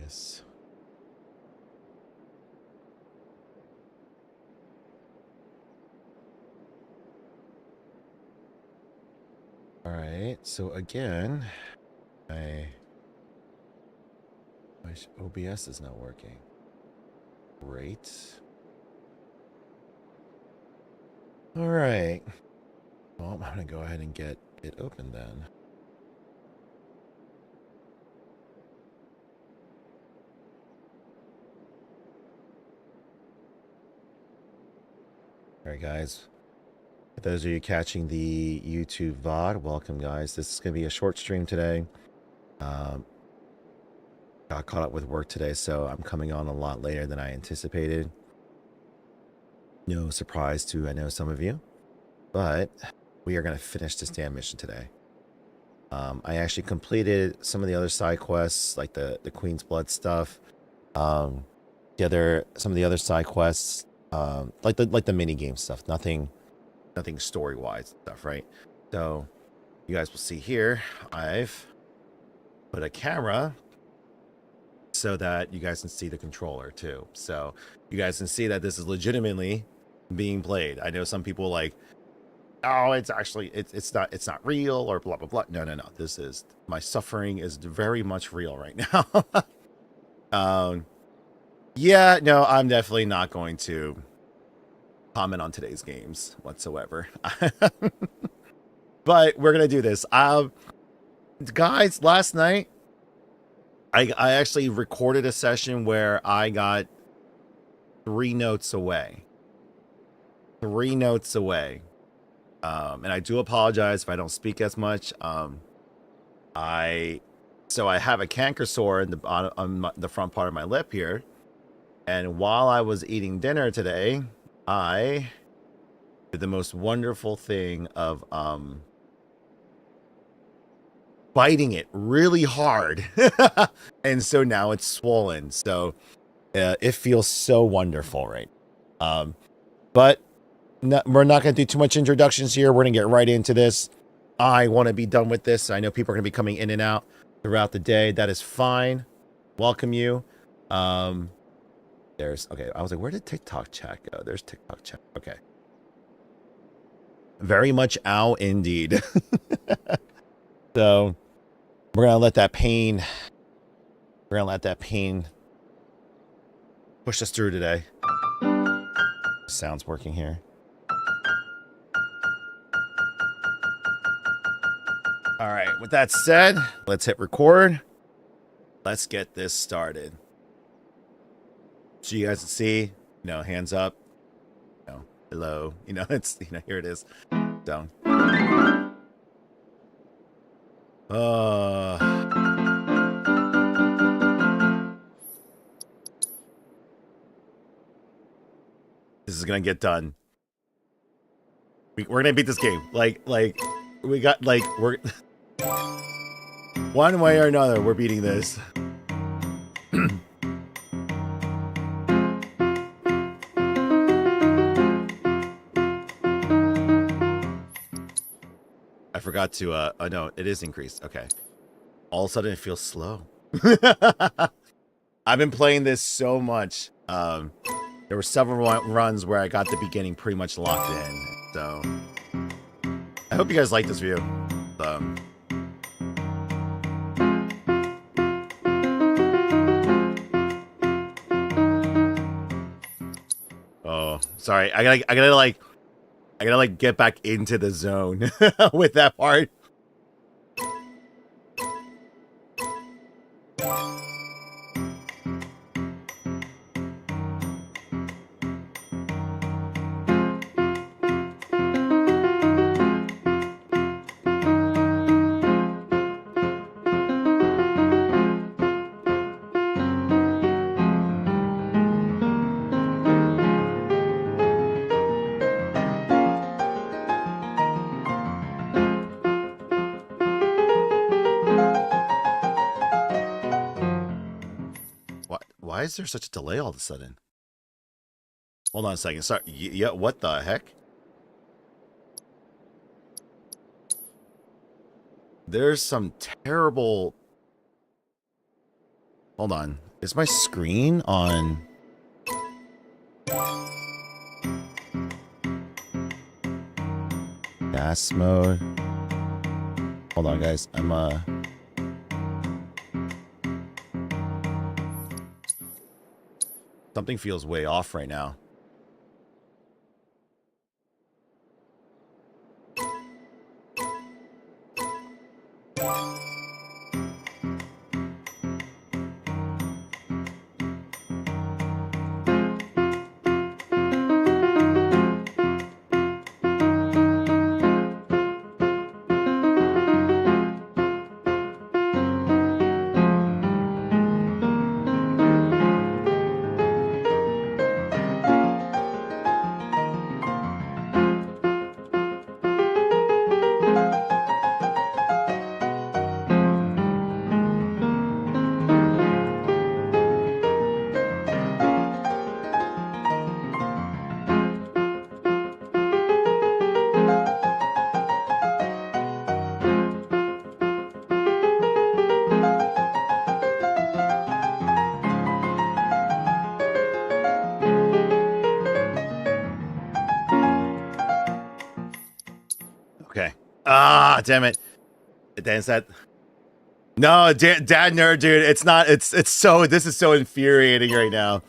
this. All right, so again, my OBS is not working. Great. All right. Well, I'm going to go ahead and get it open then. All right, guys. For those of you catching the YouTube VOD, welcome, guys. This is going to be a short stream today. Got caught up with work today, so I'm coming on a lot later than I anticipated. No surprise to, I know, some of you. But we are going to finish this damn mission today. I actually completed some of the other side quests, like the Queen's Blood stuff. Some of the other side quests, like the mini game stuff. Nothing story wise stuff, right? So you guys will see here, I've put a camera so that you guys can see the controller too. So you guys can see that this is legitimately being played. I know some people like, oh, it's actually it's not real or blah blah blah. No. This is, my suffering is very much real right now. Yeah, no, I'm definitely not going to comment on today's games whatsoever. But we're gonna do this. Guys, last night I actually recorded a session where I got 3 notes away. 3 notes away. And I do apologize if I don't speak as much. I have a canker sore in on the front part of my lip here. And while I was eating dinner today, I did the most wonderful thing of biting it really hard. And so now it's swollen. So it feels so wonderful, right? But we're not going to do too much introductions here. We're going to get right into this. I want to be done with this. I know people are going to be coming in and out throughout the day. That is fine. Welcome you. Okay. I was like, where did TikTok chat go? There's TikTok chat. Okay. Very much out indeed. So we're going to let that pain push us through today. Sound's working here. All right, with that said, let's hit record. Let's get this started. So you guys can see, hands up, hello, it's, here it is. So, this is gonna get done. We're gonna beat this game. Like we got, we're one way or another, we're beating this. I forgot to, oh no, it is increased. Okay. All of a sudden it feels slow. I've been playing this so much. There were several runs where I got the beginning pretty much locked in. So I hope you guys like this view. Oh, sorry. I gotta get back into the zone with that part. Why is there such a delay all of a sudden? Hold on a second. Sorry. Yeah, what the heck? There's some terrible... Hold on. Is my screen on? Gas mode. Hold on, guys. Something feels way off right now. Okay. Ah, damn it. Dance that. No, dad nerd, dude. It's not. It's so. This is so infuriating right now.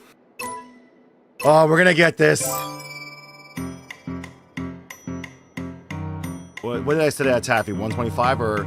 Oh, we're gonna get this. What did I say at Taffy? 125 or?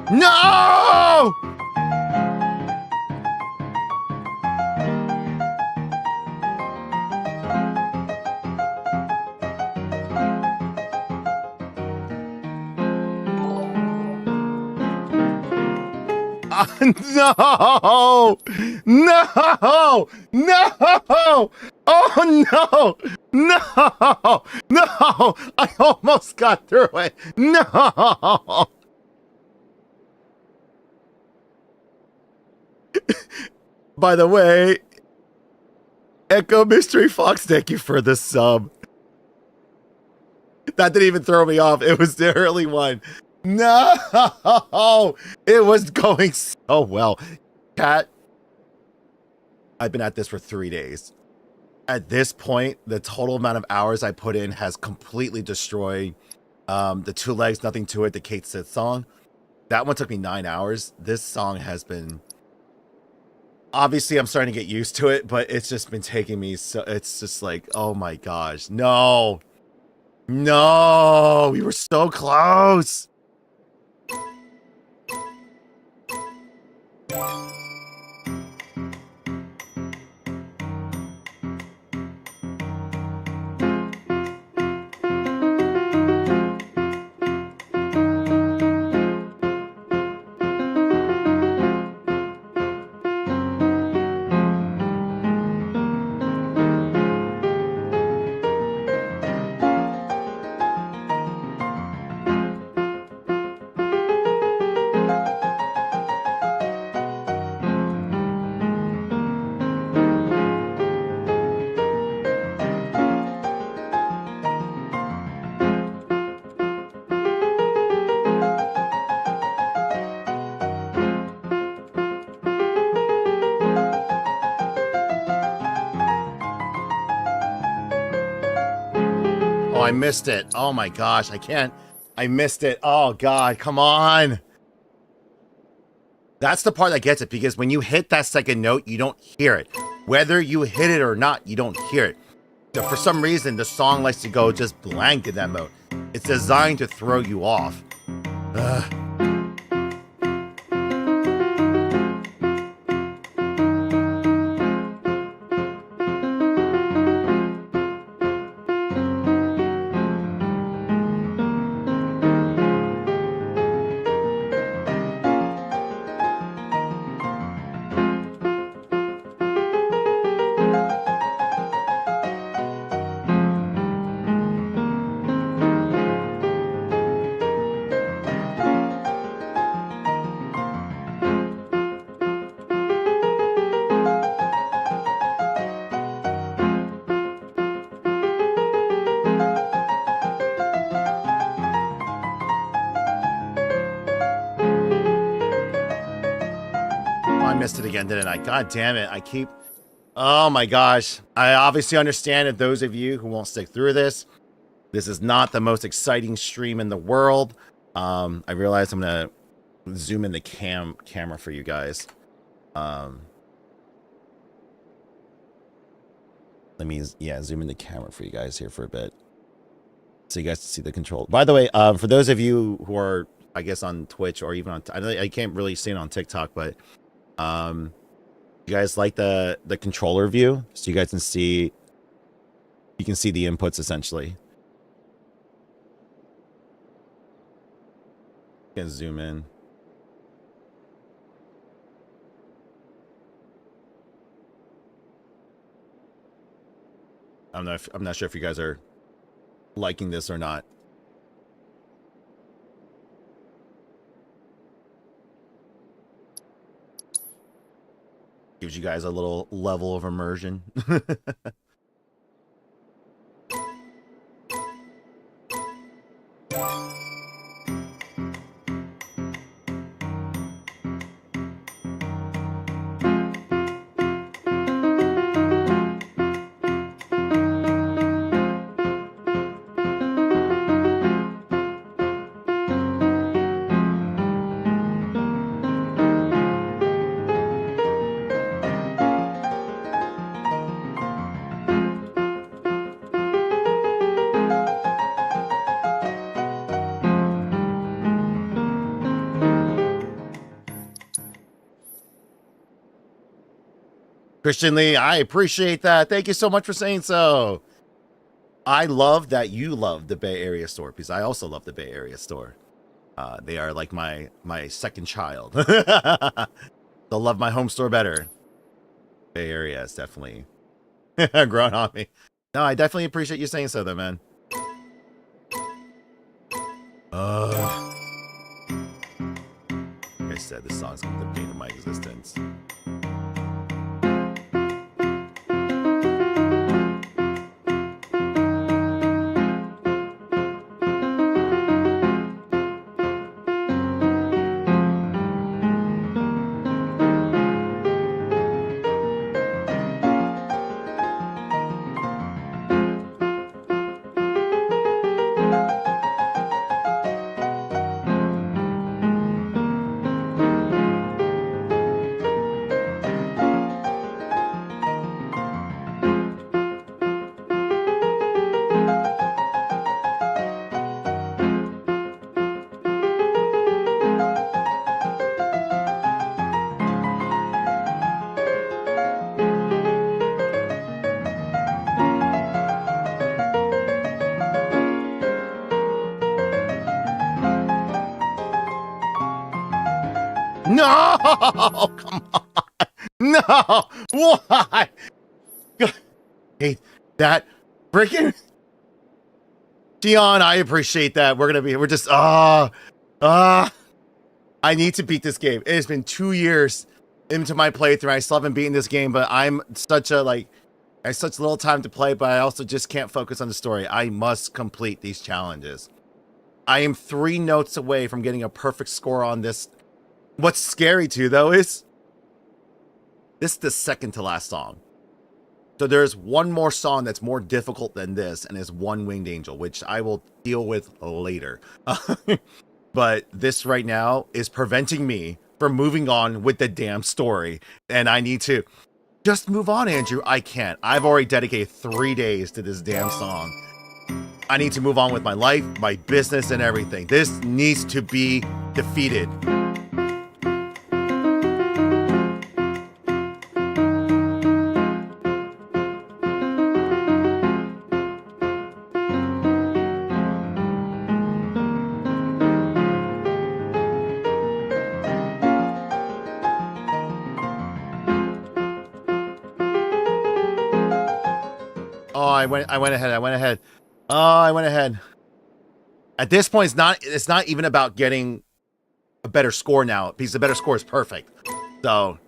No! No! No! No! Oh no! No! No! I almost got through it. No! By the way, Echo Mystery Fox, thank you for the sub. That didn't even throw me off. It was the early one. No! It was going so well. Cat, I've been at this for 3 days. At this point, the total amount of hours I put in has completely destroyed the Two Legs, Nothing to It, the Kate Sith song. That one took me 9 hours. This song has been... Obviously, I'm starting to get used to it, but it's just been taking me so... It's just like, oh my gosh. No! No! We were so close! Oh, I missed it. Oh my gosh, I can't. I missed it. Oh God, come on. That's the part that gets it, because when you hit that second note, you don't hear it. Whether you hit it or not, you don't hear it. So for some reason, the song likes to go just blank in that mode. It's designed to throw you off. Ugh. I missed it again, didn't I? God damn it. Oh my gosh. I obviously understand that those of you who won't stick through this is not the most exciting stream in the world. I realize I'm going to zoom in the camera for you guys. Let me, zoom in the camera for you guys here for a bit, so you guys can see the control. By the way, for those of you who are, I guess, on Twitch or even on, I can't really see it on TikTok, but you guys like the controller view, so you guys can see, the inputs essentially. You can zoom in. I'm not sure if you guys are liking this or not. Gives you guys a little level of immersion. Christian Lee, I appreciate that. Thank you so much for saying so. I love that you love the Bay Area store, because I also love the Bay Area store. They are like my second child. They'll love my home store better. Bay Area is definitely grown on me. No, I definitely appreciate you saying so, though, man. Like I said, this song's the pain of my existence. No! Come on! No! Why? Hey, that freaking Dion, I appreciate that. We're just I need to beat this game. It has been 2 years into my playthrough. I still haven't beaten this game, but I'm such a I have such little time to play, but I also just can't focus on the story. I must complete these challenges. I am 3 notes away from getting a perfect score on this. What's scary too, though, is this is the second to last song. So there's one more song that's more difficult than this, and is One Winged Angel, which I will deal with later. But this right now is preventing me for moving on with the damn story. And I need to just move on, Andrew. I can't. I've already dedicated 3 days to this damn song. I need to move on with my life, my business, and everything. This needs to be defeated. Oh, I went ahead. Oh, I went ahead. At this point, it's not even about getting a better score now, because the better score is perfect. So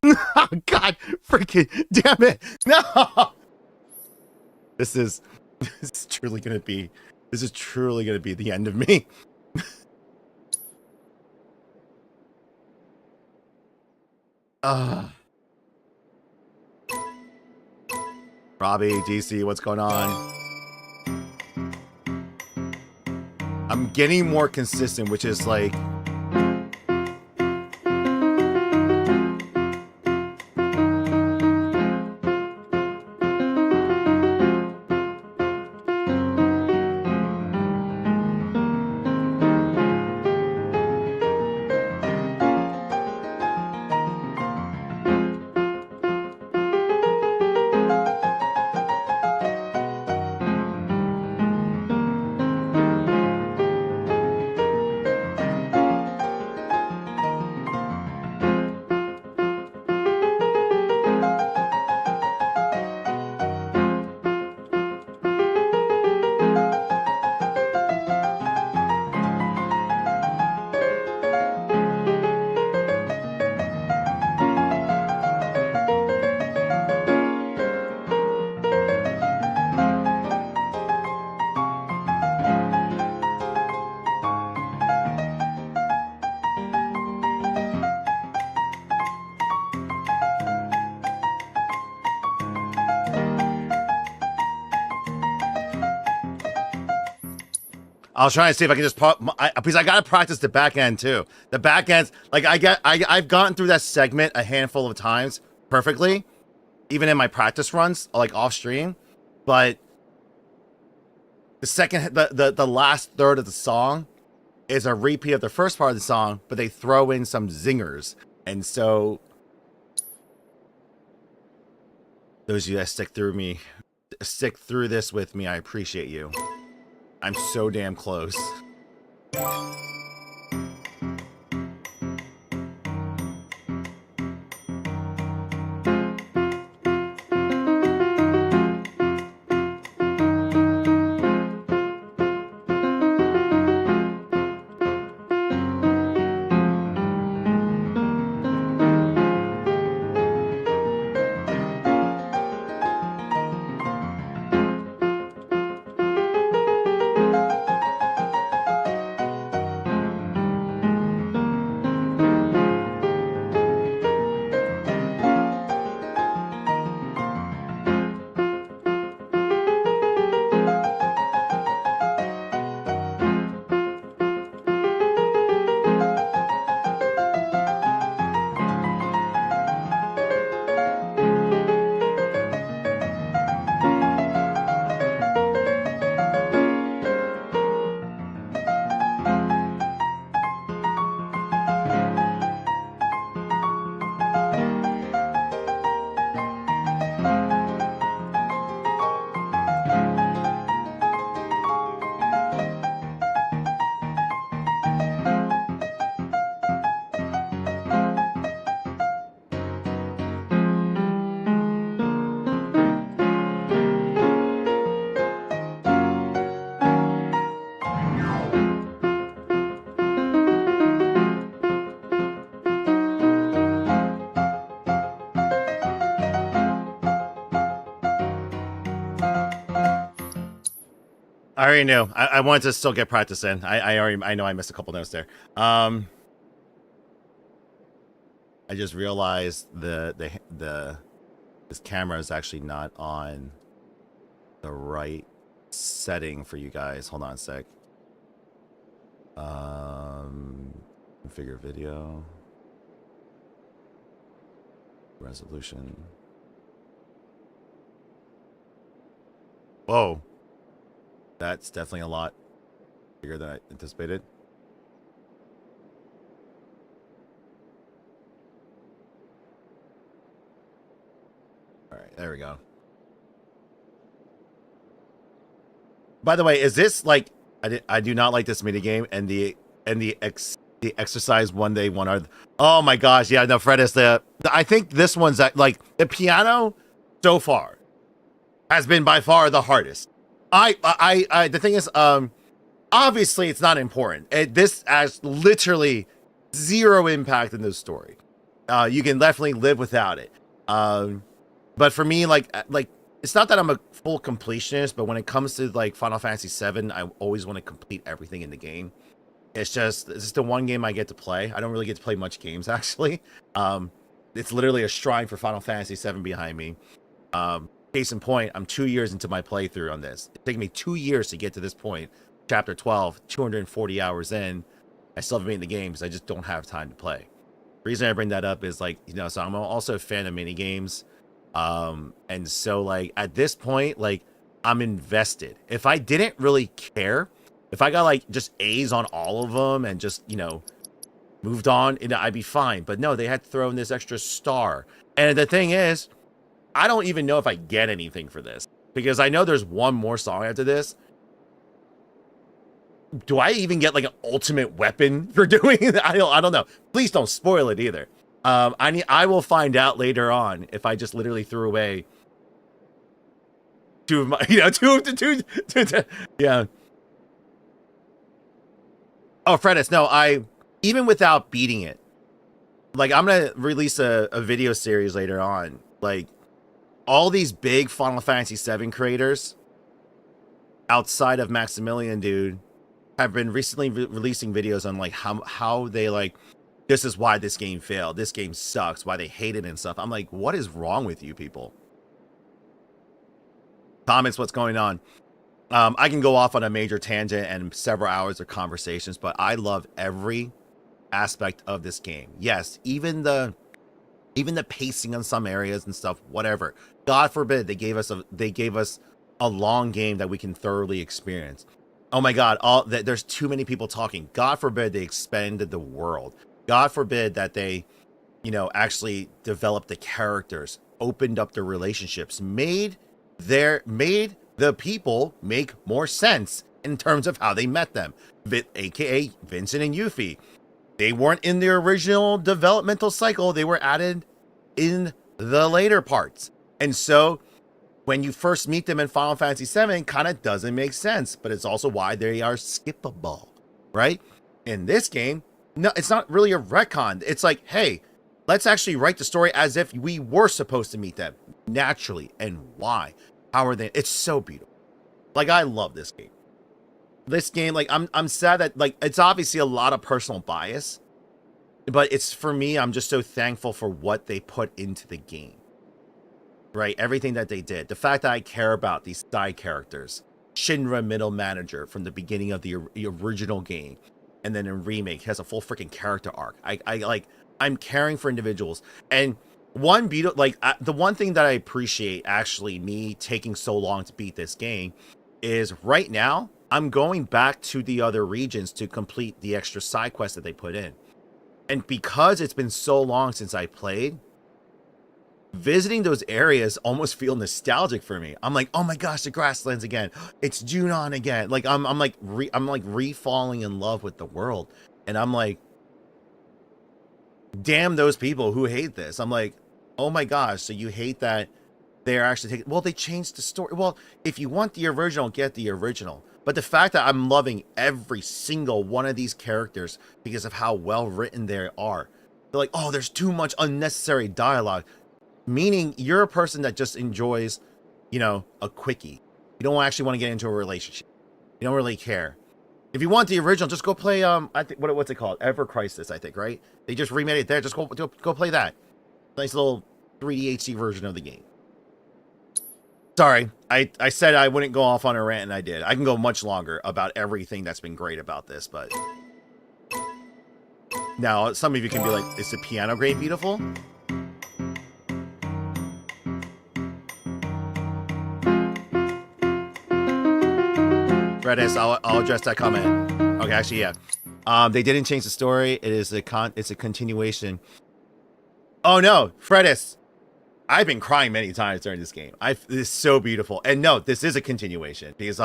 no, God, freaking damn it. No. This is truly gonna be the end of me. Robbie, DC, what's going on? I'm getting more consistent, which is like I was trying to see if I can just because I gotta practice the back end too. The back end, like I've gotten through that segment a handful of times perfectly, even in my practice runs, like off stream. But the last third of the song is a repeat of the first part of the song, but they throw in some zingers, and so those of you that stick through this with me, I appreciate you. I'm so damn close. I already knew. I wanted to still get practice in. I know I missed a couple notes there. I just realized this camera is actually not on the right setting for you guys. Hold on a sec. Configure video. Resolution. Whoa. That's definitely a lot bigger than I anticipated. All right, there we go. By the way, is this like I do not like this minigame and the exercise one day one are. Oh my gosh, yeah, no, Fred is I think this one's like the piano so far has been by far the hardest. The thing is, obviously it's not important. This has literally zero impact in this story. You can definitely live without it. But for me, like it's not that I'm a full completionist, but when it comes to like Final Fantasy VII, I always want to complete everything in the game. It's just the one game I get to play. I don't really get to play much games actually. It's literally a shrine for Final Fantasy VII behind me. Case in point, I'm 2 years into my playthrough on this. It's taken me 2 years to get to this point. Chapter 12, 240 hours in. I still haven't beaten the game because I just don't have time to play. The reason I bring that up is like, you know, so I'm also a fan of mini games. And so like at this point, like I'm invested. If I didn't really care, if I got like just A's on all of them and just, you know, moved on, I'd be fine. But no, they had to throw in this extra star. And the thing is, I don't even know if I get anything for this because I know there's one more song after this. Do I even get like an ultimate weapon for doing it? I don't know. Please don't spoil it either. I will find out later on if I just literally threw away two of my, you know, two, yeah. Oh, Fredis, no, even without beating it, like I'm gonna release a video series later on, like all these big Final Fantasy VII creators outside of Maximilian, dude, have been recently releasing videos on like how they like, this is why this game failed. This game sucks. Why they hate it and stuff. I'm like, what is wrong with you people? Comments, what's going on? I can go off on a major tangent and several hours of conversations, but I love every aspect of this game. Yes, even the pacing on some areas and stuff, whatever. God forbid they gave us a long game that we can thoroughly experience. Oh my God, there's too many people talking. God forbid they expanded the world. God forbid that they, you know, actually developed the characters, opened up the relationships, made the people make more sense in terms of how they met them. AKA Vincent and Yuffie. They weren't in the original developmental cycle. They were added in the later parts. And so when you first meet them in Final Fantasy VII, kind of doesn't make sense, but it's also why they are skippable, right? In this game, no, it's not really a retcon. It's like, hey, let's actually write the story as if we were supposed to meet them naturally. And why? How are they? It's so beautiful. Like, I love this game. This game, like, I'm sad that, like, it's obviously a lot of personal bias, but it's, for me, I'm just so thankful for what they put into the game. Right? Everything that they did. The fact that I care about these side characters. Shinra middle manager from the beginning of the original game. And then in remake has a full freaking character arc. I'm caring for individuals. And one beautiful, like, the one thing that I appreciate actually me taking so long to beat this game is right now I'm going back to the other regions to complete the extra side quests that they put in. And because it's been so long since I played, visiting those areas almost feel nostalgic for me. I'm like, oh my gosh, the grasslands again. It's Junon again. Like I'm like re-falling in love with the world. And I'm like, damn those people who hate this. I'm like, oh my gosh, so you hate that they're actually taking, well, they changed the story. Well, if you want the original, get the original. But the fact that I'm loving every single one of these characters because of how well written they are. They're like, oh, there's too much unnecessary dialogue. Meaning you're a person that just enjoys, you know, a quickie. You don't actually want to get into a relationship. You don't really care. If you want the original, just go play I think what's it called? Ever Crisis, I think, right? They just remade it there. Just go play that. Nice little 3D HD version of the game. Sorry, I said I wouldn't go off on a rant, and I did. I can go much longer about everything that's been great about this, but now some of you can be like, is the piano grade beautiful? Redis, I'll address that comment. Okay, actually, yeah. They didn't change the story. It's a continuation. Oh no, Fredis, I've been crying many times during this game. This is so beautiful. And no, this is a continuation because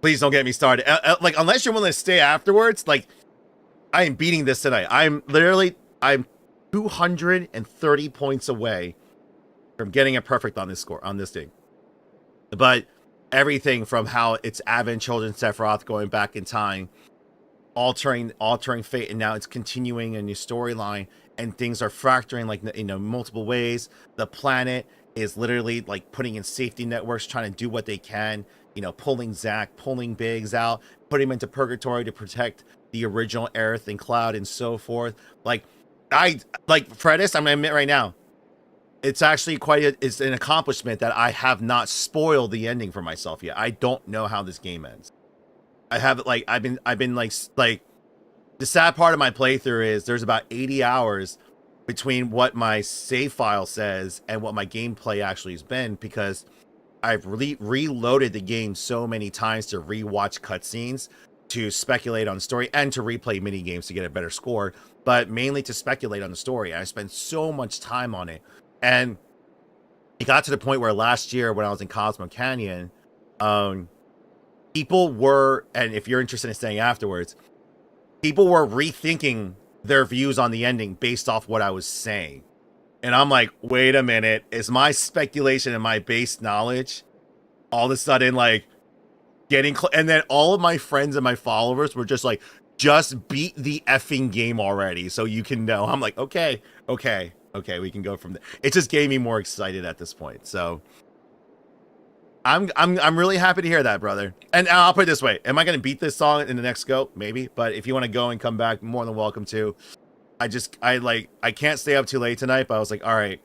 please don't get me started. Like, unless you're willing to stay afterwards, like, I am beating this tonight. I'm 230 points away from getting it perfect on this score, on this thing. But everything from how it's Advent Children Sephiroth going back in time, altering fate, and now it's continuing a new storyline, and things are fracturing, like, you know, multiple ways. The planet is literally like putting in safety networks, trying to do what they can, you know, pulling Zack, pulling Biggs out, putting him into purgatory to protect the original Aerith and Cloud and so forth. Like, Fredis, I'm gonna admit right now, it's actually it's an accomplishment that I have not spoiled the ending for myself yet. I don't know how this game ends. I have, like, I've been like the sad part of my playthrough is there's about 80 hours between what my save file says and what my gameplay actually has been, because I've reloaded the game so many times to rewatch cutscenes, to speculate on the story, and to replay mini games to get a better score, but mainly to speculate on the story. I spent so much time on it, and it got to the point where last year when I was in Cosmo Canyon, people were, and if you're interested in staying afterwards, people were rethinking their views on the ending based off what I was saying. And I'm like, wait a minute, is my speculation and my base knowledge all of a sudden, like, getting and then all of my friends and my followers were just like, just beat the effing game already so you can know. I'm like, okay, we can go from there. It just gave me more excited at this point. So I'm really happy to hear that, brother. And I'll put it this way: am I going to beat this song in the next go? Maybe. But if you want to go and come back, more than welcome to. I can't stay up too late tonight. But I was like, all right,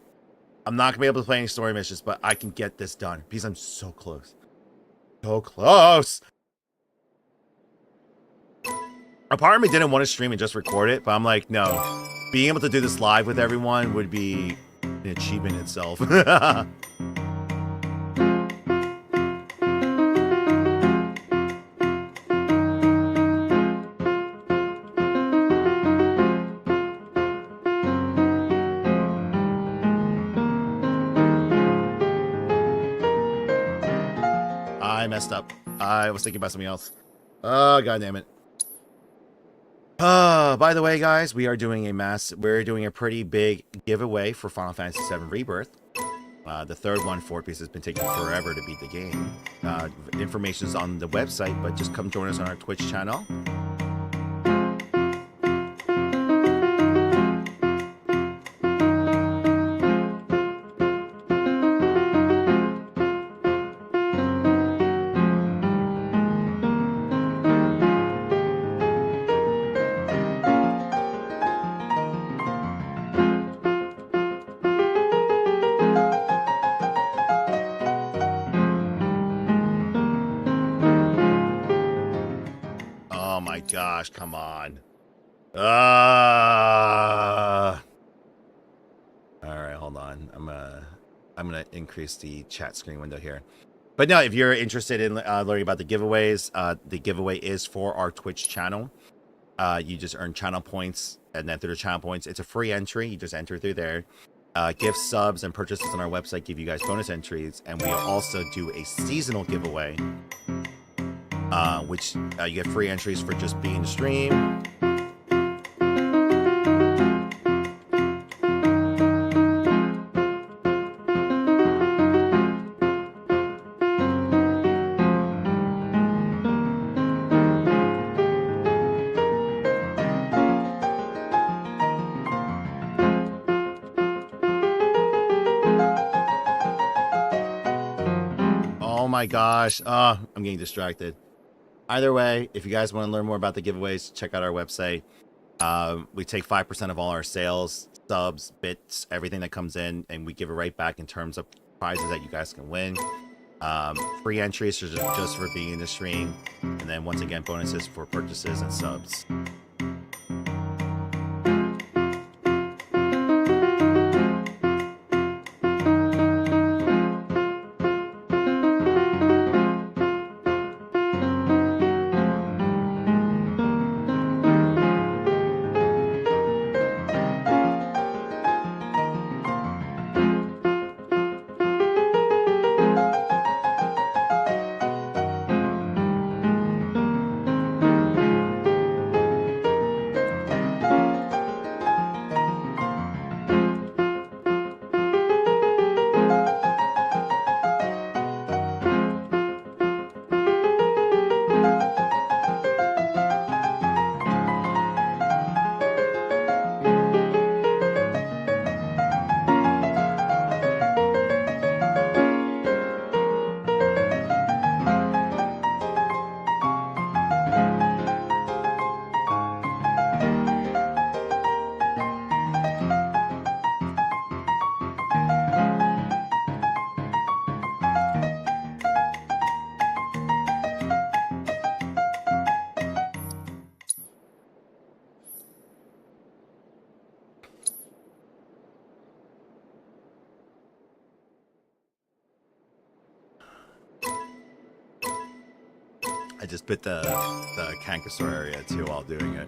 I'm not gonna be able to play any story missions, but I can get this done because I'm so close, so close. A part of me didn't want to stream and just record it, but I'm like, no, being able to do this live with everyone would be an achievement itself. I messed up. I was thinking about something else. Oh, god damn it. By the way, guys, we're doing a pretty big giveaway for Final Fantasy VII Rebirth. The third one, 4 piece, has been taking forever to beat the game. Information is on the website, but just come join us on our Twitch channel. Gosh, come on. All right, hold on. I'm gonna increase the chat screen window here. But no, if you're interested in learning about the giveaways, the giveaway is for our Twitch channel. You just earn channel points, and then through the channel points, it's a free entry. You just enter through there. Gifts, subs, and purchases on our website give you guys bonus entries, and we also do a seasonal giveaway. Which you get free entries for just being in the stream. Oh my gosh. I'm getting distracted. either way, if you guys want to learn more about the giveaways, check out our website. We take 5% of all our sales, subs, bits, everything that comes in, and we give it right back in terms of prizes that you guys can win. Free entries are just for being in the stream, and then once again, bonuses for purchases and subs. I just bit the Kankasaur area too while doing it.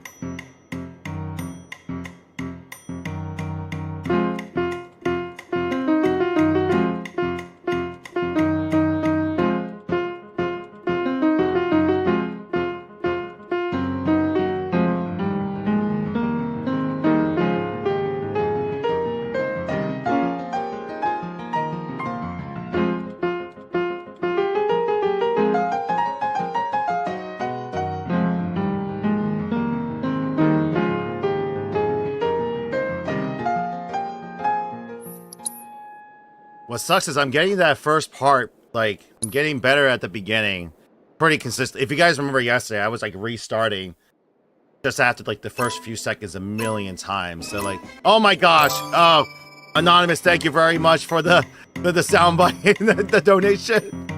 What sucks is I'm getting that first part, like, I'm getting better at the beginning. Pretty consistent. If you guys remember yesterday, I was, like, restarting just after, like, the first few seconds a million times. So, like, oh my gosh. Oh, Anonymous, thank you very much for the soundbite and the donation.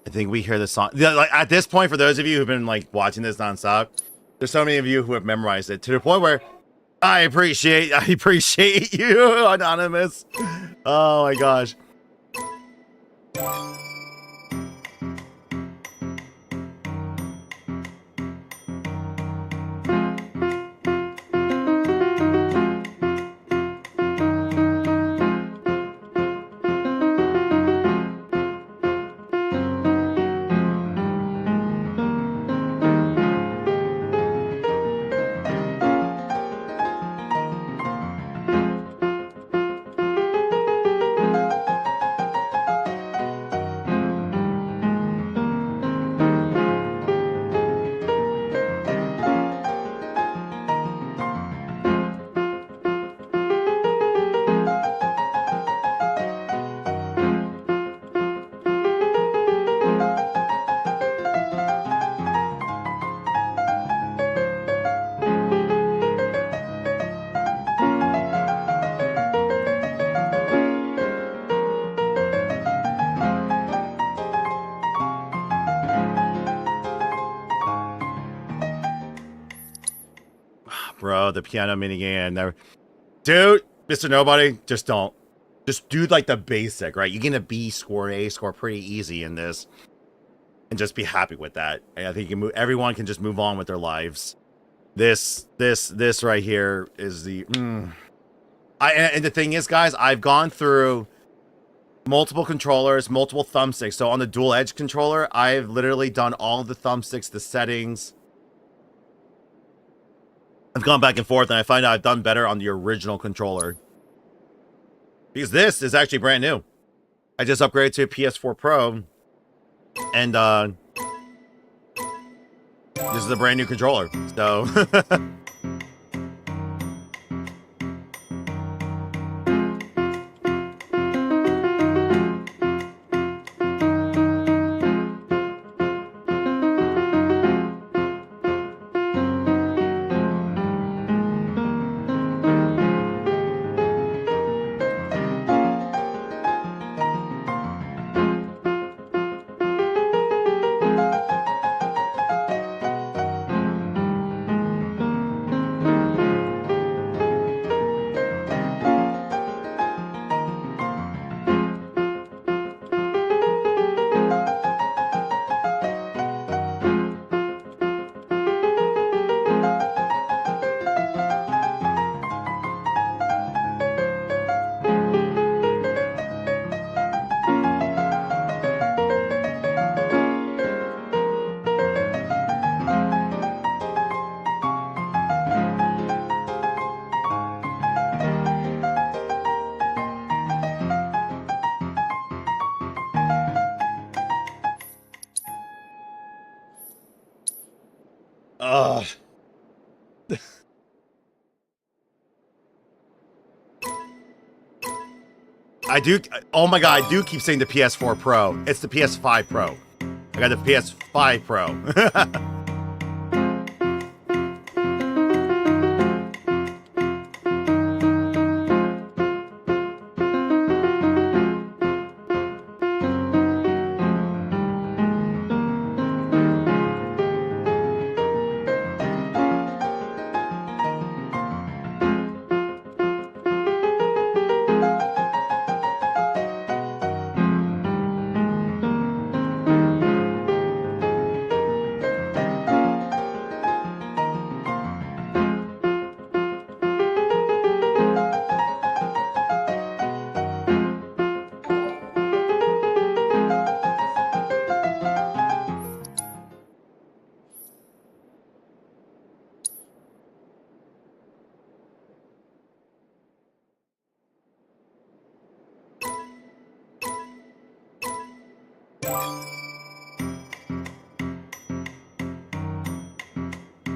I think we hear the song. Like at this point, for those of you who've been like watching this nonstop, there's so many of you who have memorized it to the point where I appreciate you, Anonymous. Oh my gosh. bro. The piano minigame. Never... Dude, Mr. Nobody, just don't. Just do like the basic, right? You get a B score, A score pretty easy in this. And just be happy with that. And I think you can move, everyone can just move on with their lives. This right here is the... And the thing is, guys, I've gone through multiple controllers, multiple thumbsticks. So on the dual edge controller, I've literally done all the thumbsticks, the settings. I've gone back and forth, and I find out I've done better on the original controller. Because this is actually brand new. I just upgraded to a PS4 Pro. And this is a brand new controller. So... I do. Oh my god, I do keep saying the PS4 Pro. It's the PS5 Pro. I got the PS5 Pro.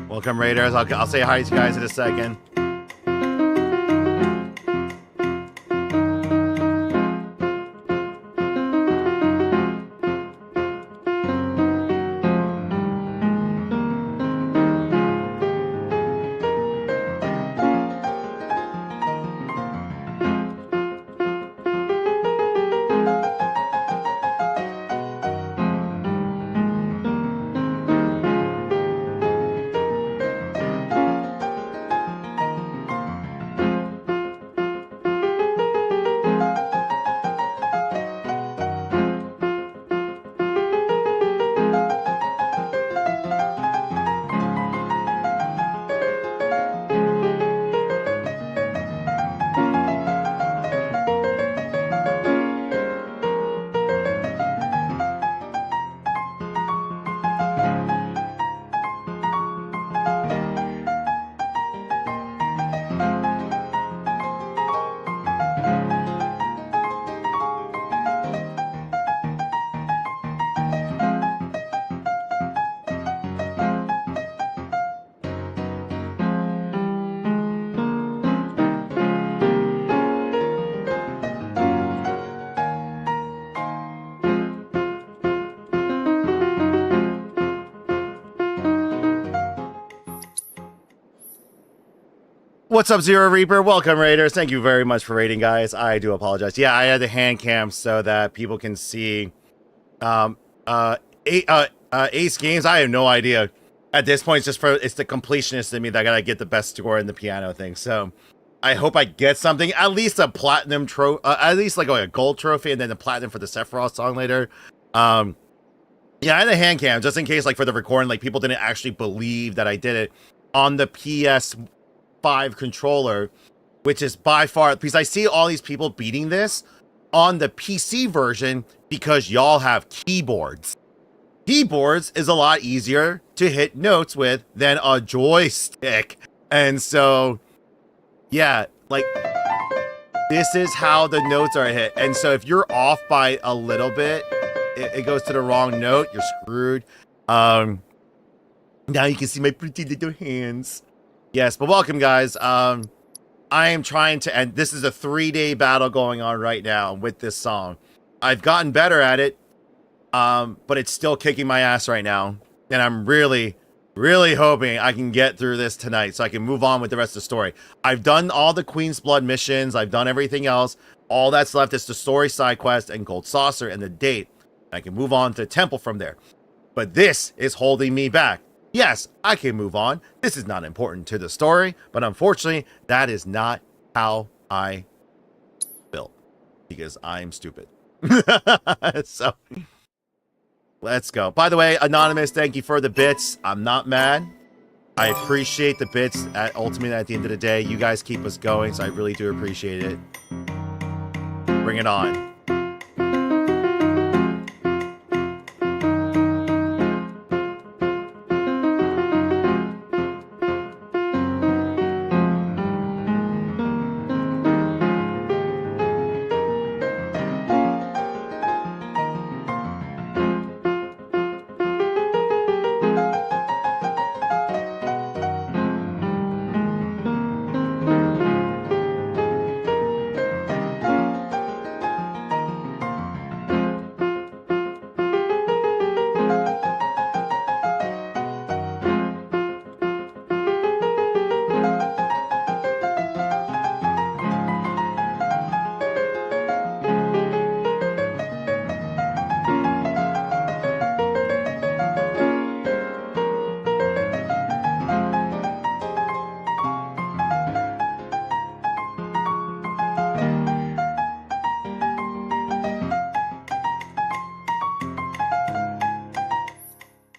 Welcome, Raiders. I'll say hi to you guys in a second. What's up, Zero Reaper? Welcome, Raiders. Thank you very much for raiding, guys. I do apologize. Yeah, I had the hand cam so that people can see Ace Games. I have no idea. at this point, it's the completionist in me that gotta get the best score in the piano thing. So I hope I get something, at least a platinum trophy, at least like a gold trophy, and then the platinum for the Sephiroth song later. Yeah, I had a hand cam just in case, like for the recording, like people didn't actually believe that I did it on the PS5 controller, which is by far, because I see all these people beating this on the PC version because y'all have keyboards. Keyboards is a lot easier to hit notes with than a joystick. And so, yeah, like, this is how the notes are hit. And so if you're off by a little bit, it goes to the wrong note, you're screwed. Now you can see my pretty little hands. Yes, but welcome, guys. I am trying to end. This is a 3-day battle going on right now with this song. I've gotten better at it. But it's still kicking my ass right now. And I'm really, really hoping I can get through this tonight so I can move on with the rest of the story. I've done all the Queen's Blood missions. I've done everything else. All that's left is the story side quest and Gold Saucer and the date. I can move on to the temple from there. But this is holding me back. Yes, I can move on. This is not important to the story, but unfortunately, that is not how I built. Because I'm stupid. So... let's go. By the way, Anonymous, thank you for the bits. I'm not mad. I appreciate the bits. Ultimately, at the end of the day, you guys keep us going, so I really do appreciate it. Bring it on.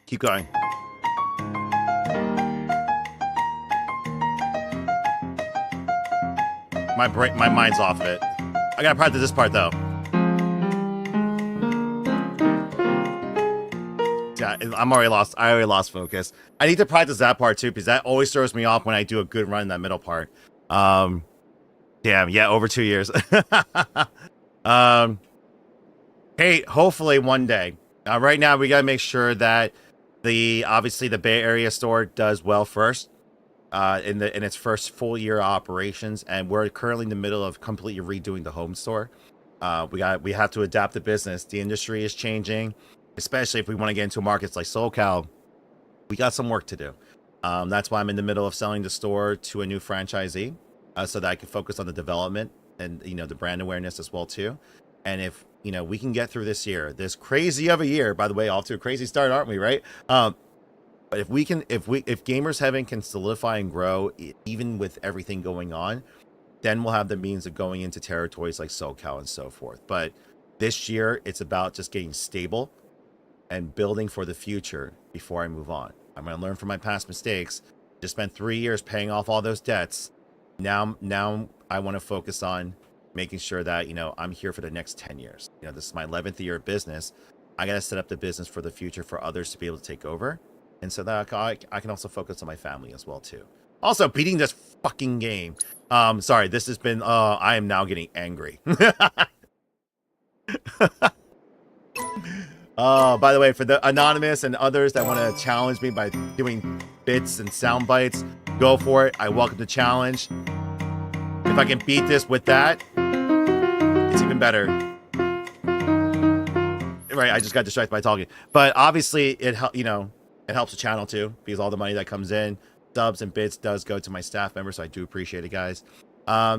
Keep going. My mind's off of it. I gotta practice this part though. Yeah, I'm already lost. I already lost focus. I need to practice that part too, because that always throws me off when I do a good run in that middle part. Damn, yeah, over 2 years. Hey, hopefully one day. Right now, we gotta make sure that obviously the Bay Area store does well first. In its first full year of operations, and we're currently in the middle of completely redoing the home store. We have to adapt the business. The industry is changing, especially if we want to get into markets like SoCal. We got some work to do. That's why I'm in the middle of selling the store to a new franchisee, so that I can focus on the development and the brand awareness as well too. And if we can get through this year, this crazy of a year, by the way, off to a crazy start, aren't we? Right? But if Gamers Heaven can solidify and grow, even with everything going on, then we'll have the means of going into territories like SoCal and so forth. But this year, it's about just getting stable and building for the future before I move on. I'm going to learn from my past mistakes. Just spent 3 years paying off all those debts. Now I want to focus on making sure that, I'm here for the next 10 years. This is my 11th year of business. I got to set up the business for the future for others to be able to take over. And so that I can also focus on my family as well, too. Also, beating this fucking game. Sorry, this has been... I am now getting angry. By the way, for the Anonymous and others that want to challenge me by doing bits and sound bites, go for it. I welcome the challenge. If I can beat this with that, it's even better. Right, I just got distracted by talking. But obviously, it helps the channel too, because all the money that comes in, subs and bits, does go to my staff members, so I do appreciate it, guys.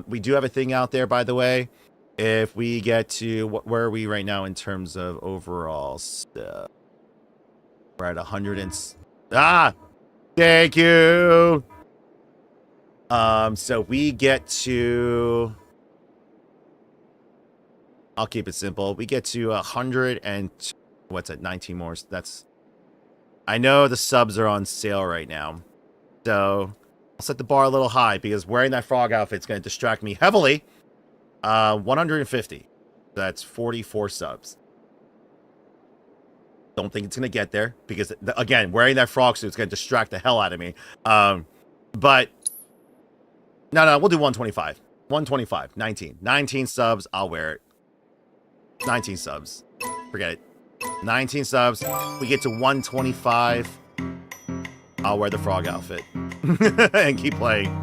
We do have a thing out there, by the way. If we get to, where are we right now in terms of overall stuff? We're at 100 and... Thank you. So we get to... I'll keep it simple. We get to 100 and... What's it? 19 more. That's... I know the subs are on sale right now. So I'll set the bar a little high because wearing that frog outfit is going to distract me heavily. 150. That's 44 subs. Don't think it's going to get there because, again, wearing that frog suit is going to distract the hell out of me. But no, we'll do 125. 125. 19. 19 subs. I'll wear it. 19 subs. Forget it. 19 subs. We get to 125. I'll wear the frog outfit and keep playing.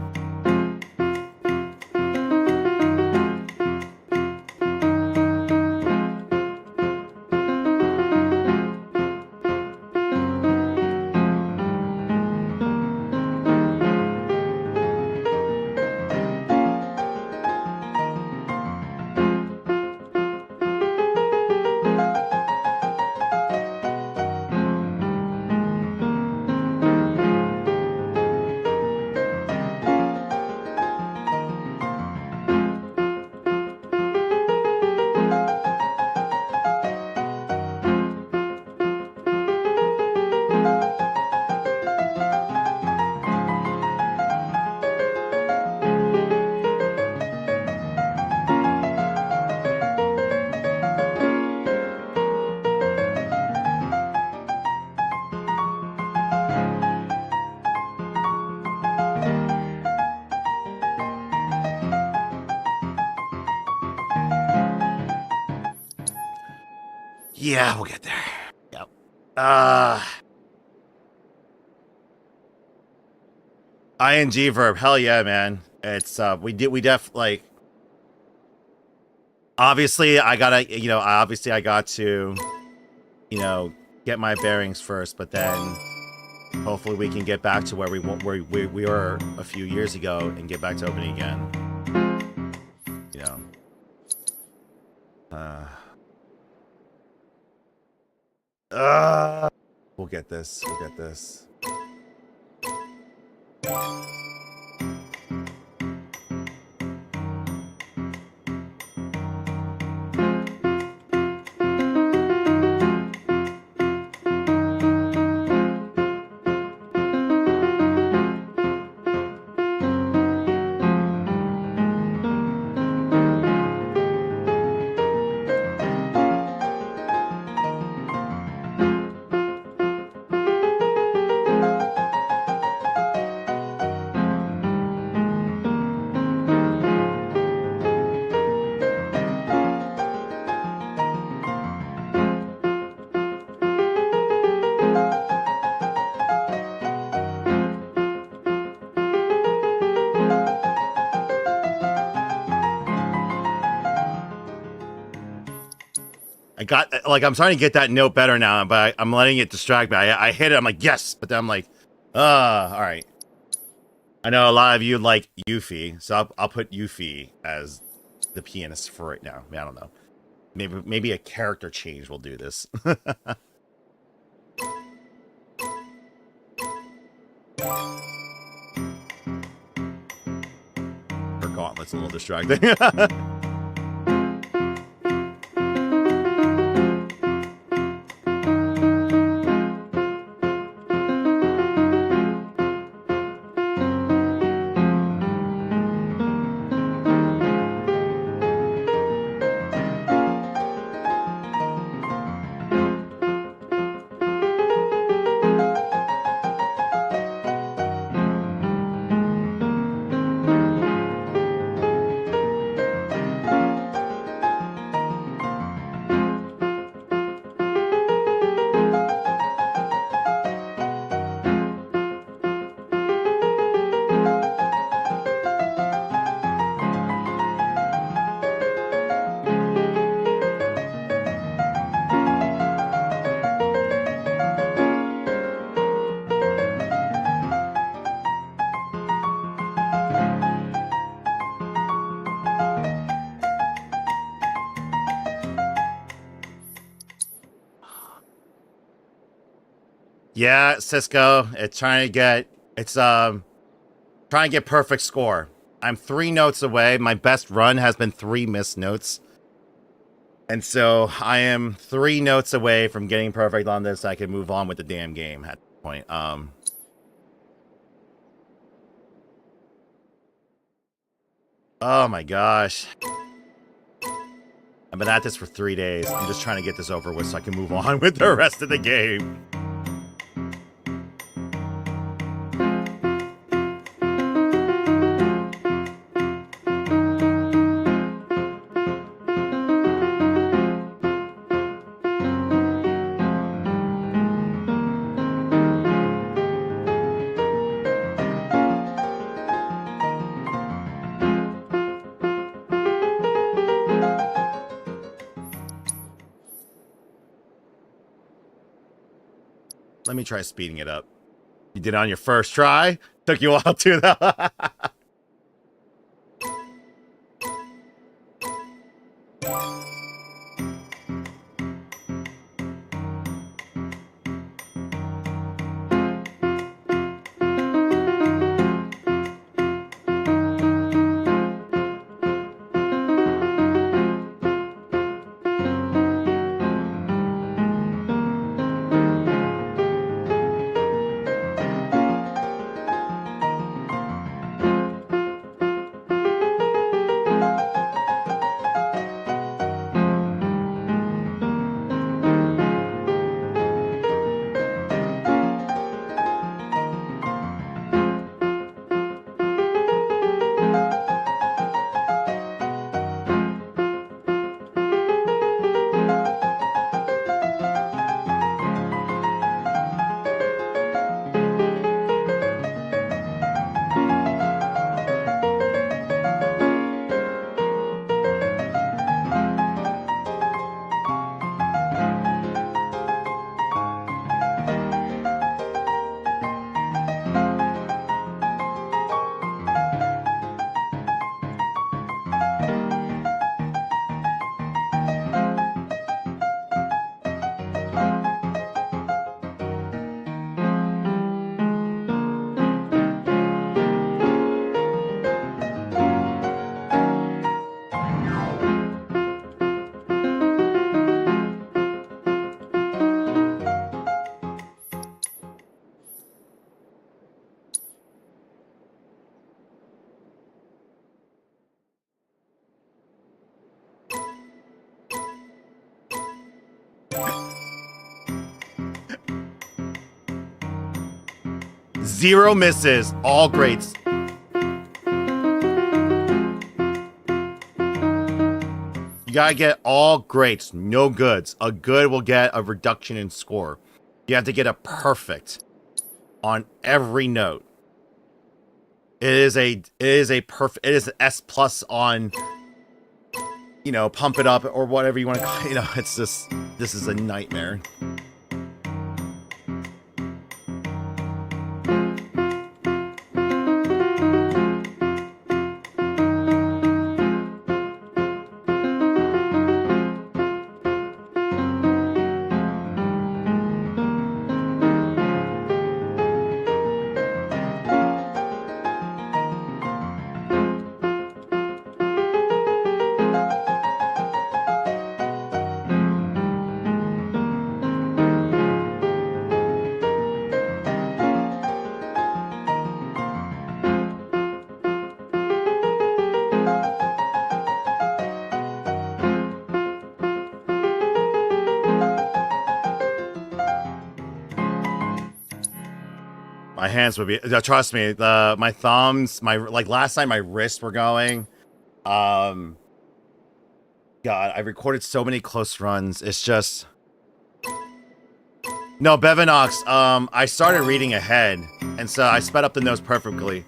Yeah, we'll get there. Yep. ING verb. Hell yeah, man. It's we like, obviously I got to, get my bearings first, but then hopefully we can get back to where we were a few years ago and get back to opening again. We'll get this. We'll get this. I'm starting to get that note better now, but I'm letting it distract me. I hit it, I'm like, yes, but then I'm like, all right. I know a lot of you like Yuffie, so I'll put Yuffie as the pianist for right now. I mean, I don't know. Maybe a character change will do this. Her gauntlet's a little distracting. Yeah, Cisco. Trying to get perfect score. I'm 3 notes away. My best run has been 3 missed notes. And so I am 3 notes away from getting perfect on this. I can move on with the damn game at this point. Oh my gosh. I've been at this for 3 days. I'm just trying to get this over with so I can move on with the rest of the game. Let me try speeding it up. You did it on your first try? Took you a while too, though. Zero misses, all greats. You gotta get all greats, no goods. A good will get a reduction in score. You have to get a perfect on every note. It is an S plus on, you know, pump it up or whatever you want to call it. You know, it's just, this is a nightmare. My hands would be, trust me, my thumbs, like last night my wrists were going. God, I recorded so many close runs. It's just, no, Bevinox, I started reading ahead, and so I sped up the notes purposefully.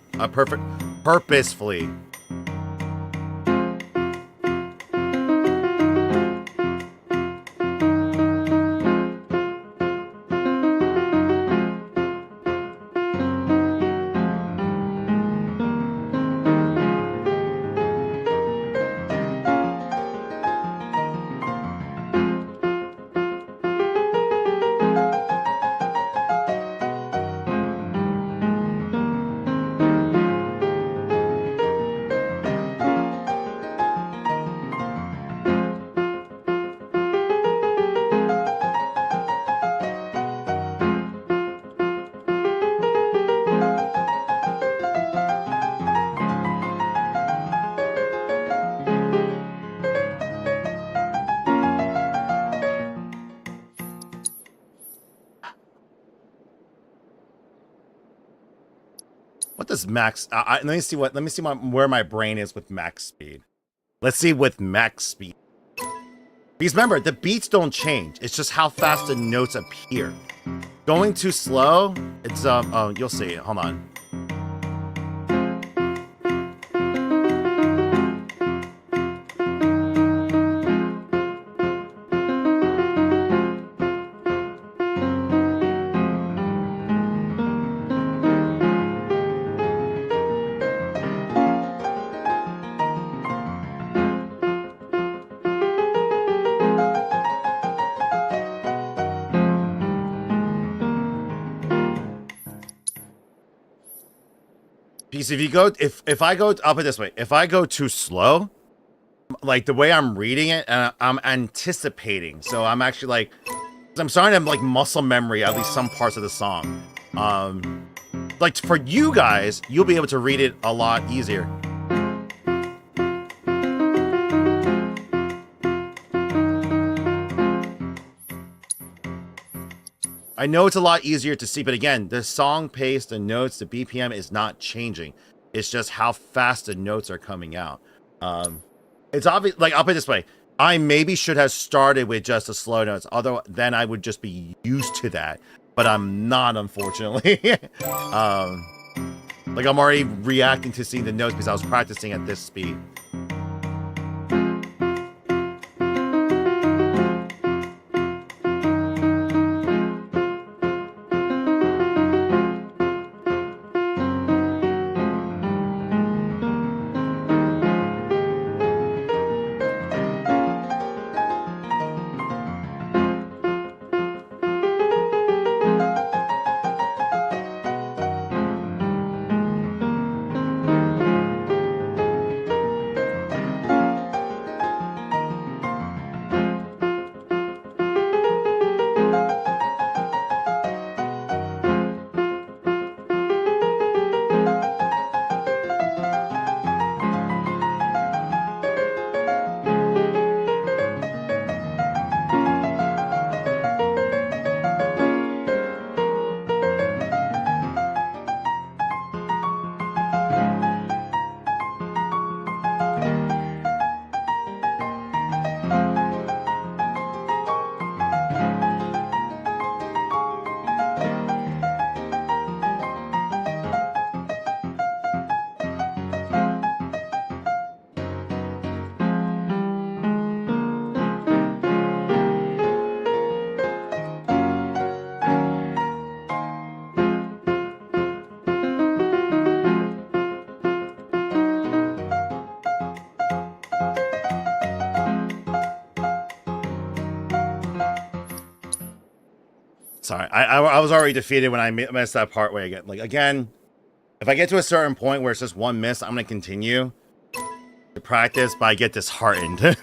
What does max? Let me see what. Let me see where my brain is with max speed. Let's see with max speed. Because remember, the beats don't change. It's just how fast the notes appear. Going too slow, it's oh, you'll see. Hold on. Because if you go, if I go, I'll put it this way: if I go too slow, like the way I'm reading it, and I'm anticipating, so I'm actually like, I'm starting to like muscle memory at least some parts of the song. Like for you guys, you'll be able to read it a lot easier. I know it's a lot easier to see, but again, the song pace, the notes, the BPM is not changing. It's just how fast the notes are coming out. It's obvious. Like, I'll put it this way: I maybe should have started with just the slow notes, although then I would just be used to that. But I'm not, unfortunately. Like I'm already reacting to seeing the notes because I was practicing at this speed. Sorry, I was already defeated when I missed that part where I get, like, again, if I get to a certain point where it's just one miss, I'm going to continue to practice, but I get disheartened.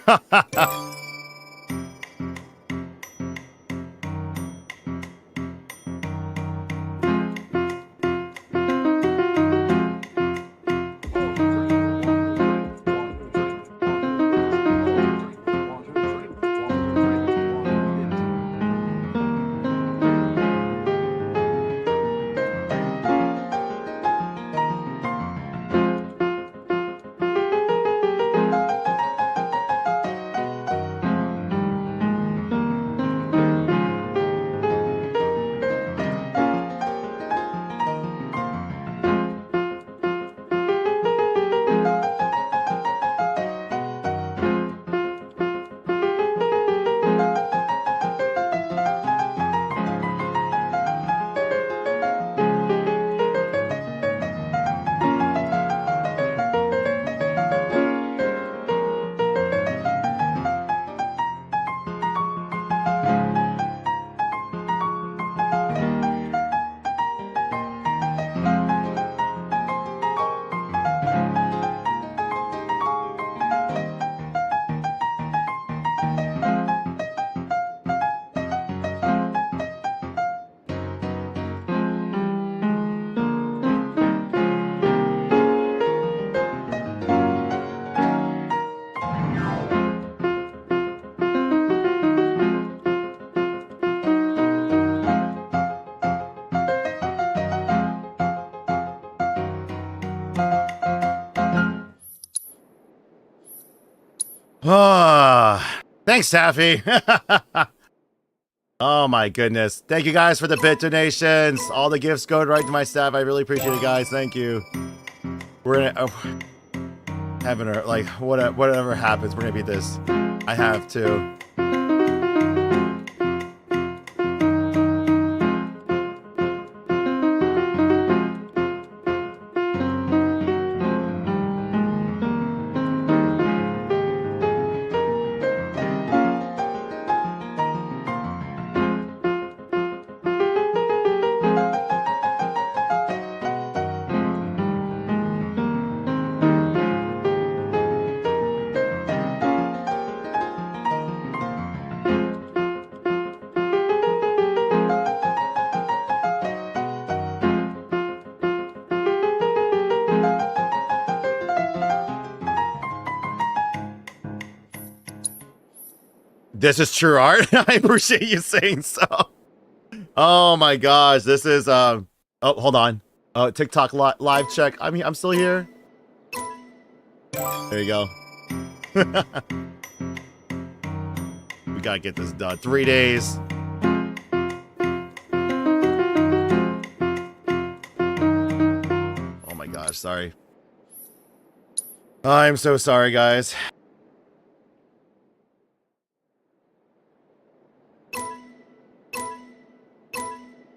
Ah, thanks, Taffy. Oh my goodness. Thank you guys for the bit donations. All the gifts go right to my staff. I really appreciate it, guys. Thank you. We're gonna having her like whatever happens, we're gonna beat this. I have to. This is true art. I appreciate you saying so. Oh my gosh, this is oh, hold on. TikTok live check. I'm still here. There you go. We gotta get this done. 3 days. Oh my gosh, sorry. I'm so sorry, guys.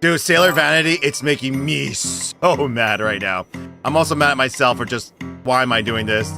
Dude, Sailor Vanity, it's making me so mad right now. I'm also mad at myself for just, why am I doing this?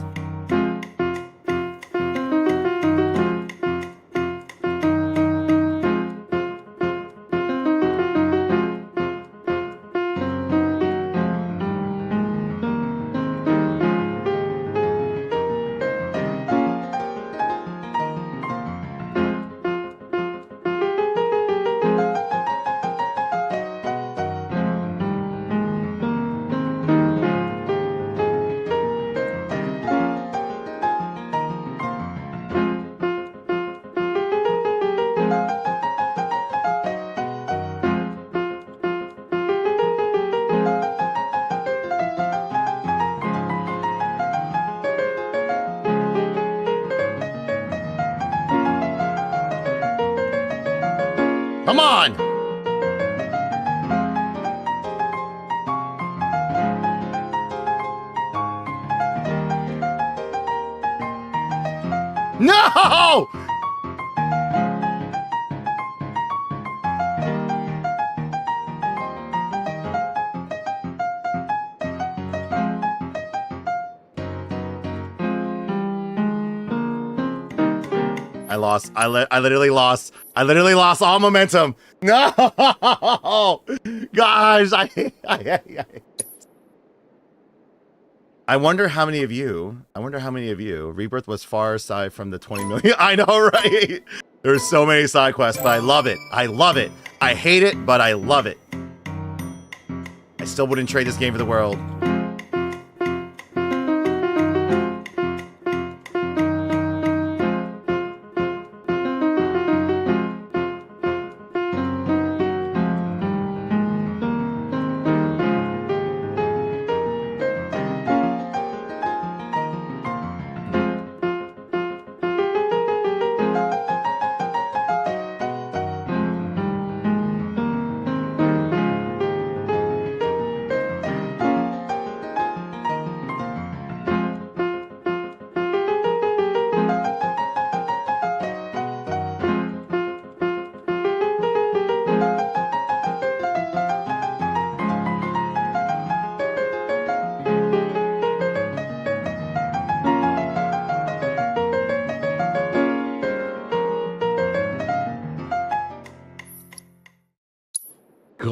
Come on! No! I lost. I literally lost. I literally lost all momentum. No, guys, I wonder how many of you. Rebirth was far aside from the 20 million. I know, right? There's so many side quests, but I love it. I love it. I hate it, but I love it. I still wouldn't trade this game for the world.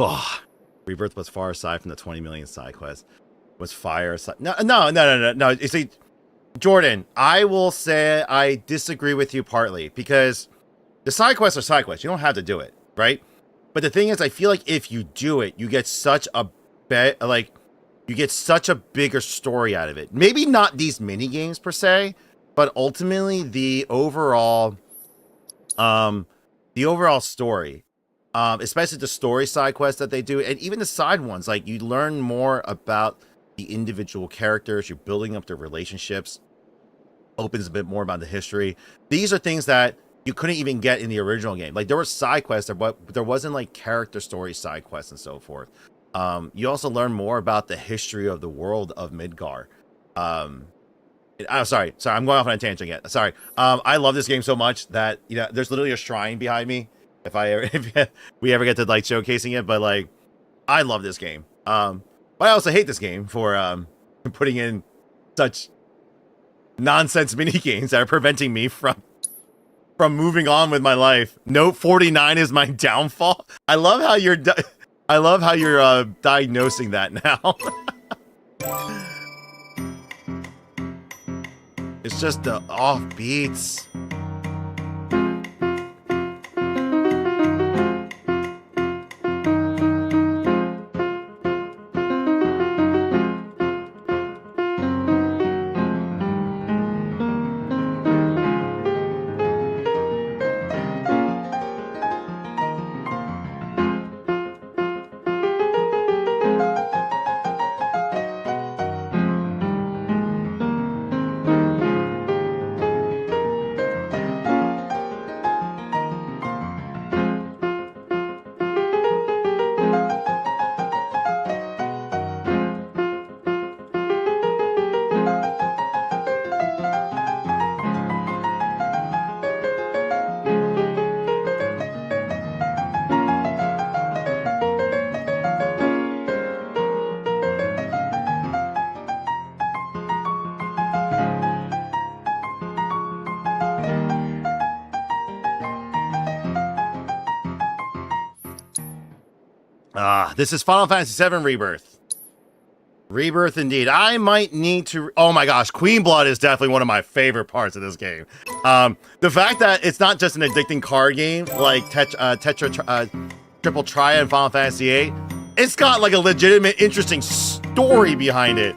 Ugh. Rebirth was far aside from the 20 million side quest. Was fire aside. No. You see, Jordan, I will say I disagree with you partly because the side quests are side quests. You don't have to do it, right? But the thing is, I feel like if you do it, you get such a you get such a bigger story out of it. Maybe not these mini games per se, but ultimately the overall story. Especially the story side quests that they do, and even the side ones, like you learn more about the individual characters, you're building up their relationships. opens a bit more about the history. These are things that you couldn't even get in the original game. Like there were side quests, but there wasn't like character story side quests and so forth. You also learn more about the history of the world of Midgar. Sorry, I'm going off on a tangent again. Sorry. I love this game so much that there's literally a shrine behind me. If we ever get to like showcasing it, but like I love this game. But I also hate this game for putting in such nonsense mini games that are preventing me from moving on with my life. Note 49 is my downfall. I love how you're diagnosing that now. It's just the off beats. This is Final Fantasy VII Rebirth. Rebirth indeed. I might need to... Oh my gosh, Queen Blood is definitely one of my favorite parts of this game. The fact that it's not just an addicting card game like Triple Triad and Final Fantasy VIII. It's got like a legitimate, interesting story behind it.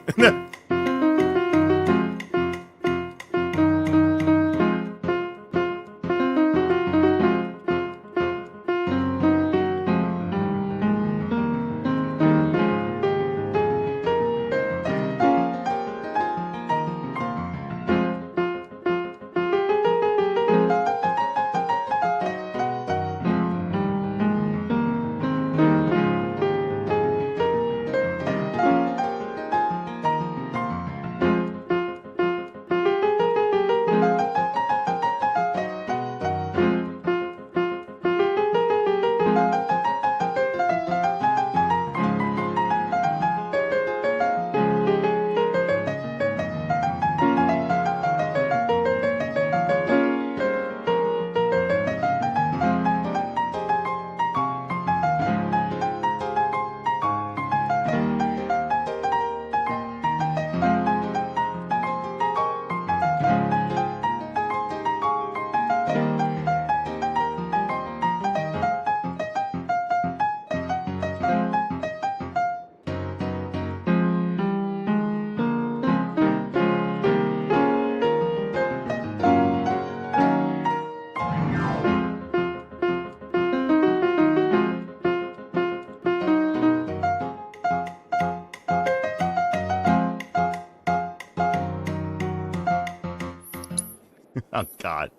Oh god.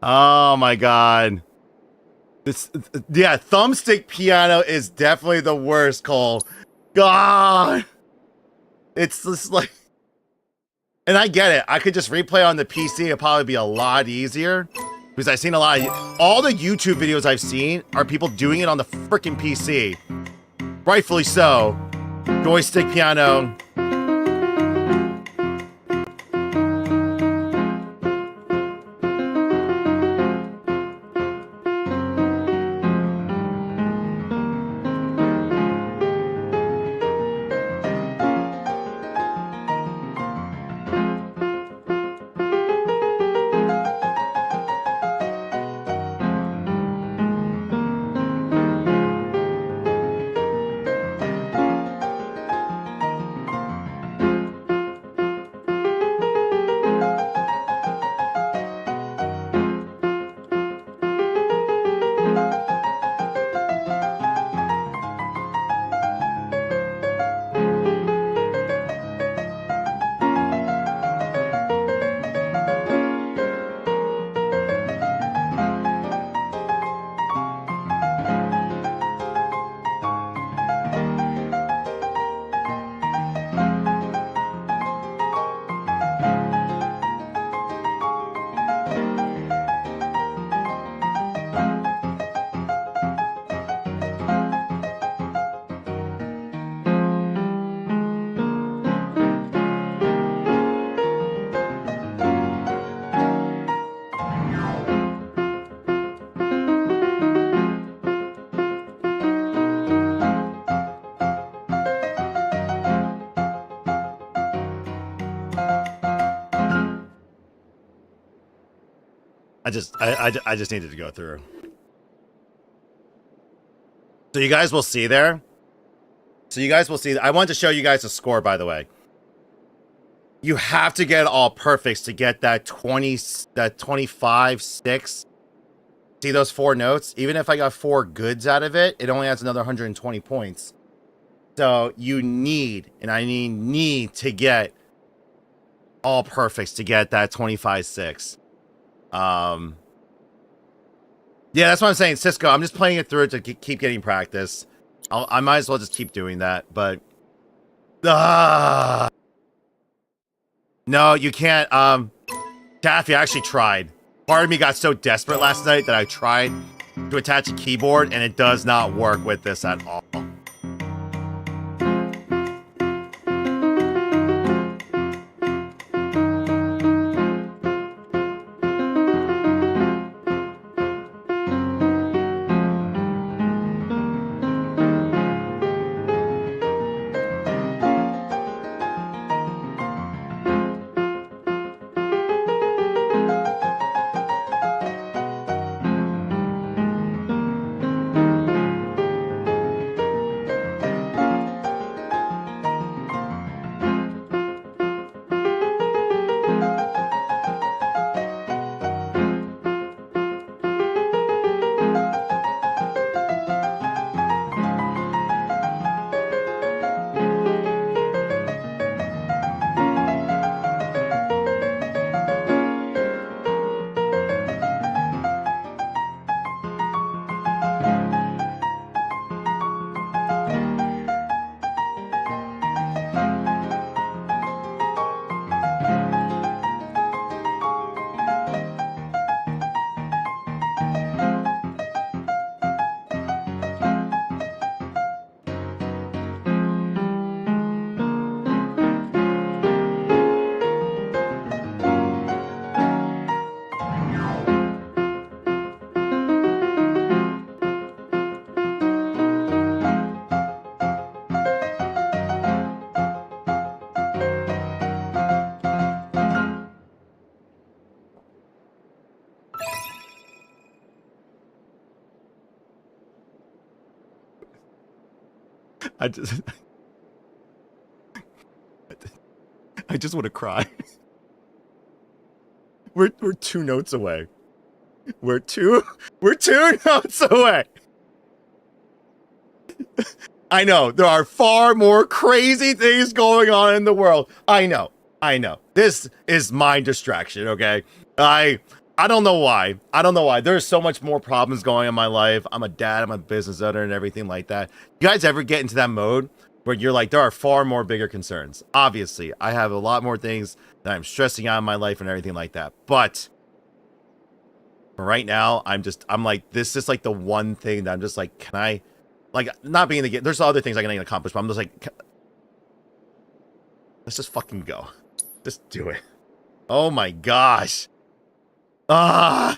Oh my god. Yeah, thumbstick piano is definitely the worst, Cole. God. It's just like, and I get it. I could just replay on the PC. It'd probably be a lot easier because I've seen a lot of all the YouTube videos I've seen are people doing it on the freaking PC. Rightfully so. Joystick piano. I just needed to go through. So you guys will see there. So you guys will see. I wanted to show you guys the score, by the way. You have to get all perfects to get that 25, 6. See those 4 notes? Even if I got 4 goods out of it, it only adds another 120 points. So you need, and I need to get all perfects to get that 25, 6. Yeah, that's what I'm saying, Cisco. I'm just playing it through to keep getting practice. I might as well just keep doing that, but no, you can't. Taffy, I actually tried. Part of me got so desperate last night that I tried to attach a keyboard, and it does not work with this at all. I just want to cry. We're 2 notes away. We're two notes away. I know there are far more crazy things going on in the world. I know. This is my distraction, okay? I don't know why. There's so much more problems going on in my life. I'm a dad, I'm a business owner and everything like that. You guys ever get into that mode where you're like, there are far more bigger concerns? Obviously, I have a lot more things that I'm stressing out in my life and everything like that. But right now, I'm like, this is like the one thing that I'm just like, can I, like, not being the game. There's other things I can accomplish, but I'm just like, let's just fucking go. Just do it. Oh my gosh. Ah.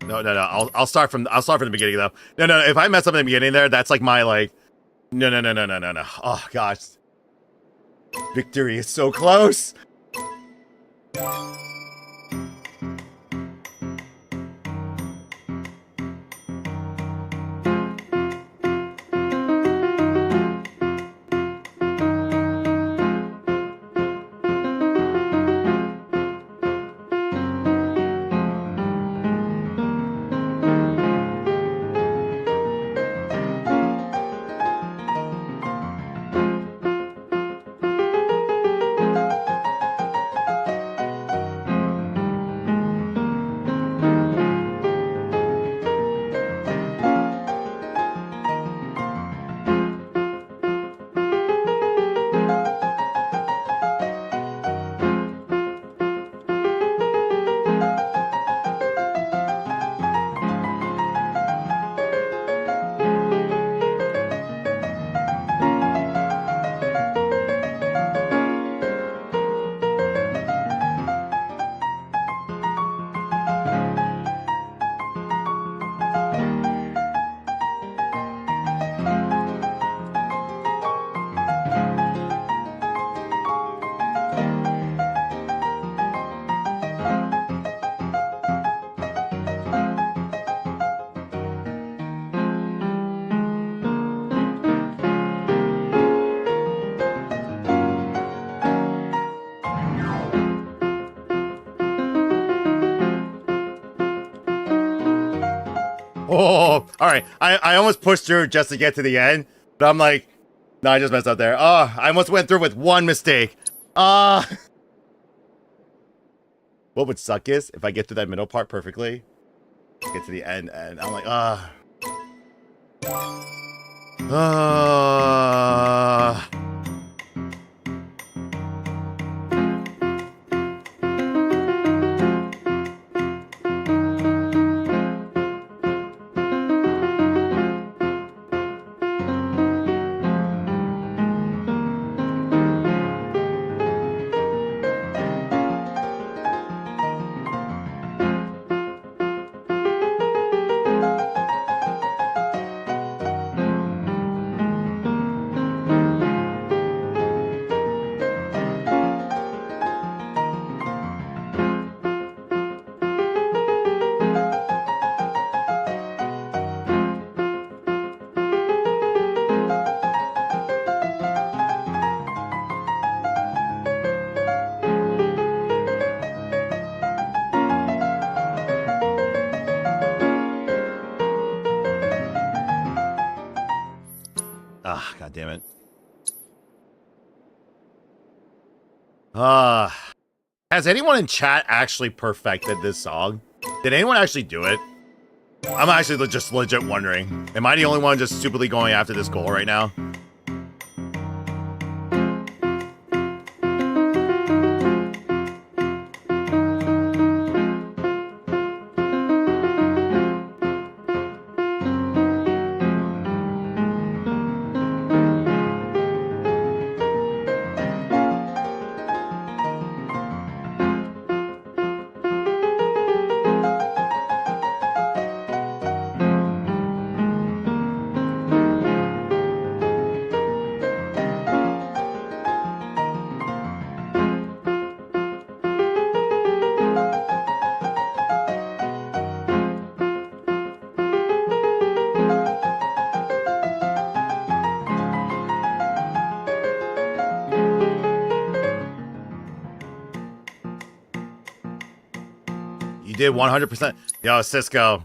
No. I'll start from the beginning though. No. If I mess up in the beginning there, that's like my like. No. Oh gosh. Victory is so close. all right. I almost pushed through just to get to the end, but I'm like, no, I just messed up there. Oh, I almost went through with one mistake. What would suck is if I get through that middle part perfectly, get to the end, and I'm like, God damn it. Has anyone in chat actually perfected this song? Did anyone actually do it? I'm actually just legit wondering. Am I the only one just stupidly going after this goal right now? You did 100%. Yo, Cisco,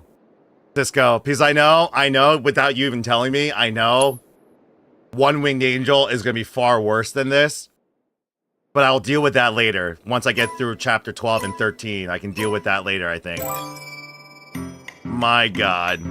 because I know, without you even telling me, I know One Winged Angel is going to be far worse than this. But I'll deal with that later. Once I get through chapter 12 and 13, I can deal with that later, I think. My God.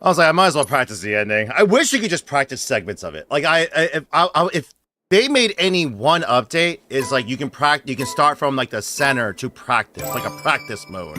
I was like, I might as well practice the ending. I wish you could just practice segments of it. Like, if they made any one update, is like you can start from like the center to practice, like a practice mode.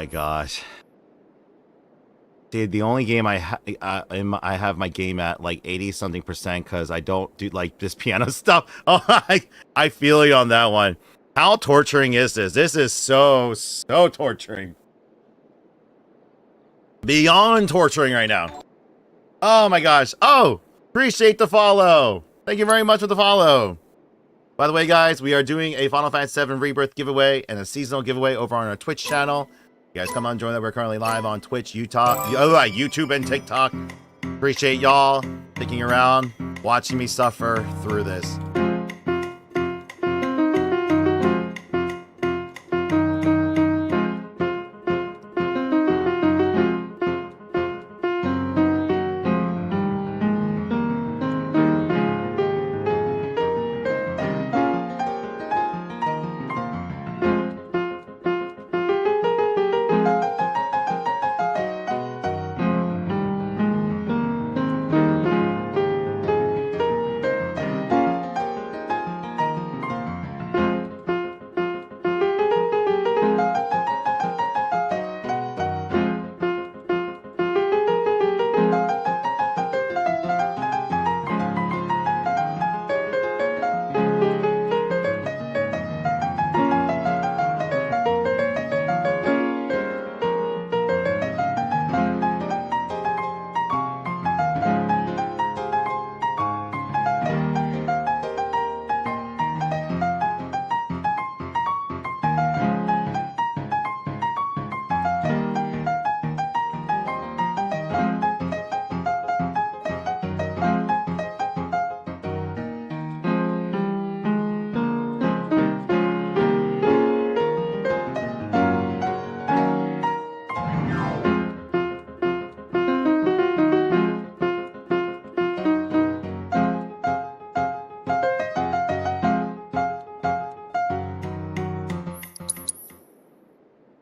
my gosh. Dude, the only game I have my game at like 80 something percent because I don't do like this piano stuff. Oh, I feel you on that one. How torturing is this? This is so torturing. Beyond torturing right now. Oh my gosh. Oh, appreciate the follow. Thank you very much for the follow. By the way, guys, we are doing a Final Fantasy VII Rebirth giveaway and a seasonal giveaway over on our Twitch channel. You guys come on, join that. We're currently live on Twitch, YouTube, and TikTok. Appreciate y'all sticking around, watching me suffer through this.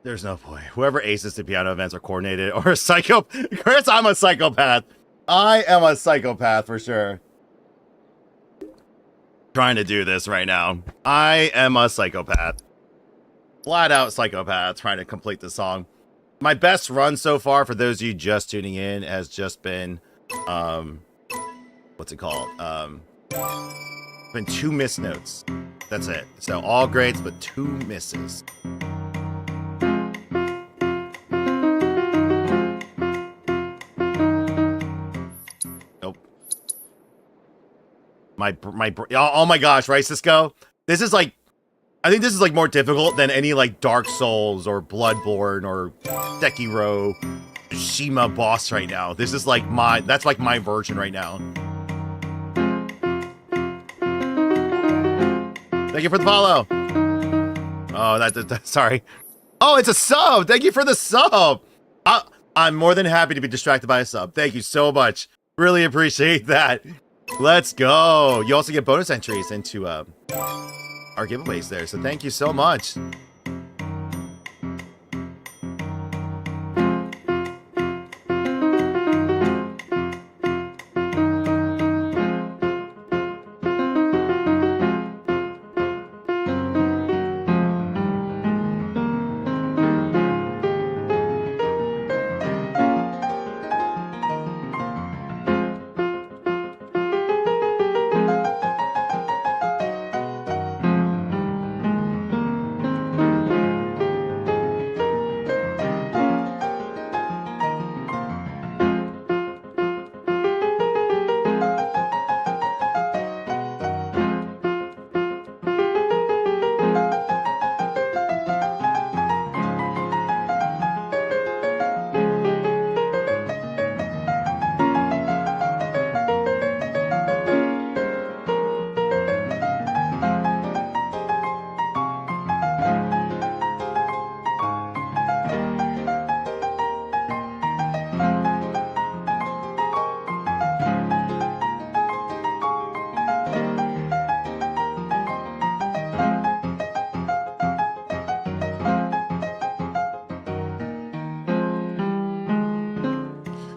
There's no point. Whoever aces the piano events are coordinated or a psycho. Chris, I'm a psychopath. I am a psychopath for sure. Trying to do this right now. I am a psychopath. Flat out psychopath trying to complete the song. My best run so far, for those of you just tuning in, has just been, what's it called? Been 2 miss notes. That's it. So all grades, but 2 misses. Oh my gosh, right, Cisco? This is like, I think this is like more difficult than any like Dark Souls or Bloodborne or Sekiro Shima boss right now. This is like that's like my version right now. Thank you for the follow. Oh, sorry. Oh, it's a sub. Thank you for the sub. I'm more than happy to be distracted by a sub. Thank you so much. Really appreciate that. Let's go. You also get bonus entries into our giveaways there, so thank you so much.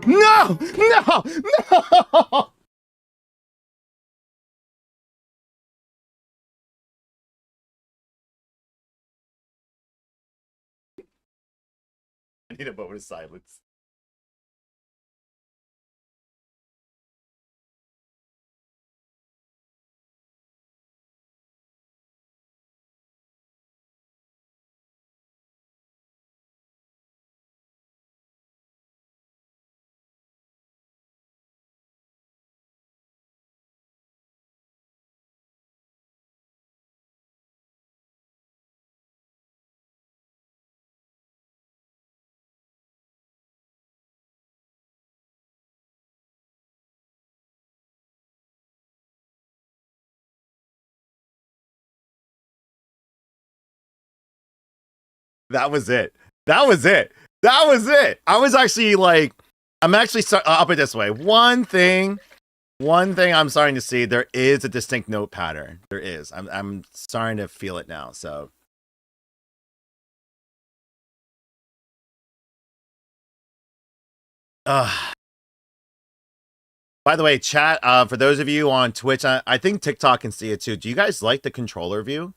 No! No! No! I need a moment of silence. That was it. That was it. That was it. I was actually like, I'm actually up it this way. One thing I'm starting to see, there is a distinct note pattern. There is. I'm starting to feel it now. So, by the way, chat. For those of you on Twitch, I think TikTok can see it too. Do you guys like the controller view?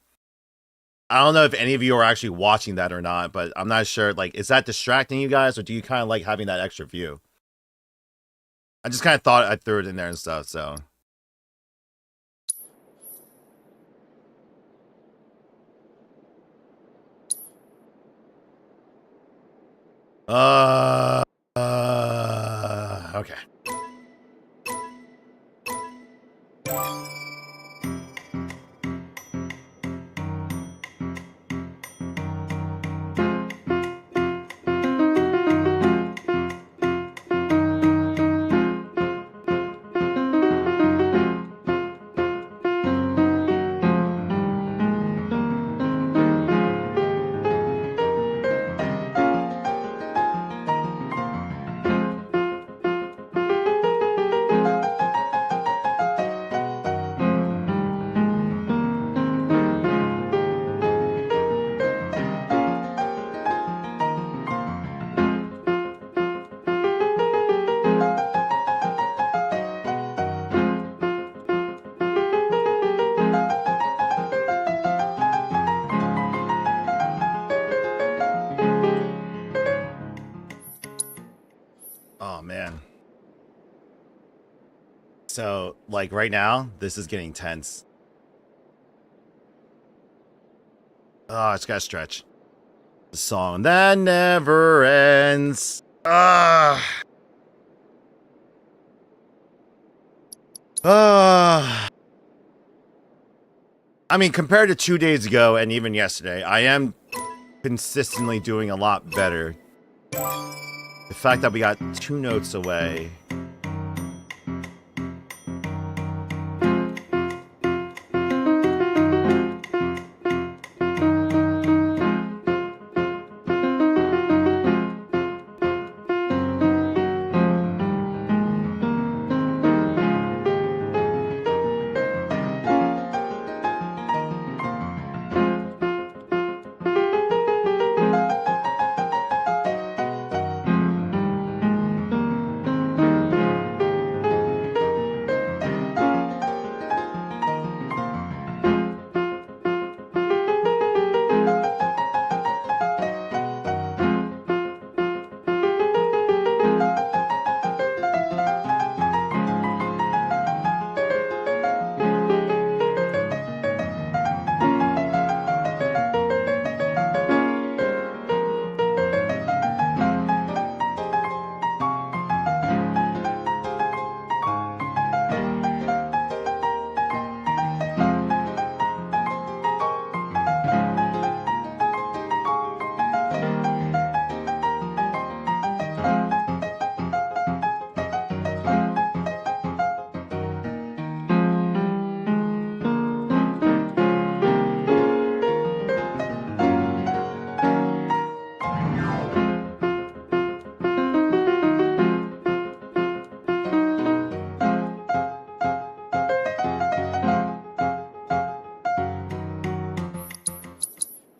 I don't know if any of you are actually watching that or not, but I'm not sure. Like, is that distracting you guys, or do you kind of like having that extra view? I just kind of thought I threw it in there and stuff. So. Okay. Oh man. So, like right now, this is getting tense. Oh, it's gotta stretch. The song that never ends. I mean, compared to 2 days ago and even yesterday, I am consistently doing a lot better. The fact that we got 2 notes away.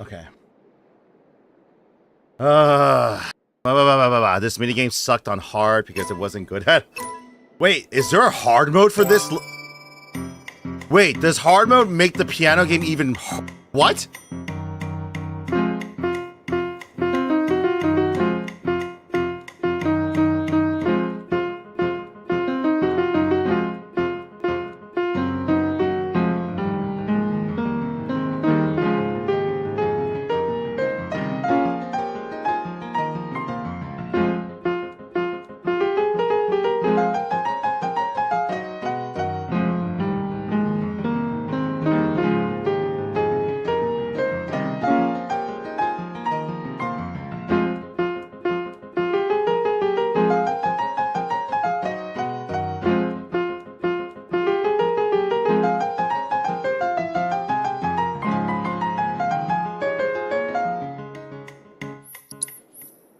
Okay. This minigame sucked on hard because it wasn't good at. Wait, is there a hard mode for this? Wait, does hard mode make the piano game even? What?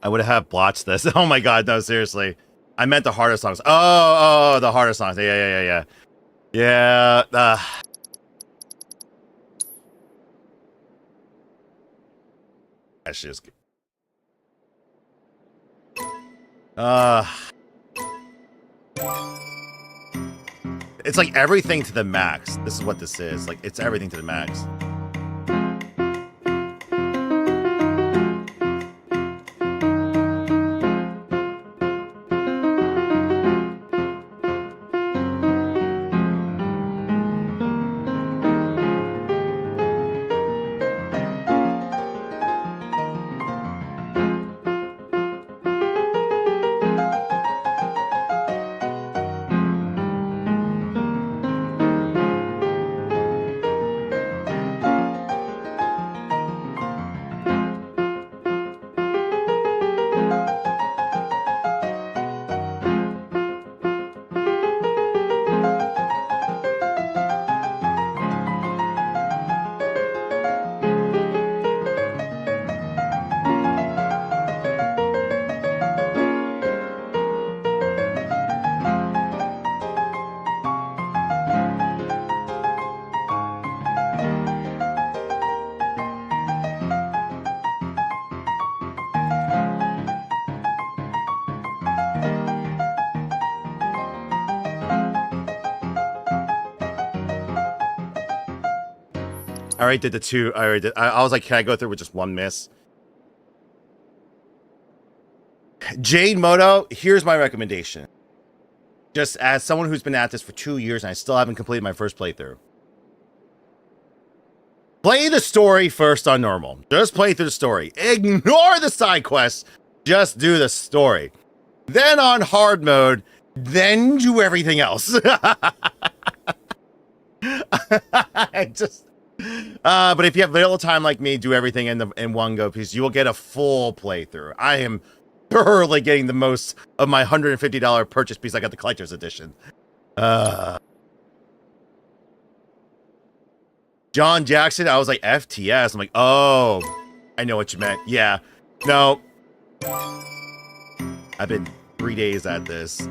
I would have botched this. Oh my god, no, seriously. I meant the harder songs. Oh, the harder songs. Yeah. Yeah. That's just. It's like everything to the max. This is what this is. Like, it's everything to the max. I already did the two. I was like, can I go through with just one miss? Jade Moto, here's my recommendation. Just as someone who's been at this for 2 years and I still haven't completed my first playthrough. Play the story first on normal. Just play through the story. Ignore the side quests. Just do the story. Then on hard mode, then do everything else. But if you have little time like me, do everything in one go piece. You will get a full playthrough. I am thoroughly getting the most of my $150 purchase piece. I got the collector's edition. John Jackson, I was like, FTS. I'm like, oh, I know what you meant. Yeah. No. I've been 3 days at this.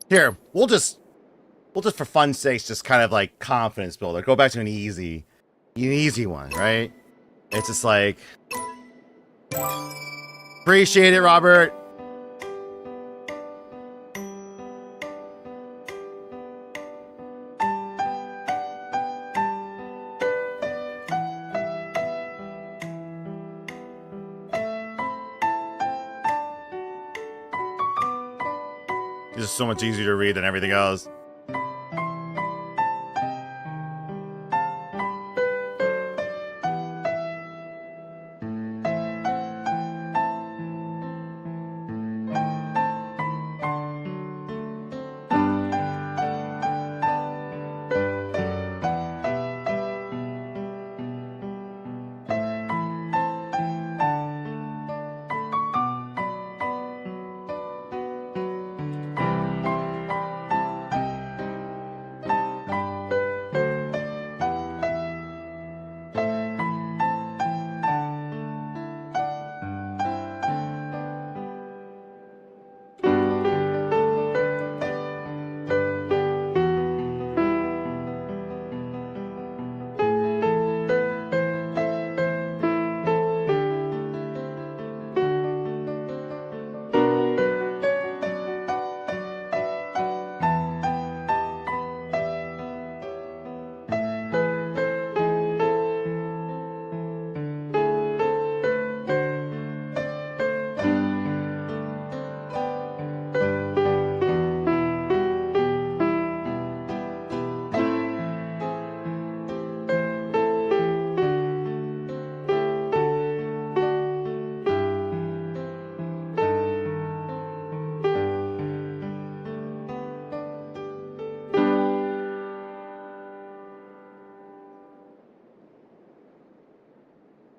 Here, we'll just for fun's sake, just kind of like confidence builder. Go back to an easy one, right? It's just like, appreciate it, Robert. It's just so much easier to read than everything else.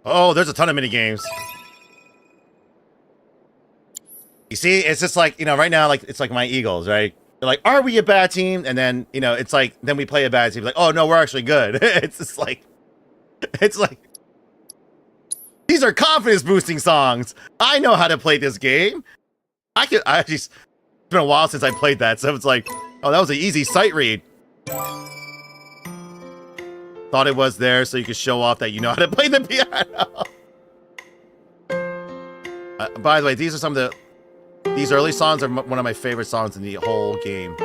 Oh, there's a ton of mini games. You see, it's just like, you know, right now, like, it's like my Eagles, right? They're like, are we a bad team? And then, you know, it's like, then we play a bad team. Like, oh, no, we're actually good. It's just like, it's like, these are confidence boosting songs. I know how to play this game. It's been a while since I played that. So it's like, oh, that was an easy sight read. Thought it was there so you could show off that you know how to play the piano. By the way, these early songs are one of my favorite songs in the whole game.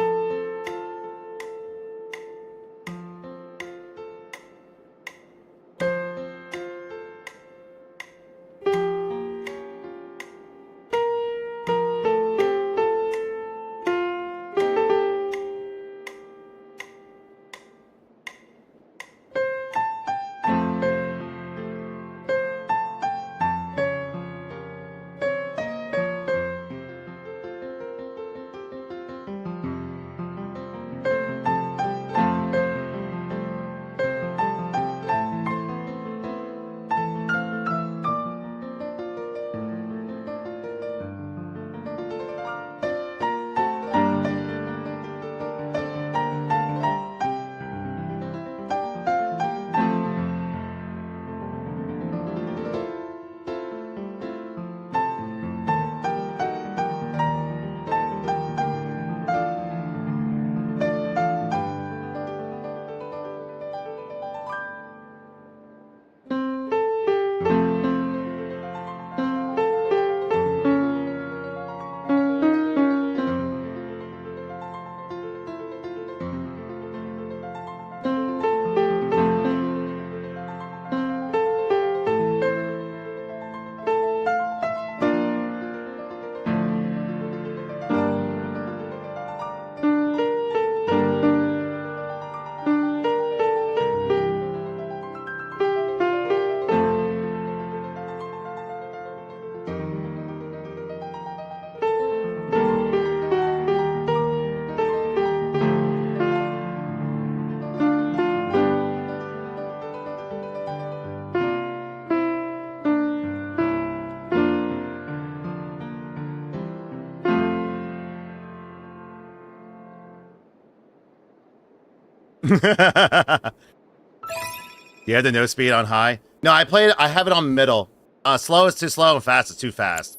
You have the no speed on high? No, I have it on middle. Slow is too slow and fast is too fast.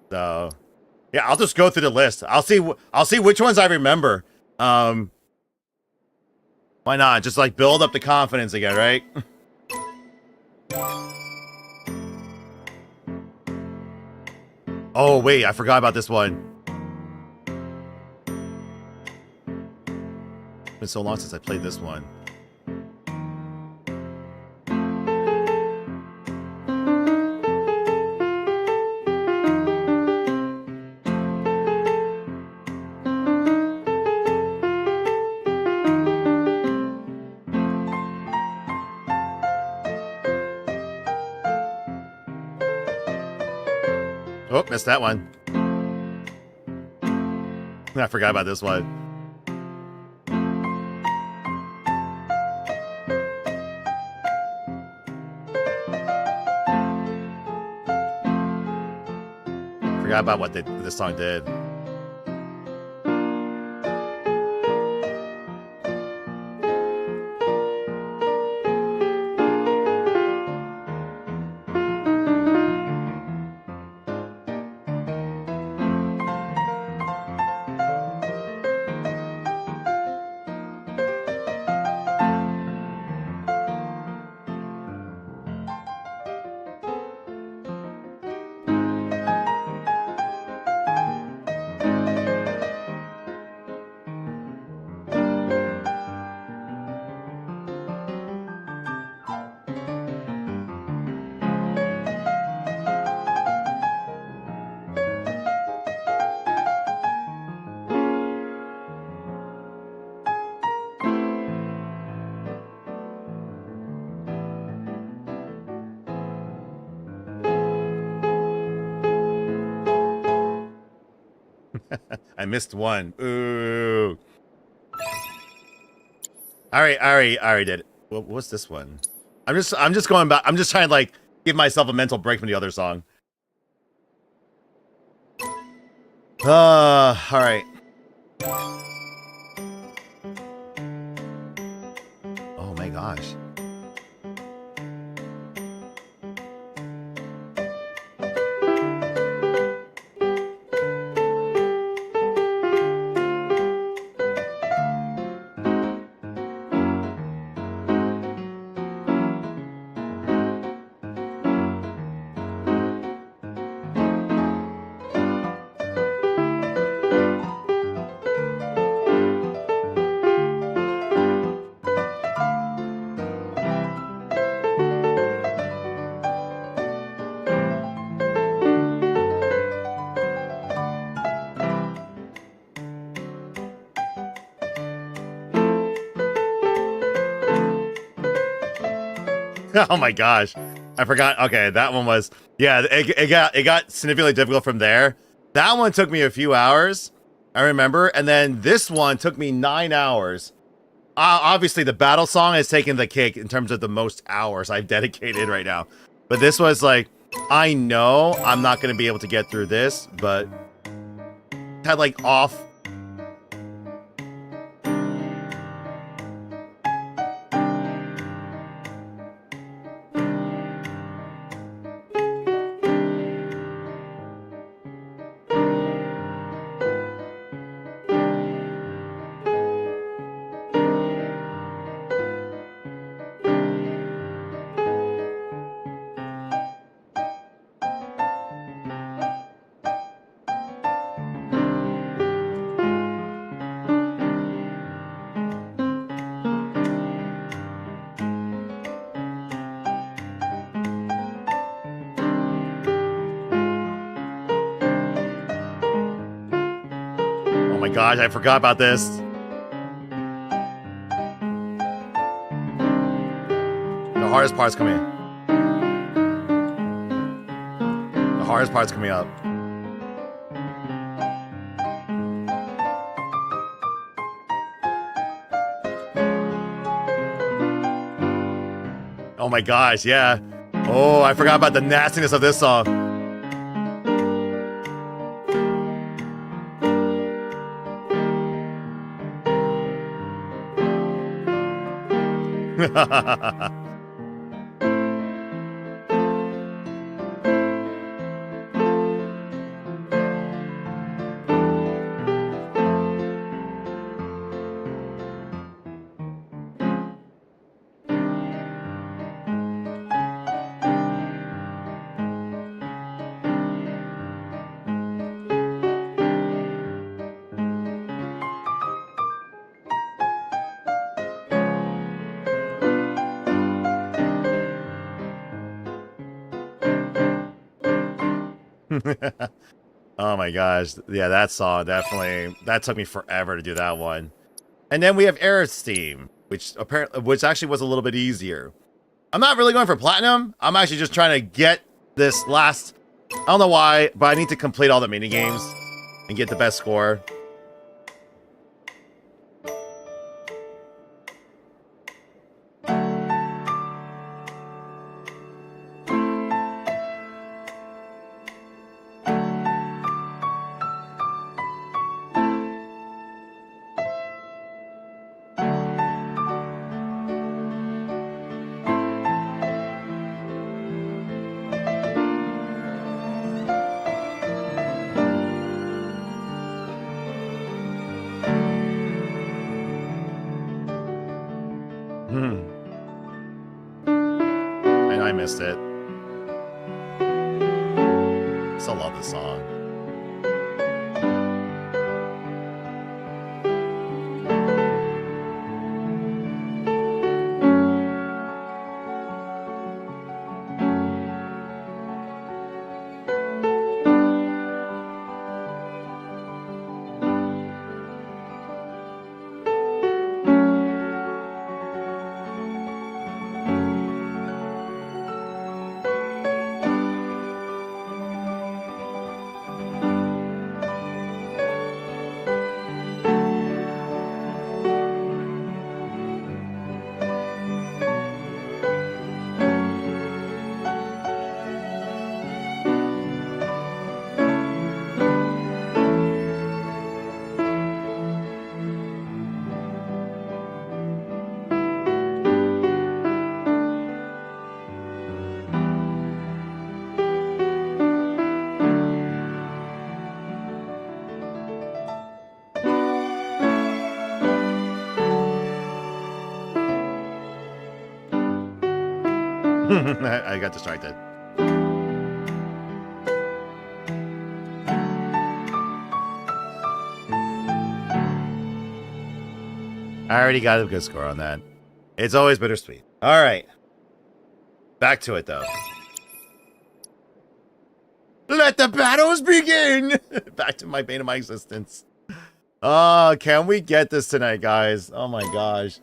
So, yeah, I'll just go through the list. I'll see which ones I remember. Why not? Just like build up the confidence again, right? Oh, wait, I forgot about this one. It's been so long since I played this one. Oh, missed that one. I forgot about this one. Forgot about what this song did. I missed one. Ooh. I already did it. What's this one? I'm just going back. I'm just trying to like give myself a mental break from the other song. All right. Oh my gosh. Oh my gosh. I forgot. Okay, that one was, yeah, it got significantly difficult from there. That one took me a few hours, I remember, and then this one took me 9 hours. Obviously, the battle song has taken the cake in terms of the most hours I've dedicated right now. But this was like, I know I'm not going to be able to get through this, but had like off. Oh my gosh, I forgot about this. The hardest part's coming in. The hardest part's coming up. Oh my gosh, yeah. Oh, I forgot about the nastiness of this song. Oh my gosh. Yeah, that song definitely, that took me forever to do that one. And then we have Aerith's theme, which actually was a little bit easier. I'm not really going for platinum. I'm actually just trying to get this last, I don't know why, but I need to complete all the mini games and get the best score. I missed it. Still love this song. I got distracted. I already got a good score on that. It's always bittersweet. All right. Back to it, though. Let the battles begin! Back to my bane of my existence. Oh, can we get this tonight, guys? Oh my gosh.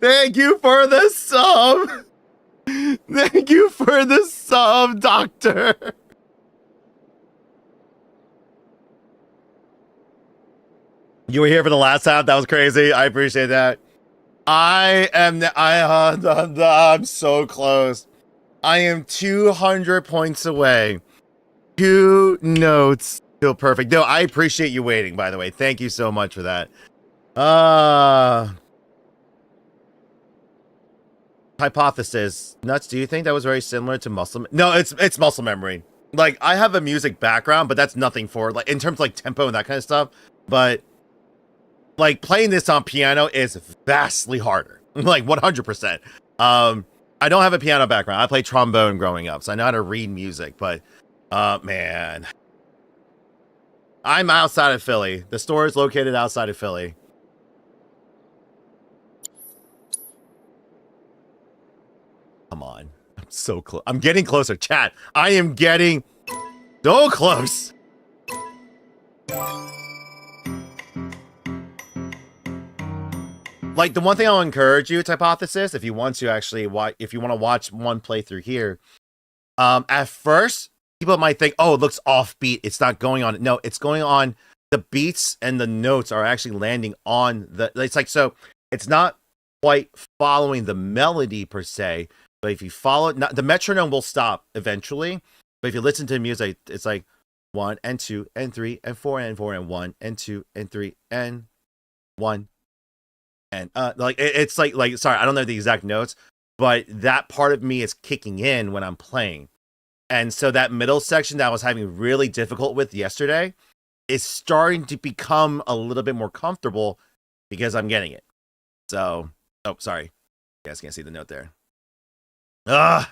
Thank you for the sub! Thank you for the sub, Doctor! You were here for the last half? That was crazy. I appreciate that. I'm so close. I am 200 points away. 2 notes. Still perfect. No, I appreciate you waiting, by the way. Thank you so much for that. Hypothesis. Nuts, do you think that was very similar to muscle? No, it's muscle memory. Like, I have a music background, but that's nothing for, like, in terms of, like, tempo and that kind of stuff. But, like, playing this on piano is vastly harder. Like, 100%. I don't have a piano background. I played trombone growing up, so I know how to read music. But, man. I'm outside of Philly. The store is located outside of Philly. Come on. I'm so close. I'm getting closer. Chat. I am getting so close. Like, the one thing I'll encourage you, Hypothesis, if you want to actually watch, if you want to watch one playthrough here, at first, people might think, oh, it looks offbeat. It's not going on. No, it's going on. The beats and the notes are actually landing on the, it's like, so it's not quite following the melody per se, but if you follow it, the metronome will stop eventually. But if you listen to the music, it's like 1 and 2 and 3 and 4 and 4 and 1 and 2 and 3 and 1 and like it's like sorry, I don't know the exact notes, but that part of me is kicking in when I'm playing. And so that middle section that I was having really difficult with yesterday is starting to become a little bit more comfortable because I'm getting it. So, oh, sorry. You guys can't see the note there. Ugh.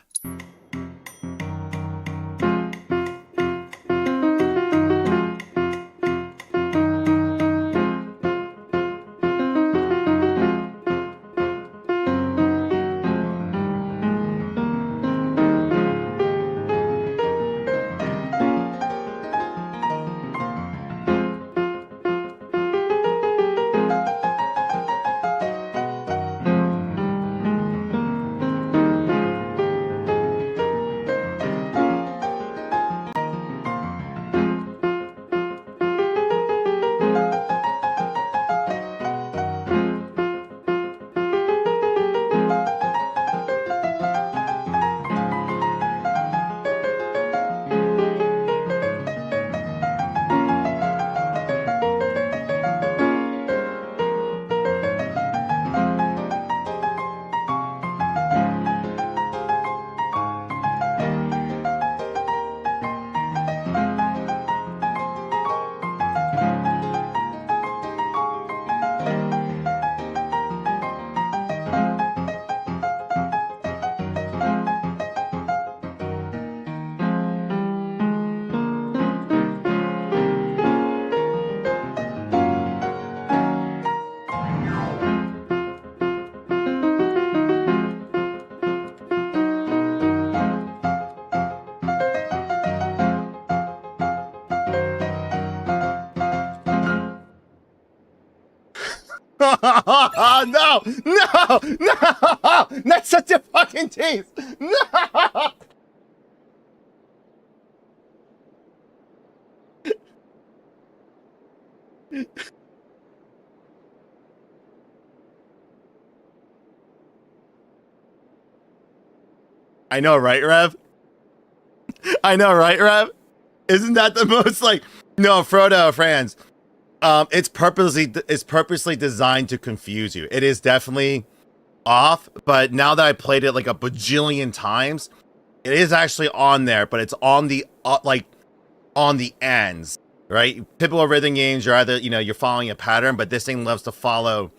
No! No! No! That's such a fucking tease! No! I know, right, Rev? I know, right, Rev? Isn't that the most like no, Frodo, Franz? It's purposely designed to confuse you. It is definitely off, but now that I played it like a bajillion times, it is actually on there, but it's on the like on the ends, right? Typical rhythm games, you're either you're following a pattern, but this thing loves to follow.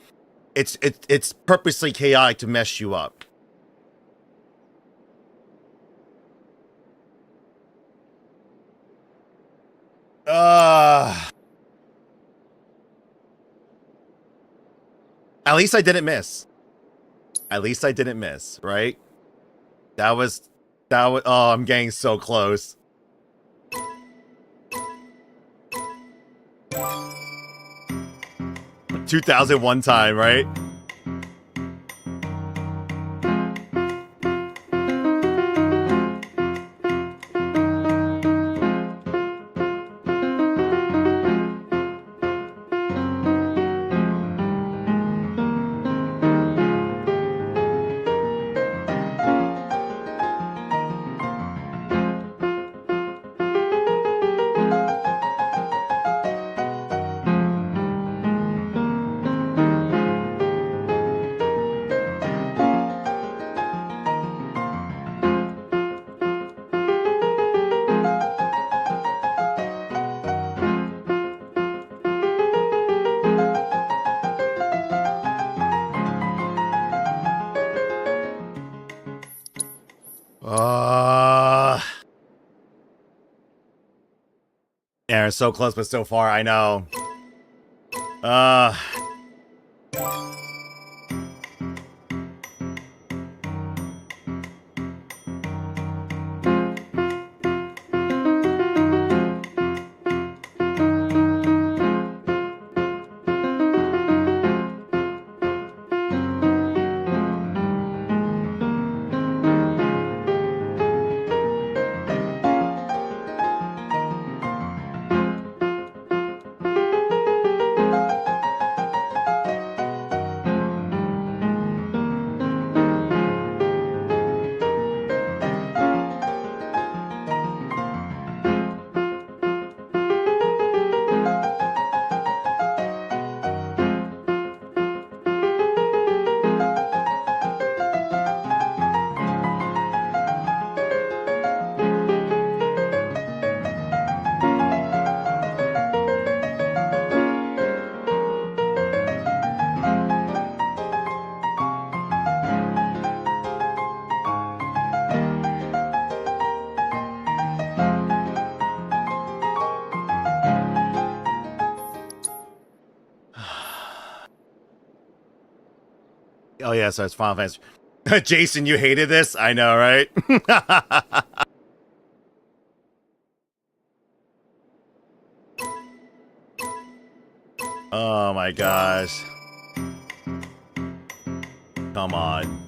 It's purposely chaotic to mess you up. At least I didn't miss. At least I didn't miss, right? That was oh, I'm getting so close. $2,001 time, right? Yeah, so close but so far, I know. Oh yeah, so it's Final Fantasy. Jason, you hated this? I know, right? Oh my gosh. Come on.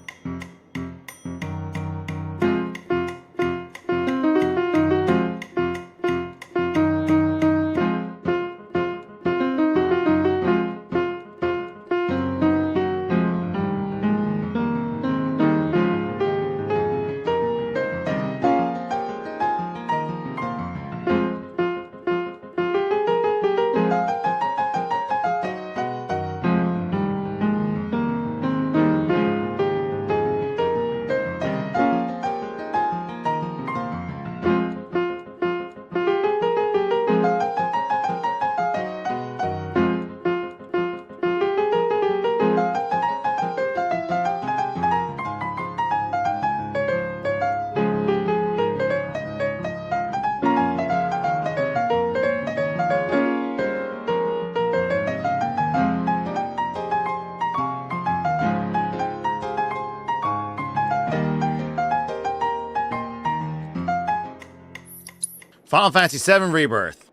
Final Fantasy VII Rebirth.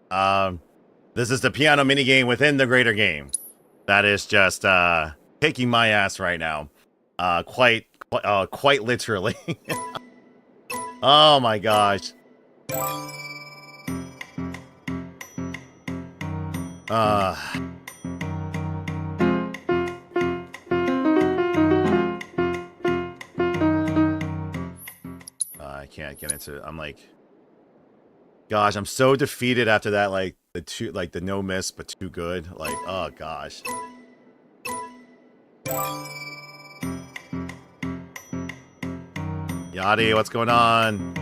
This is the piano minigame within the greater game That is just kicking my ass right now. Quite literally. Oh my gosh. I can't get into it. I'm like, gosh, I'm so defeated after that. Like the no miss, but too good. Like, oh gosh. Yachty, what's going on?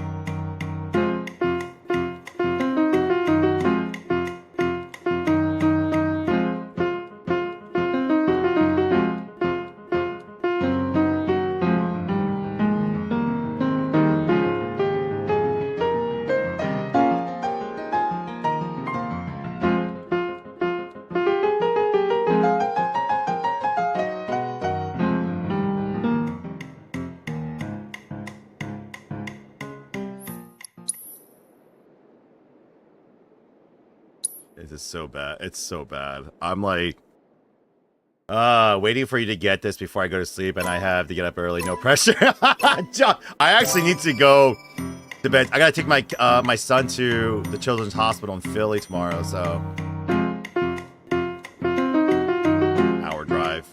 It is so bad. It's so bad. I'm like, waiting for you to get this before I go to sleep, and I have to get up early. No pressure. I actually need to go to bed. I gotta take my my son to the Children's Hospital in Philly tomorrow, so hour drive.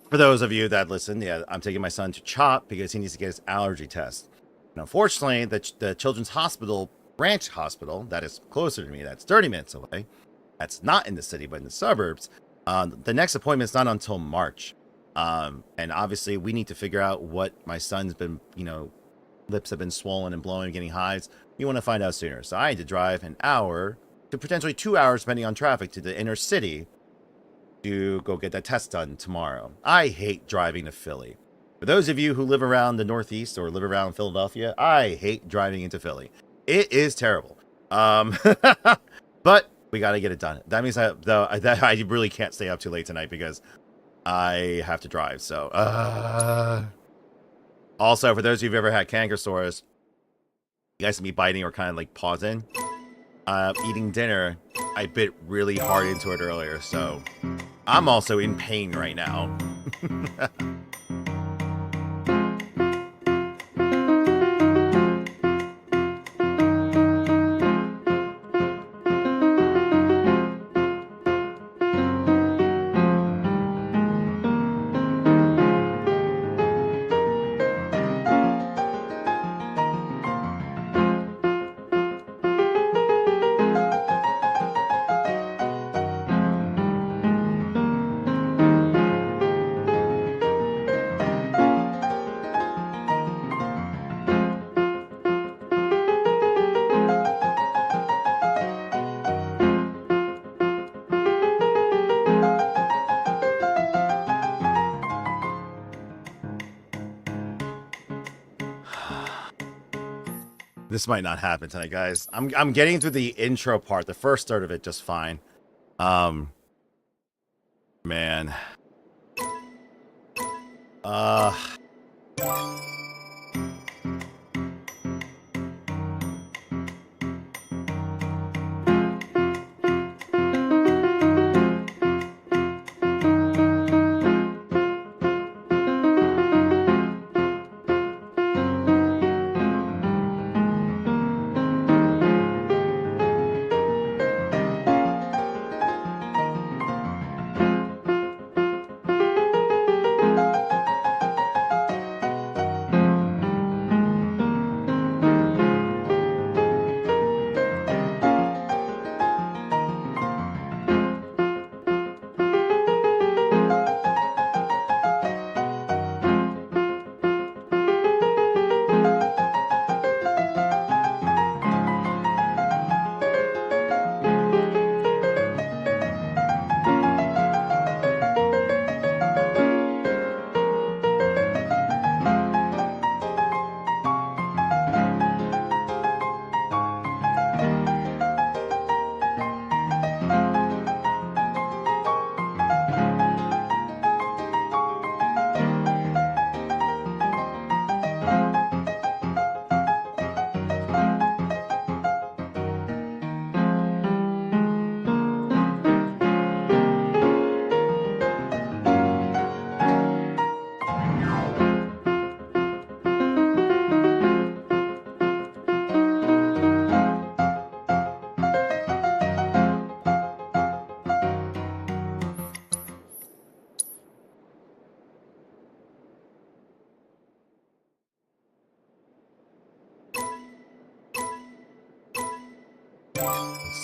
For those of you that listen, yeah, I'm taking my son to CHOP because he needs to get his allergy test. And unfortunately, the Children's Hospital branch hospital that is closer to me, that's 30 minutes away, that's not in the city but in the suburbs, the next appointment's not until March. And obviously, we need to figure out what my son's been, lips have been swollen and blowing, getting hives. We want to find out sooner. So I need to drive an hour to potentially 2 hours, depending on traffic, to the inner city to go get that test done tomorrow. I hate driving to Philly. For those of you who live around the Northeast or live around Philadelphia, I hate driving into Philly. It is terrible. But we got to get it done. That means I really can't stay up too late tonight because I have to drive. So, also, for those of you who've ever had canker sores, you guys can be biting or kind of like pausing. Eating dinner, I bit really hard into it earlier, so I'm also in pain right now. This might not happen tonight, guys. I'm getting through the intro part, the first third of it, just fine. Man.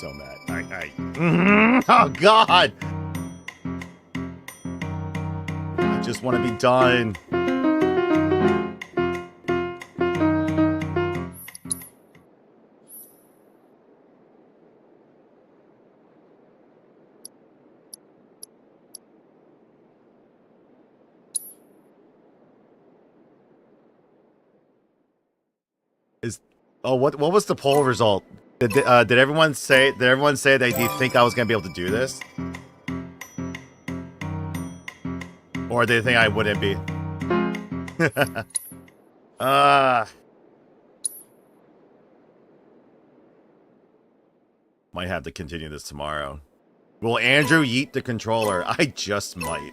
so mad. Oh, God. I just want to be done. What was the poll result? Did everyone say that they think I was gonna be able to do this, or did they think I wouldn't be? Might have to continue this tomorrow. Will Andrew yeet the controller? I just might.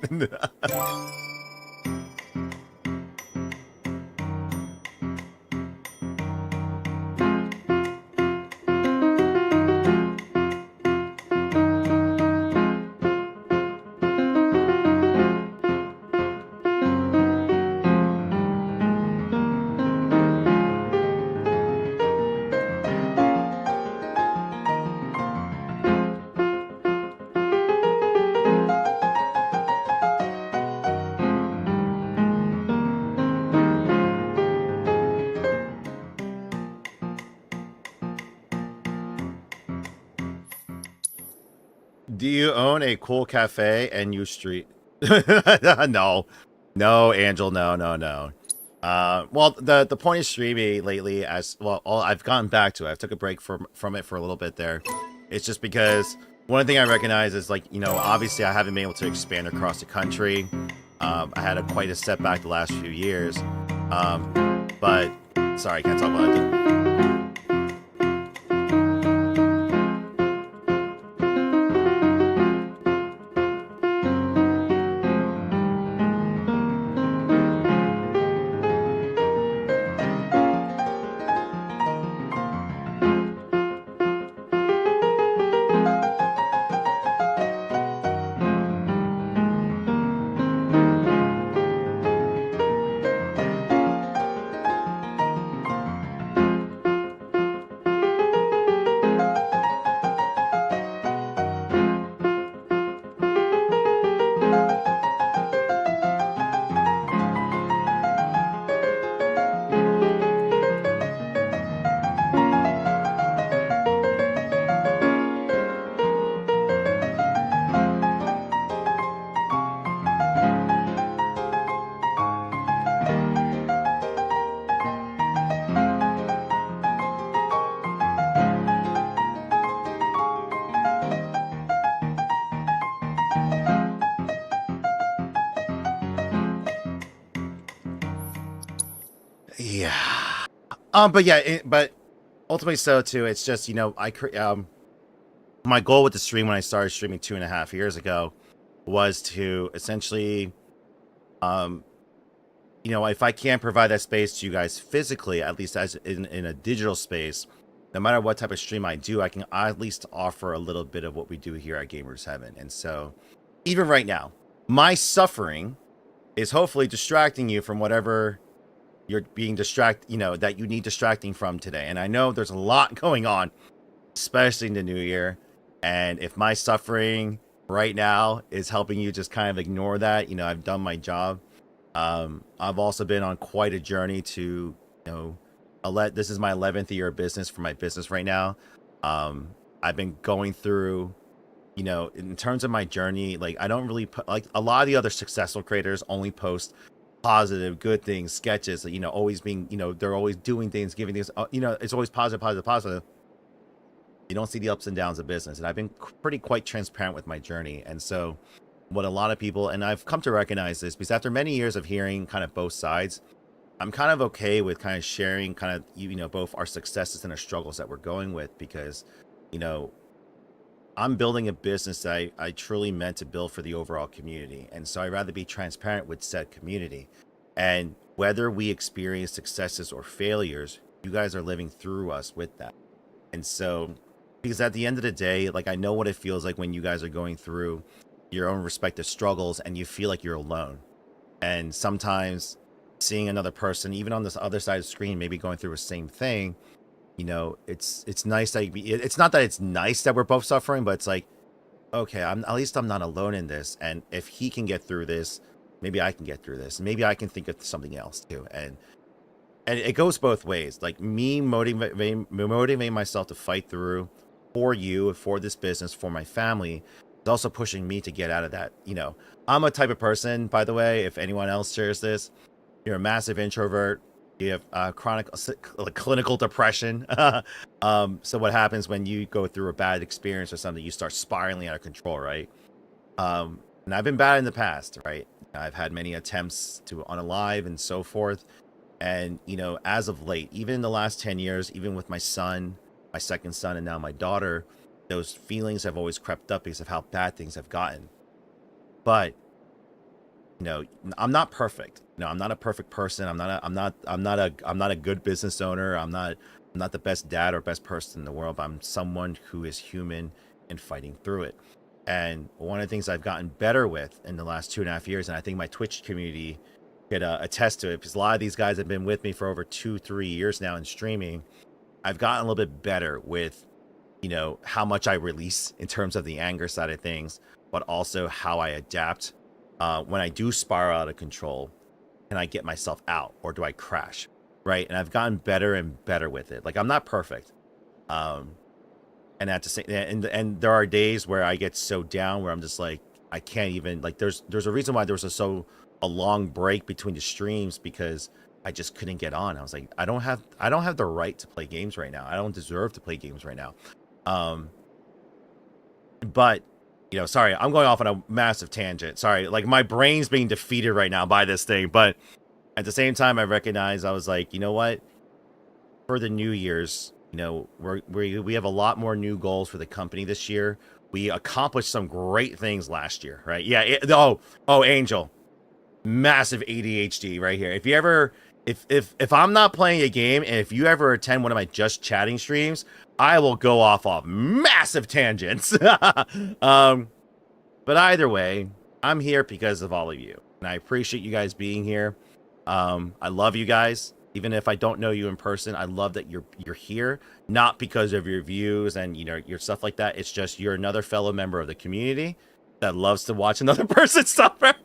Do you own a cool cafe and you street? No, Angel, no. Well, the point of streaming lately, as well, I've gone back to it. I took a break from it for a little bit there. It's just because one thing I recognize is, like, you know, obviously I haven't been able to expand across the country. I had quite a setback the last few years. But sorry, I can't talk about it. Yeah. But yeah, but ultimately so too. It's just, you know, my goal with the stream when I started streaming 2.5 years ago was to essentially, you know, if I can't provide that space to you guys physically, at least as in a digital space, no matter what type of stream I do, I can at least offer a little bit of what we do here at Gamers Heaven. And so, even right now, my suffering is hopefully distracting you from whatever you're being you know, that you need distracting from today. And I know there's a lot going on, especially in the new year. And if my suffering right now is helping you just kind of ignore that, you know, I've done my job. I've also been on quite a journey to, you know, this is my 11th year of business for my business right now. I've been going through, you know, in terms of my journey, like, I don't really like a lot of the other successful creators only post positive, good things, sketches, you know, always being, you know, they're always doing things, giving things, you know, it's always positive. You don't see the ups and downs of business. And I've been quite transparent with my journey. And so what a lot of people, and I've come to recognize this, because after many years of hearing kind of both sides, I'm kind of okay with kind of sharing kind of, you know, both our successes and our struggles that we're going with, because, you know, I'm building a business that I truly meant to build for the overall community. And so I'd rather be transparent with said community. And whether we experience successes or failures, you guys are living through us with that. And so, because at the end of the day, like, I know what it feels like when you guys are going through your own respective struggles and you feel like you're alone. And sometimes seeing another person, even on this other side of the screen, maybe going through the same thing, it's nice that it's not that it's nice that we're both suffering, but it's like, okay, at least I'm not alone in this. And if he can get through this, maybe I can get through this. Maybe I can think of something else too. And it goes both ways. Like me motivating myself to fight through for you, for this business, for my family. It's also pushing me to get out of that. I'm a type of person, by the way, if anyone else shares this, you're a massive introvert. You have clinical depression. So what happens when you go through a bad experience or something, you start spiraling out of control, right? And I've been bad in the past, right? I've had many attempts to unalive and so forth. And, as of late, even in the last 10 years, even with my son, my second son, and now my daughter, those feelings have always crept up because of how bad things have gotten. But, I'm not perfect. I'm not a perfect person. I'm not a good business owner. I'm not the best dad or best person in the world, but I'm someone who is human and fighting through it. And one of the things I've gotten better with in the last 2.5 years, and I think my Twitch community could attest to it, because a lot of these guys have been with me for over 2-3 years now in streaming. I've gotten a little bit better with, how much I release in terms of the anger side of things, but also how I adapt when I do spiral out of control. Can I get myself out, or do I crash? Right. And I've gotten better and better with it. Like, I'm not perfect. And at the same, and there are days where I get so down where I'm just like, I can't even, like, there's a reason why there was a long break between the streams, because I just couldn't get on. I was like, I don't have the right to play games right now. I don't deserve to play games right now. But sorry, I'm going off on a massive tangent. Sorry, like, my brain's being defeated right now by this thing. But at the same time, I recognize, I was like, you know what? For the New Year's, we have a lot more new goals for the company this year. We accomplished some great things last year, right? Yeah. Angel, massive ADHD right here. If you ever, if I'm not playing a game, and if you ever attend one of my just chatting streams, I will go off massive tangents. But either way, I'm here because of all of you, and I appreciate you guys being here. I love you guys, even if I don't know you in person. I love that you're here, not because of your views and your stuff like that. It's just you're another fellow member of the community that loves to watch another person suffer.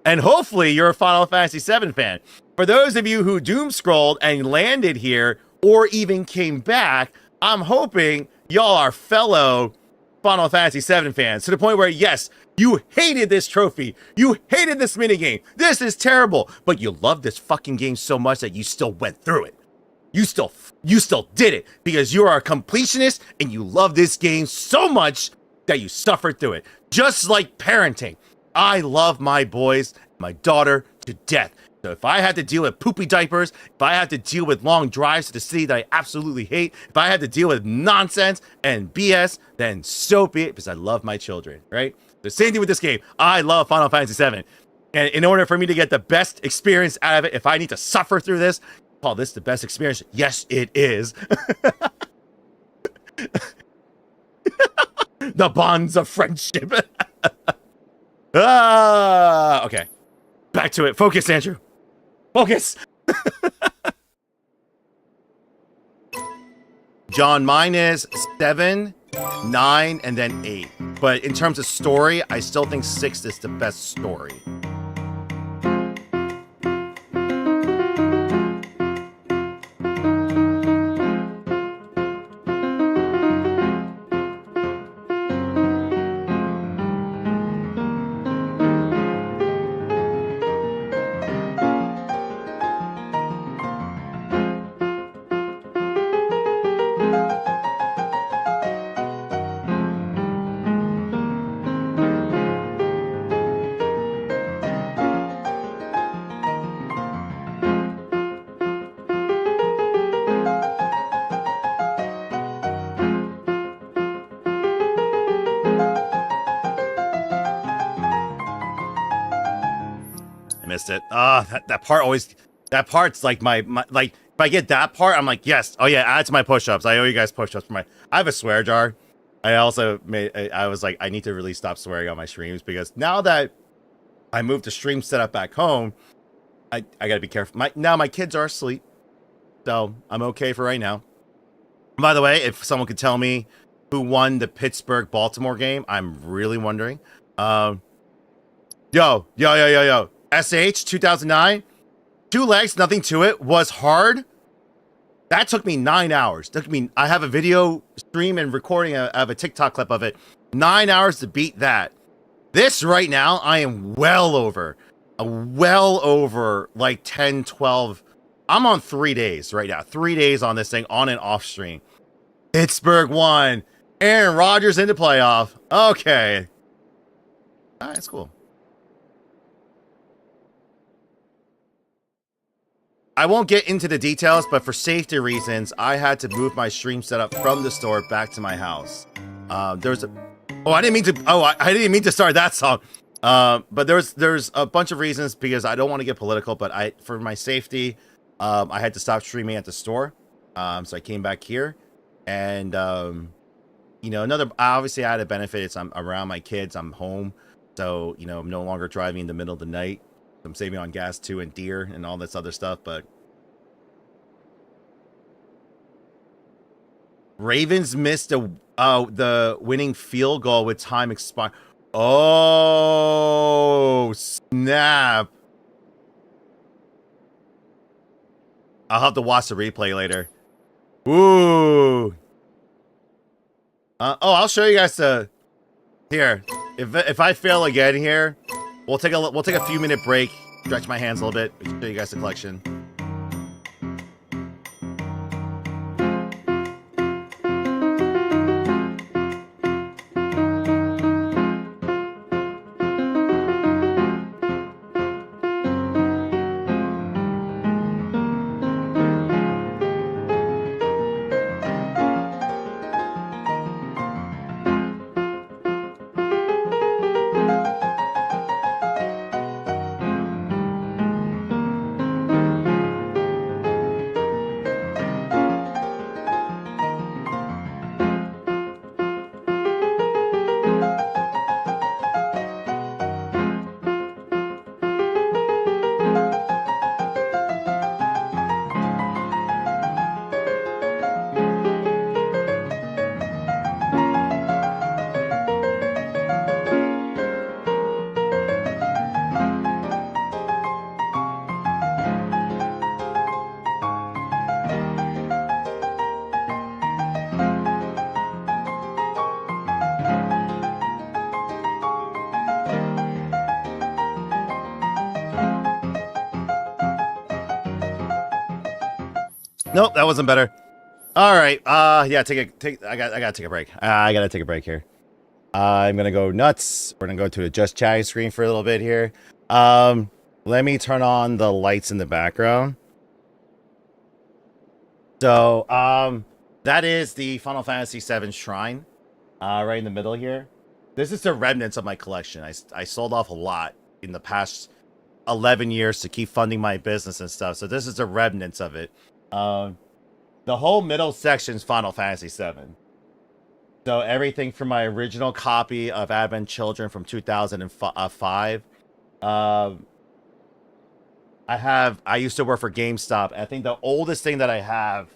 And hopefully you're a Final Fantasy VII fan. For those of you who doom scrolled and landed here, or even came back, I'm hoping y'all are fellow Final Fantasy VII fans, to the point where, yes, you hated this trophy, you hated this minigame, this is terrible, but you love this fucking game so much that you still went through it. You still did it, because you are a completionist and you love this game so much that you suffered through it. Just like parenting. I love my boys, my daughter, to death. So if I had to deal with poopy diapers, if I had to deal with long drives to the city that I absolutely hate, if I had to deal with nonsense and BS, then so be it, because I love my children, right? The same thing with this game. I love Final Fantasy VII. And in order for me to get the best experience out of it, if I need to suffer through this, call this the best experience? Yes, it is. The bonds of friendship. Okay. Back to it. Focus, Andrew. Focus. John, mine is 7, 9, and then 8. But in terms of story, I still think 6 is the best story. Missed it. That part always, that part's like my like, if I get that part, I'm like, yes. Oh yeah, add to my push-ups. I owe you guys push-ups for I have a swear jar. I was like, I need to really stop swearing on my streams, because now that I moved the stream setup back home, I gotta be careful. Now my kids are asleep, so I'm okay for right now. By the way, if someone could tell me who won the Pittsburgh-Baltimore game, I'm really wondering. Yo. SH 2009, 2 legs, nothing to it, was hard. That took me 9 hours. I have a video stream and recording of a TikTok clip of it. 9 hours to beat that. This right now, I am well over like 10, 12. I'm on 3 days right now. 3 days on this thing, on and off stream. Pittsburgh won. Aaron Rodgers into playoff. Okay. All right, that's cool. I won't get into the details, but for safety reasons, I had to move my stream setup from the store back to my house. There's a... Oh, I didn't mean to... Oh, I didn't mean to start that song. But there's a bunch of reasons because I don't want to get political, but for my safety, I had to stop streaming at the store. So I came back here. And, you know, obviously I had a benefit. It's I'm around my kids. I'm home. So, you know, I'm no longer driving in the middle of the night. I'm saving on gas too and deer and all this other stuff, but Ravens missed the winning field goal with time expired. Oh, snap. I'll have to watch the replay later. Ooh. I'll show you guys here. If I fail again here, we'll take a few minute break, stretch my hands a little bit, show you guys the collection. Nope, that wasn't better. All right. Yeah, I gotta take a break. I gotta take a break here. I'm gonna go nuts. We're gonna go to a just chatting screen for a little bit here. Let me turn on the lights in the background. So, that is the Final Fantasy VII Shrine, right in the middle here. This is the remnants of my collection. I sold off a lot in the past 11 years to keep funding my business and stuff. So this is the remnants of it. The whole middle section is Final Fantasy VII. So everything from my original copy of Advent Children from 2005. I used to work for GameStop. I think the oldest thing that I have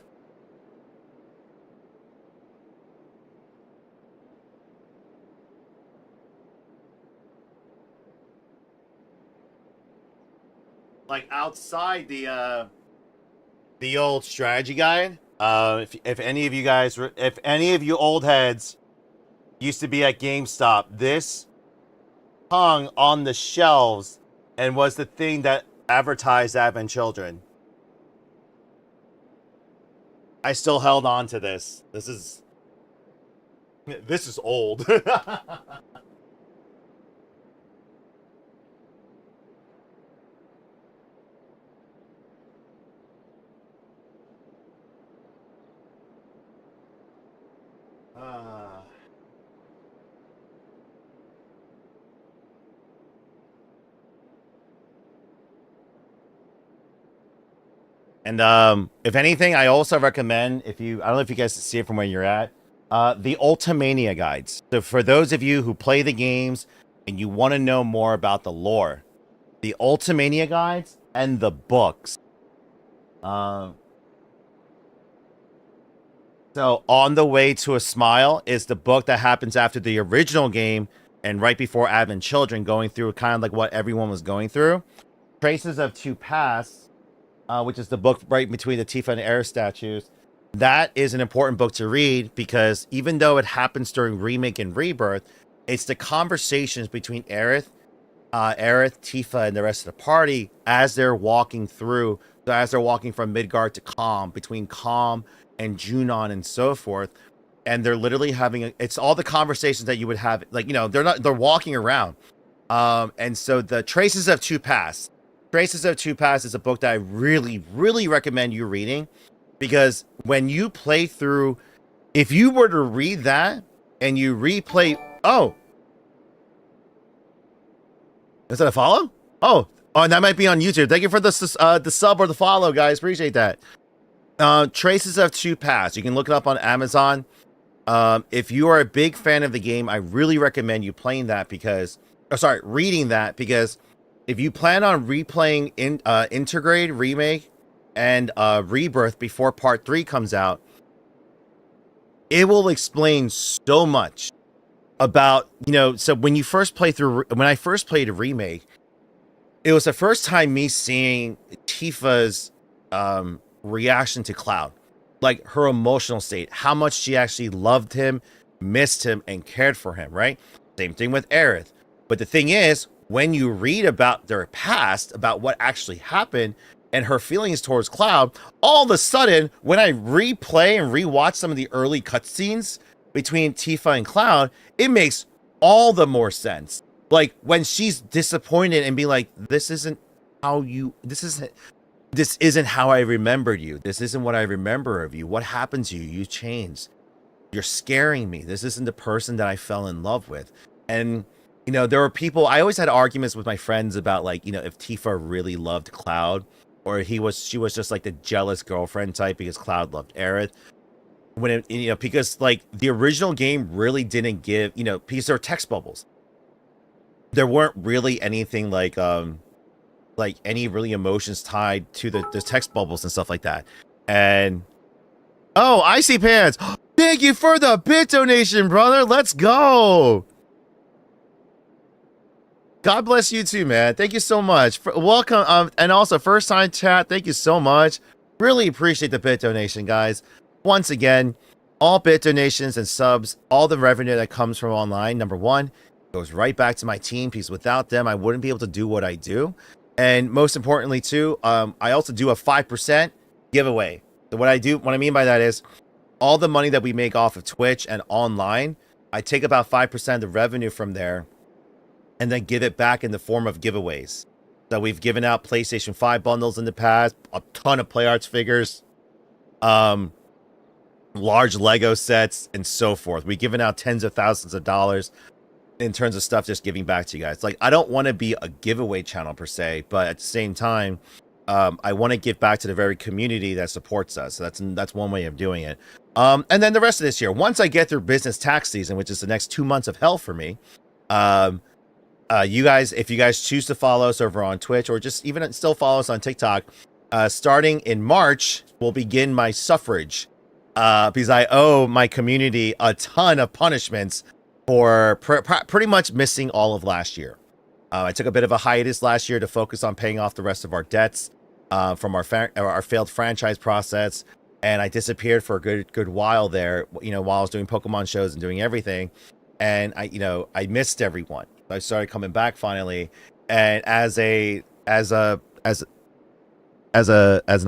like outside the old strategy guide. If any of you guys, if any of you old heads used to be at GameStop, this hung on the shelves and was the thing that advertised Advent Children. I still held on to this. This is old. And if anything, I also recommend, I don't know if you guys can see it from where you're at, the Ultimania guides. So for those of you who play the games and you want to know more about the lore, the Ultimania guides and the books. So, On the Way to a Smile is the book that happens after the original game and right before Advent Children, going through kind of like what everyone was going through. Traces of Two Paths, which is the book right between the Tifa and Aerith statues. That is an important book to read because even though it happens during Remake and Rebirth, it's the conversations between Aerith, Tifa, and the rest of the party as they're walking through, as they're walking from Midgard to Calm, between Calm and Junon and so forth. And they're literally having it's all the conversations that you would have, like, they're walking around. And so the Traces of Two Paths is a book that I really, really recommend you reading, because when you play through, if you were to read that and you replay, is that a follow? And that might be on YouTube. Thank you for the sub or the follow, guys. Appreciate that. Traces of Two Paths. You can look it up on Amazon. If you are a big fan of the game, I really recommend you reading that, because if you plan on replaying Intergrade, Remake, and Rebirth before Part 3 comes out, it will explain so much about, so when I first played a Remake, it was the first time me seeing Tifa's reaction to Cloud, like her emotional state, how much she actually loved him, missed him, and cared for him, right? Same thing with Aerith. But the thing is, when you read about their past, about what actually happened, and her feelings towards Cloud, all of a sudden, when I replay and rewatch some of the early cutscenes between Tifa and Cloud, it makes all the more sense. Like when she's disappointed and be like, this isn't how I remembered you. This isn't what I remember of you. What happened to you? You changed. You're scaring me. This isn't the person that I fell in love with. And there were people, I always had arguments with my friends about, like, if Tifa really loved Cloud, or she was just like the jealous girlfriend type because Cloud loved Aerith. Because like the original game really didn't give, because there were text bubbles. There weren't really anything like any really emotions tied to the text bubbles and stuff like that. And Icy Pants, thank you for the bit donation, brother. Let's go. God bless you too, man. Thank you so much. Welcome. And also first time chat. Thank you so much. Really appreciate the bit donation, guys. Once again, all bit donations and subs, all the revenue that comes from online, number one, goes right back to my team, because without them, I wouldn't be able to do what I do. And most importantly too, I also do a 5% giveaway. So what I mean by that is all the money that we make off of Twitch and online, I take about 5% of the revenue from there and then give it back in the form of giveaways. So we've given out PlayStation 5 bundles in the past, a ton of Play Arts figures, large Lego sets, and so forth. We've given out tens of thousands of dollars in terms of stuff, just giving back to you guys. Like, I don't want to be a giveaway channel per se, but at the same time, I want to give back to the very community that supports us. So that's one way of doing it. And then the rest of this year, once I get through business tax season, which is the next 2 months of hell for me, you guys, if you guys choose to follow us over on Twitch, or just even still follow us on TikTok, starting in March, we'll begin my suffrage, because I owe my community a ton of punishments for pretty much missing all of last year. I took a bit of a hiatus last year to focus on paying off the rest of our debts from our failed franchise process, and I disappeared for a good while there, while I was doing Pokemon shows and doing everything, and I missed everyone. I started coming back finally, and as an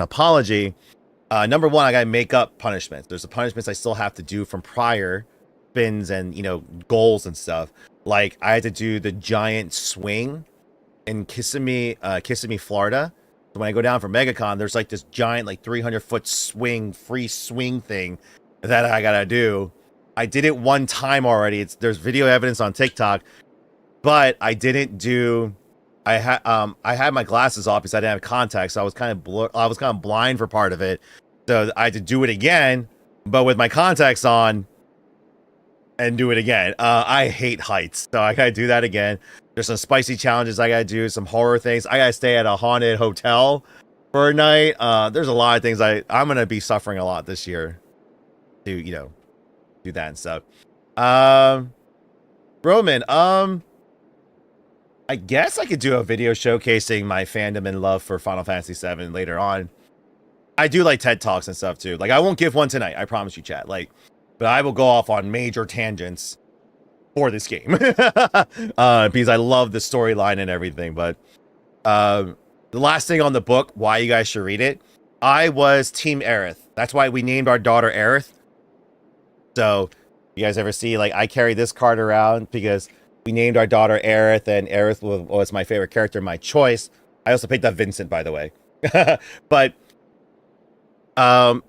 apology, number one, I gotta make up punishments. There's the punishments I still have to do from prior spins and goals and stuff. Like I had to do the giant swing in Kissimmee, Florida. So when I go down for MegaCon, there's like this giant, like 300-foot free swing thing that I gotta do. I did it one time already. There's video evidence on TikTok. But I didn't do. I had my glasses off because I didn't have contacts, so I was kind of blind for part of it. So I had to do it again, but with my contacts on, and do it again. I hate heights, so I gotta do that again. There's some spicy challenges I gotta do, some horror things. I gotta stay at a haunted hotel for a night. There's a lot of things I'm gonna be suffering a lot this year. to, you know, do that and stuff. Roman, I guess I could do a video showcasing my fandom and love for Final Fantasy VII later on. I do like TED Talks and stuff too. Like, I won't give one tonight, I promise you, chat. Like, but I will go off on major tangents for this game because I love the storyline and everything. But the last thing on the book, why you guys should read it. I was Team Aerith. That's why we named our daughter Aerith. So, you guys ever see, like, I carry this card around because we named our daughter Aerith, and Aerith was my favorite character, my choice. I also picked up Vincent, by the way. But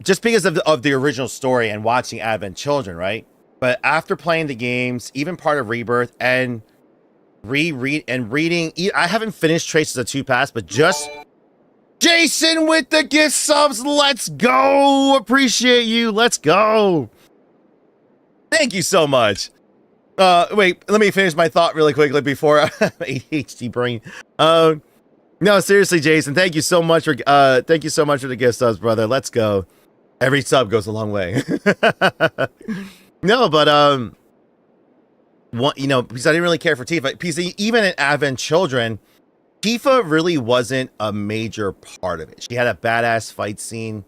just because of the original story and watching Advent Children, right? But after playing the games, even part of Rebirth, and reading, I haven't finished Traces of Two Paths, but just Jason with the gift subs. Let's go. Appreciate you. Let's go. Thank you so much. Wait, let me finish my thought really quickly before ADHD brain. No, seriously, Jason, thank you so much for the gift subs, brother. Let's go. Every sub goes a long way. No, but you know, because I didn't really care for Tifa. Because even in Advent Children, Tifa really wasn't a major part of it. She had a badass fight scene,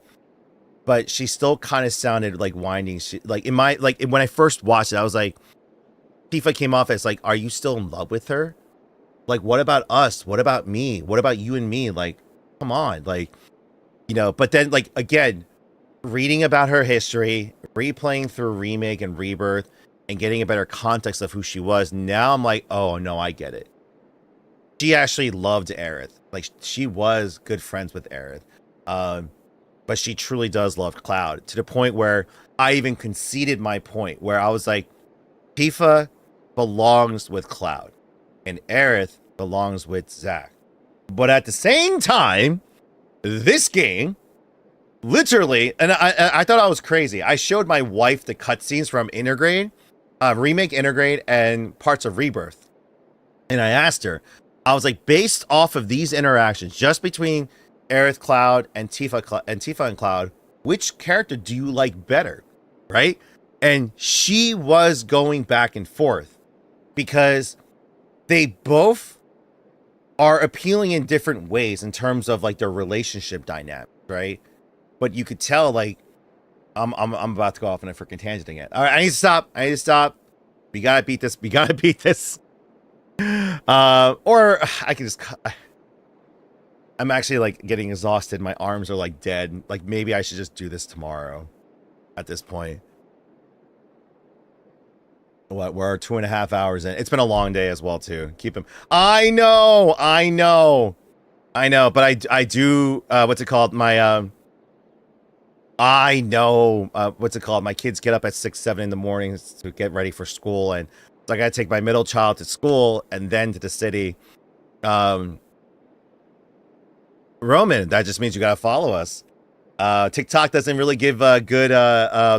but she still kind of sounded like whining. When I first watched it, I was like, Tifa came off as like, are you still in love with her? Like, what about us? What about me? What about you and me? Like, come on. Like, you know, but then, like, again, reading about her history, replaying through Remake and Rebirth, and getting a better context of who she was, now I'm like, oh, no, I get it. She actually loved Aerith. Like, she was good friends with Aerith. But she truly does love Cloud, to the point where I even conceded my point, where I was like, Tifa belongs with Cloud, and Aerith belongs with Zack. But at the same time, this game, literally, and I thought I was crazy. I showed my wife the cutscenes from Intergrade, Remake, Intergrade, and parts of Rebirth. And I asked her, I was like, based off of these interactions, just between Aerith, Cloud, and Tifa and Cloud, which character do you like better? Right? And she was going back and forth because they both are appealing in different ways in terms of like their relationship dynamic, right? But you could tell, like, I'm about to go off on a freaking tangent again. All right, I need to stop. We gotta beat this. Or I can just. I'm actually like getting exhausted. My arms are like dead. Like, maybe I should just do this tomorrow. At this point. What, we're 2.5 hours in. It's been a long day as well too. Keep him. I know, but I do what's it called? My I know what's it called? My kids get up at 6, 7 in the morning to get ready for school, and so I gotta take my middle child to school and then to the city. Roman, that just means you gotta follow us. TikTok doesn't really give good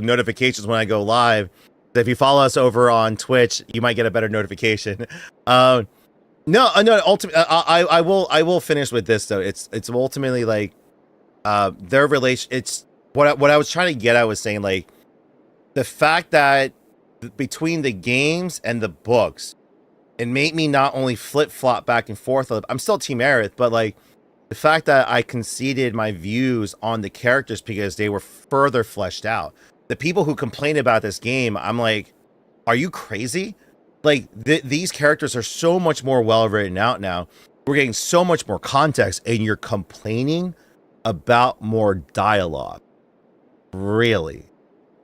notifications when I go live. If you follow us over on Twitch, you might get a better notification. No. Ultimately, I will finish with this though. It's ultimately like their relation. It's what I was trying to get. I was saying, like, the fact that between the games and the books, it made me not only flip flop back and forth. I'm still Team Aerith, but like the fact that I conceded my views on the characters because they were further fleshed out. The people who complain about this game, I'm like, are you crazy? Like, these characters are so much more well written out now. We're getting so much more context, and you're complaining about more dialogue. Really?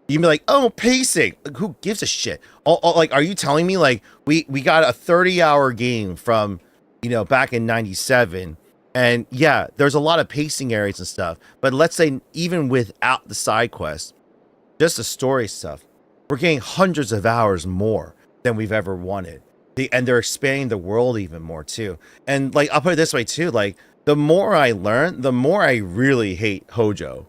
You can be like, oh, pacing. Like, who gives a shit? Like, are you telling me, like, we got a 30-hour game from, you know, back in 97, and yeah, there's a lot of pacing areas and stuff, but let's say even without the side quests, just the story stuff, we're getting hundreds of hours more than we've ever wanted. And they're expanding the world even more too. And like, I'll put it this way too, like, the more I learn, the more I really hate Hojo.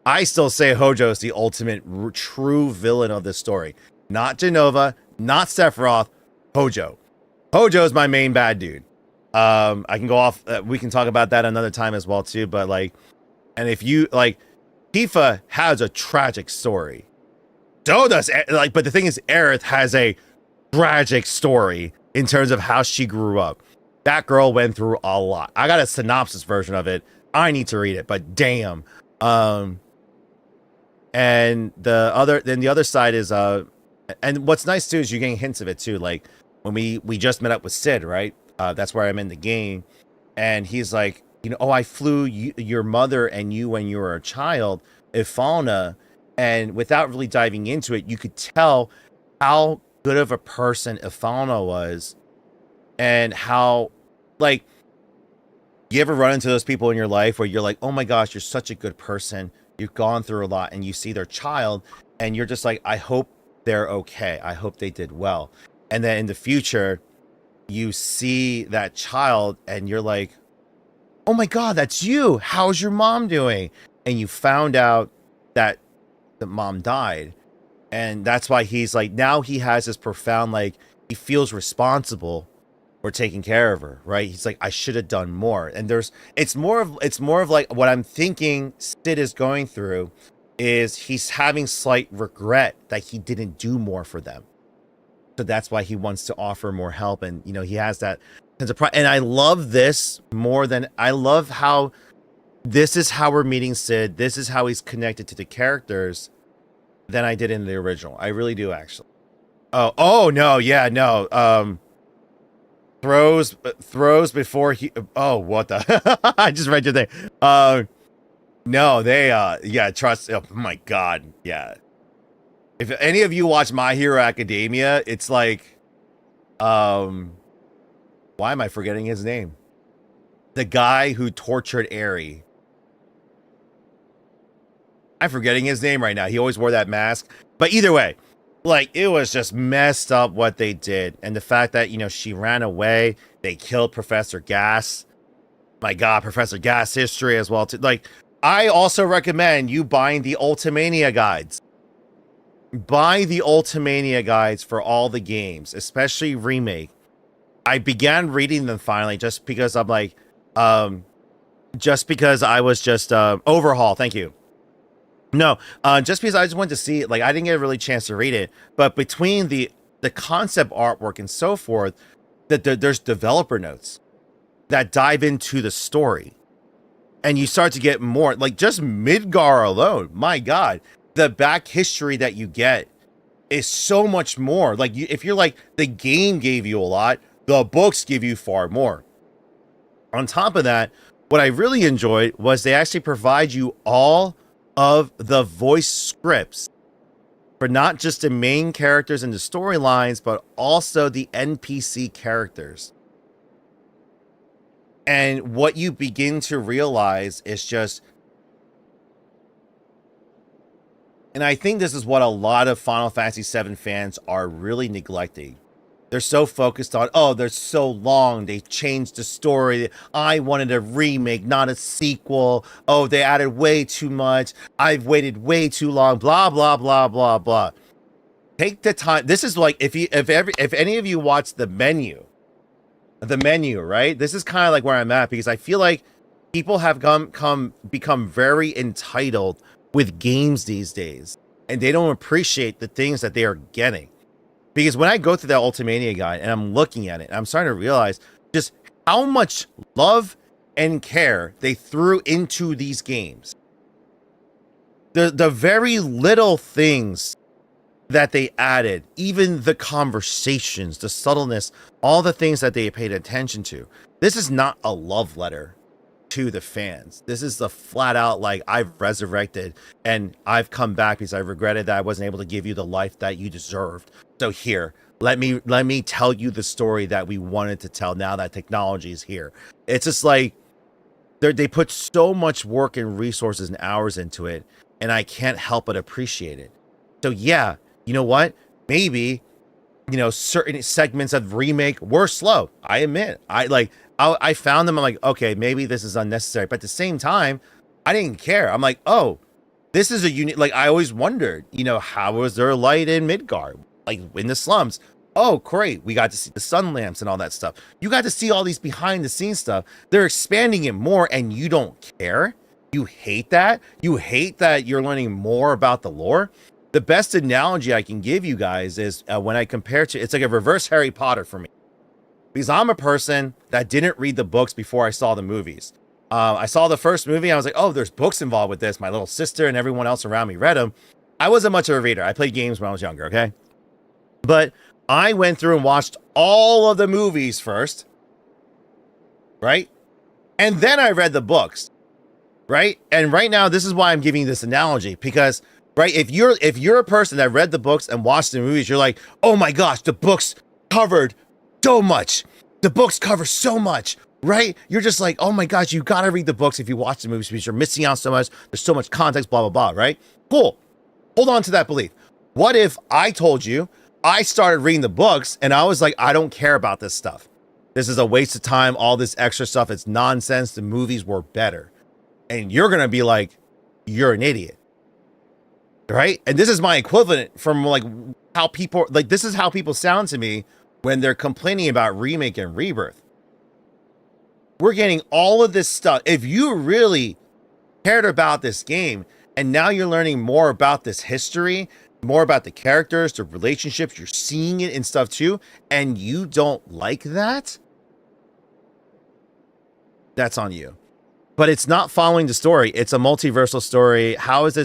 I still say Hojo is the ultimate true villain of this story. Not Genova, not Sephiroth, Hojo. Hojo is my main bad dude. I can go off, we can talk about that another time as well too, but like, and if you like, Tifa has a tragic story. So does like, but the thing is, Aerith has a tragic story in terms of how she grew up. That girl went through a lot. I got a synopsis version of it. I need to read it, but damn. And the other side is and what's nice too is you're getting hints of it too. Like when we just met up with Sid, right? That's where I'm in the game, and he's like, you know, oh, I flew your mother and you when you were a child, Ifalna, and without really diving into it, you could tell how good of a person Ifalna was, and how, like, you ever run into those people in your life where you're like, oh my gosh, you're such a good person, you've gone through a lot, and you see their child, and you're just like, I hope they're okay, I hope they did well. And then in the future, you see that child, and you're like, oh my God, that's you. How's your mom doing? And you found out that the mom died. And that's why he's like, now he has this profound, like, he feels responsible for taking care of her, right? He's like, I should have done more. And it's more of like what I'm thinking Sid is going through is he's having slight regret that he didn't do more for them. So that's why he wants to offer more help. And, you know, he has that sense of pride. And I love this more than, I love how this is how we're meeting Sid. This is how he's connected to the characters than I did in the original. I really do, actually. Oh no, yeah, no. Throws before he, oh, what the, I just read your thing. No, they, yeah, trust, oh my God, yeah. If any of you watch My Hero Academia, it's like, why am I forgetting his name? The guy who tortured Eri. I'm forgetting his name right now. He always wore that mask. But either way, like, it was just messed up what they did. And the fact that, you know, she ran away, they killed Professor Gas. My God, Professor Gas history as well, too. Like, I also recommend you buying the Ultimania guides. Buy the Ultimania guides for all the games, especially Remake. I began reading them finally just because I'm like, just because I was just, Overhaul, thank you. No, just because I just wanted to see it. Like, I didn't get a really chance to read it, but between the concept artwork and so forth, that there's developer notes that dive into the story, and you start to get more, like, just Midgar alone. My God, the back history that you get is so much more. Like, if you're like, the game gave you a lot, the books give you far more. On top of that, what I really enjoyed was they actually provide you all of the voice scripts for not just the main characters and the storylines, but also the NPC characters. And what you begin to realize is just, and I think this is what a lot of Final Fantasy VII fans are really neglecting. They're so focused on, oh, they're so long, they changed the story. I wanted a remake, not a sequel. Oh, they added way too much. I've waited way too long, blah, blah, blah, blah, blah. Take the time. This is like, if any of you watch the menu, right? This is kind of like where I'm at, because I feel like people have become very entitled with games these days, and they don't appreciate the things that they are getting. Because when I go through that Ultimania guide and I'm looking at it, I'm starting to realize just how much love and care they threw into these games. The very little things that they added, even the conversations, the subtleness, all the things that they paid attention to. This is not a love letter to the fans. This is the flat out, like, I've resurrected and I've come back because I regretted that I wasn't able to give you the life that you deserved. So here, let me tell you the story that we wanted to tell now that technology is here. It's just like they put so much work and resources and hours into it, and I can't help but appreciate it. So yeah, you know what? Maybe, you know, certain segments of Remake were slow. I admit. I found them, I'm like, okay, maybe this is unnecessary. But at the same time, I didn't care. I'm like, oh, this is a unique, like, I always wondered, you know, how was there light in Midgard? Like, in the slums. Oh, great. We got to see the sun lamps and all that stuff. You got to see all these behind the scenes stuff. They're expanding it more, and you don't care. You hate that. You hate that you're learning more about the lore. the best analogy I can give you guys is when I compare to, it's like a reverse Harry Potter for me. Because I'm a person that didn't read the books before I saw the movies. I saw the first movie. I was like, oh, there's books involved with this. My little sister and everyone else around me read them. I wasn't much of a reader. I played games when I was younger, okay? But I went through and watched all of the movies first, right? And then I read the books, right? And right now, this is why I'm giving you this analogy. Because, right, if you're a person that read the books and watched the movies, you're like, oh my gosh, the books covered so much. The books cover so much, right? You're just like, oh my gosh, you gotta read the books if you watch the movies because you're missing out so much. There's so much context, blah, blah, blah, right? Cool. Hold on to that belief. What if I told you I started reading the books and I was like, I don't care about this stuff. This is a waste of time. All this extra stuff, it's nonsense. The movies were better. And you're gonna be like, you're an idiot, right? And this is my equivalent from like how people, like this is how people sound to me when they're complaining about Remake and Rebirth. We're getting all of this stuff. If you really cared about this game and now you're learning more about this history, more about the characters, the relationships, you're seeing it and stuff too, and you don't like that, that's on you. But it's not following the story. It's a multiversal story. How is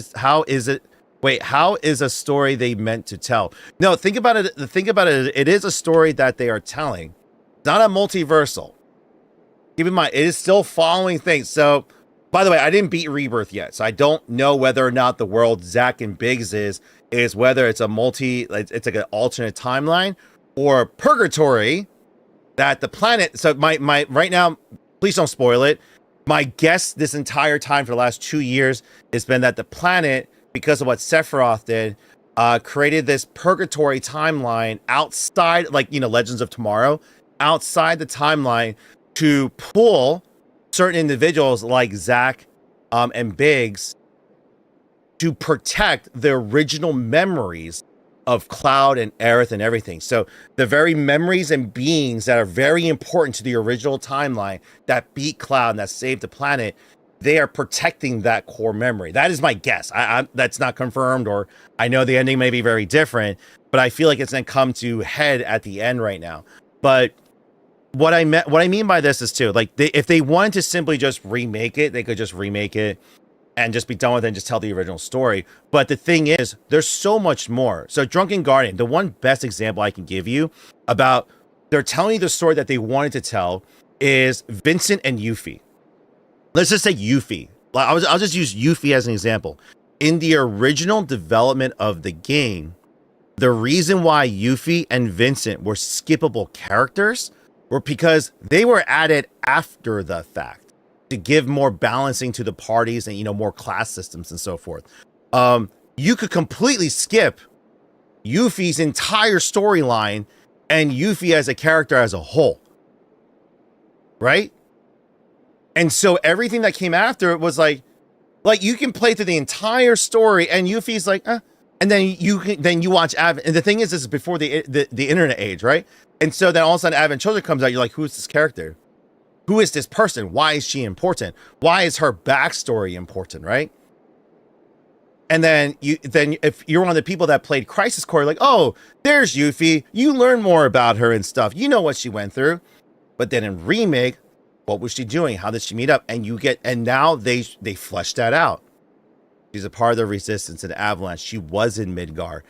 a story they meant to tell? No, think about it. It is a story that they are telling. It's not a multiversal. Keep in mind, it is still following things. So, by the way, I didn't beat Rebirth yet, so I don't know whether or not the world Zack and Biggs is whether it's it's like an alternate timeline or purgatory that the planet. So my right now, please don't spoil it. My guess this entire time for the last 2 years has been that the planet, because of what Sephiroth did, created this purgatory timeline outside, like, Legends of Tomorrow, outside the timeline to pull certain individuals like Zack and Biggs to protect the original memories of Cloud and Aerith and everything. So the very memories and beings that are very important to the original timeline that beat Cloud and that saved the planet, they are protecting that core memory. That is my guess. I that's not confirmed, or I know the ending may be very different, but I feel like it's going to come to head at the end right now. But what I mean by this is too, like if they wanted to simply just remake it, they could just remake it and just be done with it and just tell the original story. But the thing is, there's so much more. So Drunken Guardian, the one best example I can give you about they're telling you the story that they wanted to tell is Vincent and Yuffie. Let's just say Yuffie. I'll just use Yuffie as an example. In the original development of the game, the reason why Yuffie and Vincent were skippable characters were because they were added after the fact to give more balancing to the parties and, more class systems and so forth. You could completely skip Yuffie's entire storyline and Yuffie as a character as a whole, right? And so everything that came after it was like you can play through the entire story and Yuffie's like, and then you watch Advent. And the thing is, this is before the internet age, right? And so then all of a sudden Advent Children comes out. You're like, who's this character? Who is this person? Why is she important? Why is her backstory important, right? And then if you're one of the people that played Crisis Core, you're like, oh, there's Yuffie. You learn more about her and stuff. You know what she went through. But then in Remake, what was she doing? How did she meet up? And now they fleshed that out. She's a part of the Resistance and Avalanche. She was in Midgar.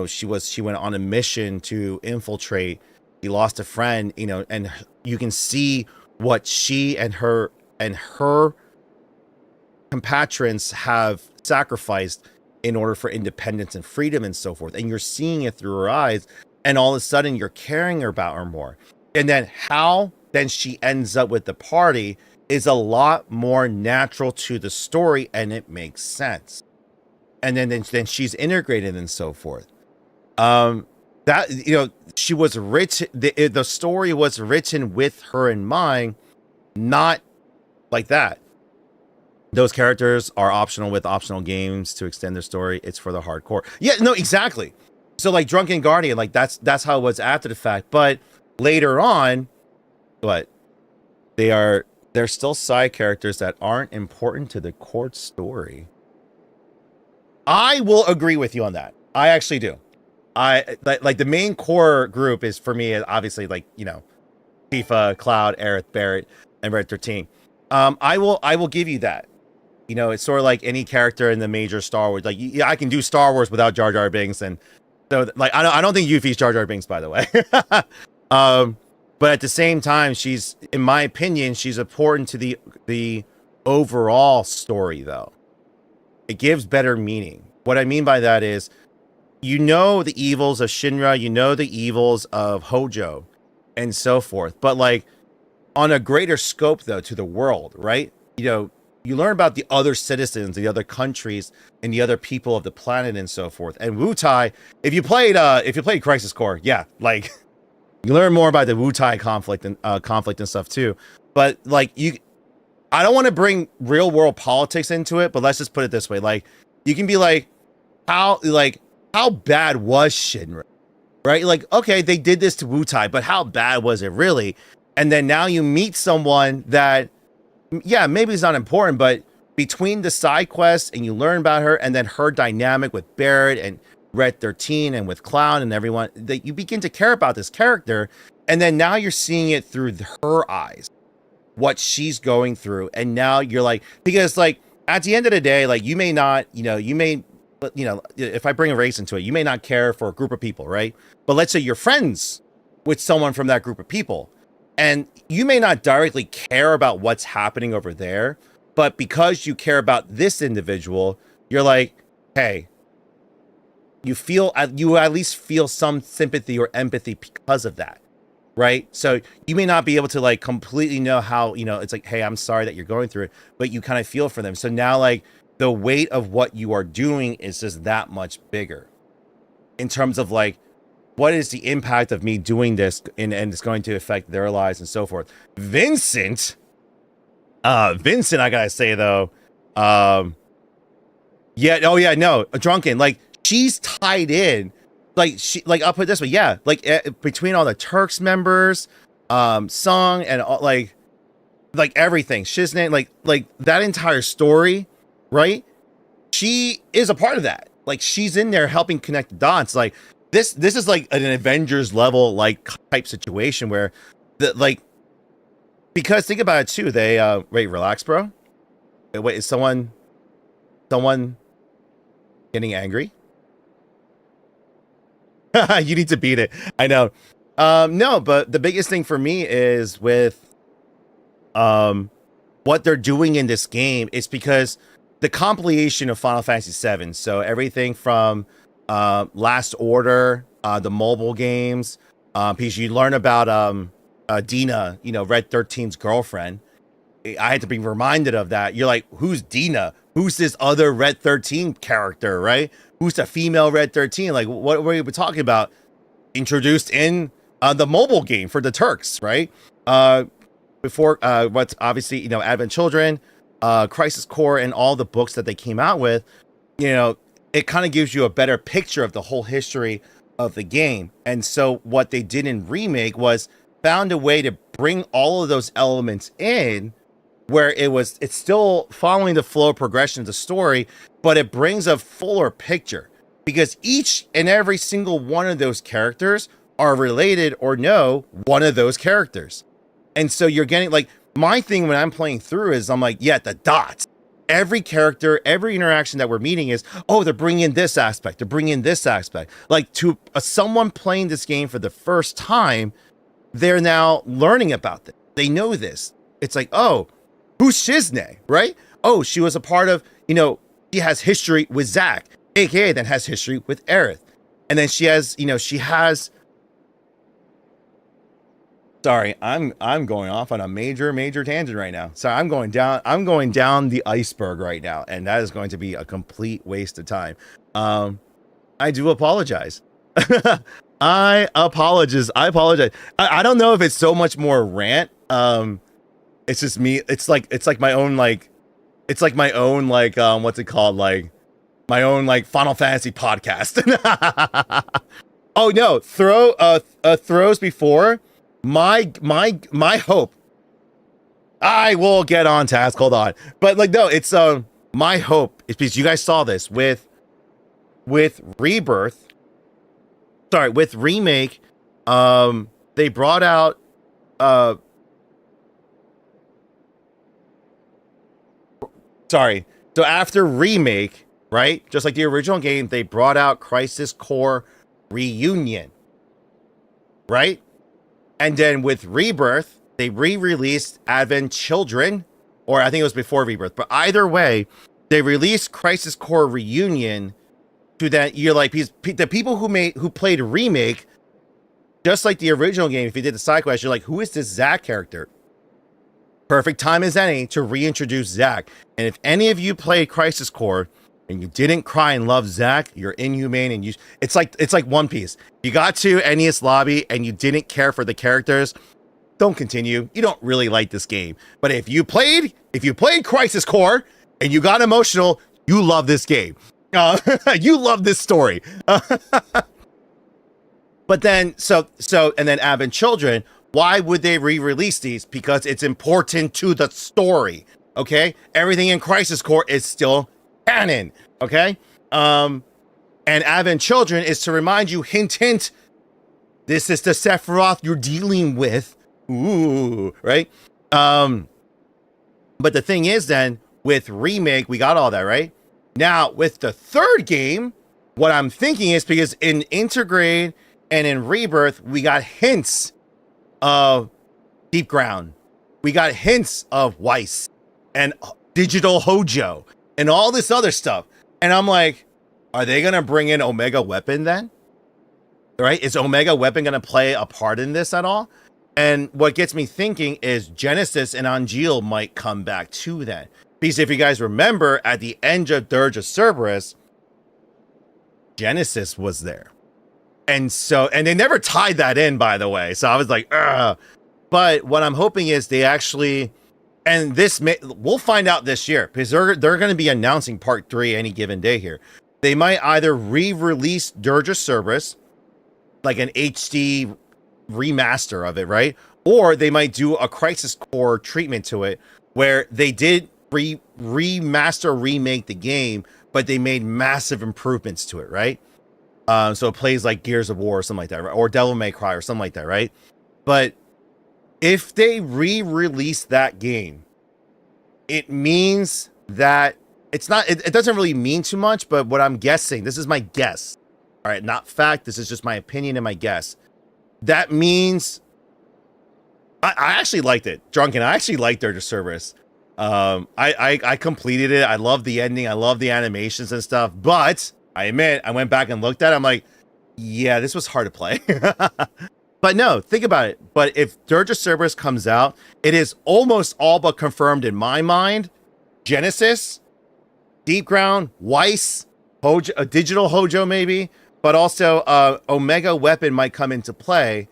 She went on a mission to infiltrate. She lost a friend, and you can see what she and her compatriots have sacrificed in order for independence and freedom and so forth. And you're seeing it through her eyes, and all of a sudden you're caring about her more. And then how then she ends up with the party is a lot more natural to the story, and it makes sense. And then she's integrated and so forth. She was rich. The story was written with her in mind, not like that. Those characters are optional with optional games to extend their story. It's for the hardcore. Yeah, no, exactly. So like Drunken Guardian, like that's how it was after the fact. But later on, they're still side characters that aren't important to the core story. I will agree with you on that. I actually do. I like the main core group is for me, obviously, like, you know, Tifa, Cloud, Aerith, Barrett, and Red 13. I will give you that. You know, it's sort of like any character in the major Star Wars. Like, yeah, I can do Star Wars without Jar Jar Binks, and so like I don't think Yuffie's Jar Jar Binks, by the way. But at the same time, she's, in my opinion, she's important to the overall story, though. It gives better meaning. What I mean by that is, you know, the evils of Shinra, you know, the evils of Hojo, and so forth. But like on a greater scope, though, to the world, right? You know, you learn about the other citizens, the other countries, and the other people of the planet, and so forth. And Wutai, if you played Crisis Core, yeah, like you learn more about the Wutai conflict and stuff too. But like I don't want to bring real world politics into it, but let's just put it this way: like you can be like, how bad was Shinra, right? Like, okay, they did this to Wutai, but how bad was it really? And then now you meet someone that, yeah, maybe it's not important, but between the side quests and you learn about her, and then her dynamic with Barrett and Red 13 and with Cloud and everyone, that you begin to care about this character. And then now you're seeing it through her eyes, what she's going through. And now you're like, because like at the end of the day, like you may not, you know, if I bring a race into it, you may not care for a group of people, right? But let's say you're friends with someone from that group of people, and you may not directly care about what's happening over there, but because you care about this individual, you're like, hey, you at least feel some sympathy or empathy because of that, right? So you may not be able to like completely know how, you know, it's like, hey, I'm sorry that you're going through it, but you kind of feel for them. So now like the weight of what you are doing is just that much bigger in terms of like, what is the impact of me doing this, and it's going to affect their lives and so forth. Vincent, I gotta say though, Drunken, like she's tied in, like I'll put it this way, yeah, like between all the Turks members, Sung, and all, like everything, Shizne, like that entire story, right? She is a part of that. Like she's in there helping connect the dots. Like this is like an Avengers level like type situation where the like, because think about it too. They wait, relax, bro. Wait, is someone getting angry? You need to beat it. I know. No, but the biggest thing for me is with what they're doing in this game is because the compilation of Final Fantasy VII. So everything from Last Order, the mobile games, because you learn about Dina, you know, Red 13's girlfriend. I had to be reminded of that. You're like, who's Dina? Who's this other Red 13 character, right? Who's the female Red 13? Like, what were you talking about? Introduced in the mobile game for the Turks, right? Before what's obviously, you know, Advent Children, Crisis Core, and all the books that they came out with, you know, it kind of gives you a better picture of the whole history of the game. And so what they did in Remake was found a way to bring all of those elements in, where it's still following the flow of progression of the story, but it brings a fuller picture, because each and every single one of those characters are related or know one of those characters. And so you're getting, like, my thing when I'm playing through is I'm like, yeah, the dots. Every character, every interaction that we're meeting is, oh, they're bringing in this aspect. They're bringing in this aspect. Like, to someone playing this game for the first time, they're now learning about this. They know this. It's like, oh, who's Shizne, right? Oh, she was a part of, you know, she has history with Zack, aka then has history with Aerith. And then she has, you know, sorry, I'm going off on a major tangent right now. So I'm going down the iceberg right now, and that is going to be a complete waste of time. I do apologize. I apologize. I don't know if it's so much more rant. It's just me. It's like my own what's it called? Like my own like Final Fantasy podcast. Oh no, throws before. My hope. I will get on task. Hold on. But like, no, it's my hope is because you guys saw this with with Rebirth, with Remake, they brought out so after Remake, right? Just like the original game, they brought out Crisis Core Reunion, right? And then with Rebirth, they re-released Advent Children, or I think it was before Rebirth, but either way, they released Crisis Core Reunion to that. You're like, the people who played Remake, just like the original game, if you did the side quest, you're like, who is this Zack character? Perfect time as any to reintroduce Zack. And if any of you played Crisis Core and you didn't cry and love Zack, you're inhumane, and it's like One Piece. You got to Enies Lobby and you didn't care for the characters, don't continue. You don't really like this game. But if you played Crisis Core and you got emotional, you love this game. You love this story. But then, and then Advent Children, why would they re-release these? Because it's important to the story, okay? Everything in Crisis Core is still canon, okay? And Advent Children is to remind you, hint, hint, this is the Sephiroth you're dealing with. Ooh, right? But the thing is then, with Remake, we got all that, right? Now, with the third game, what I'm thinking is, because in Intergrade and in Rebirth, we got hints of Deep Ground. We got hints of Weiss and Digital Hojo and all this other stuff. And I'm like, are they going to bring in Omega Weapon then? Right? Is Omega Weapon going to play a part in this at all? And what gets me thinking is Genesis and Angeal might come back too then. Because if you guys remember, at the end of Dirge of Cerberus, Genesis was there. And they never tied that in, by the way. So I was like, ugh. But what I'm hoping is they actually, and we'll find out this year, because they're going to be announcing part 3 any given day here. They might either re-release Dirge of Cerberus, like an HD remaster of it, right? Or they might do a Crisis Core treatment to it, where they did remake the game, but they made massive improvements to it, right? So it plays like Gears of War or something like that, right? Or Devil May Cry or something like that, right? But if they re-release that game, it means that it's not, it doesn't really mean too much, but what I'm guessing, this is my guess, all right, not fact, this is just my opinion and my guess. That means I actually liked it, Drunken. I actually liked Dirge of Cerberus. I completed it. I love the ending. I love the animations and stuff, but I admit, I went back and looked at it. I'm like, yeah, this was hard to play. But no, think about it. But if Dirge of Cerberus comes out, it is almost all but confirmed in my mind. Genesis, Deep Ground, Weiss, Hojo, a Digital Hojo maybe, but also Omega Weapon might come into play.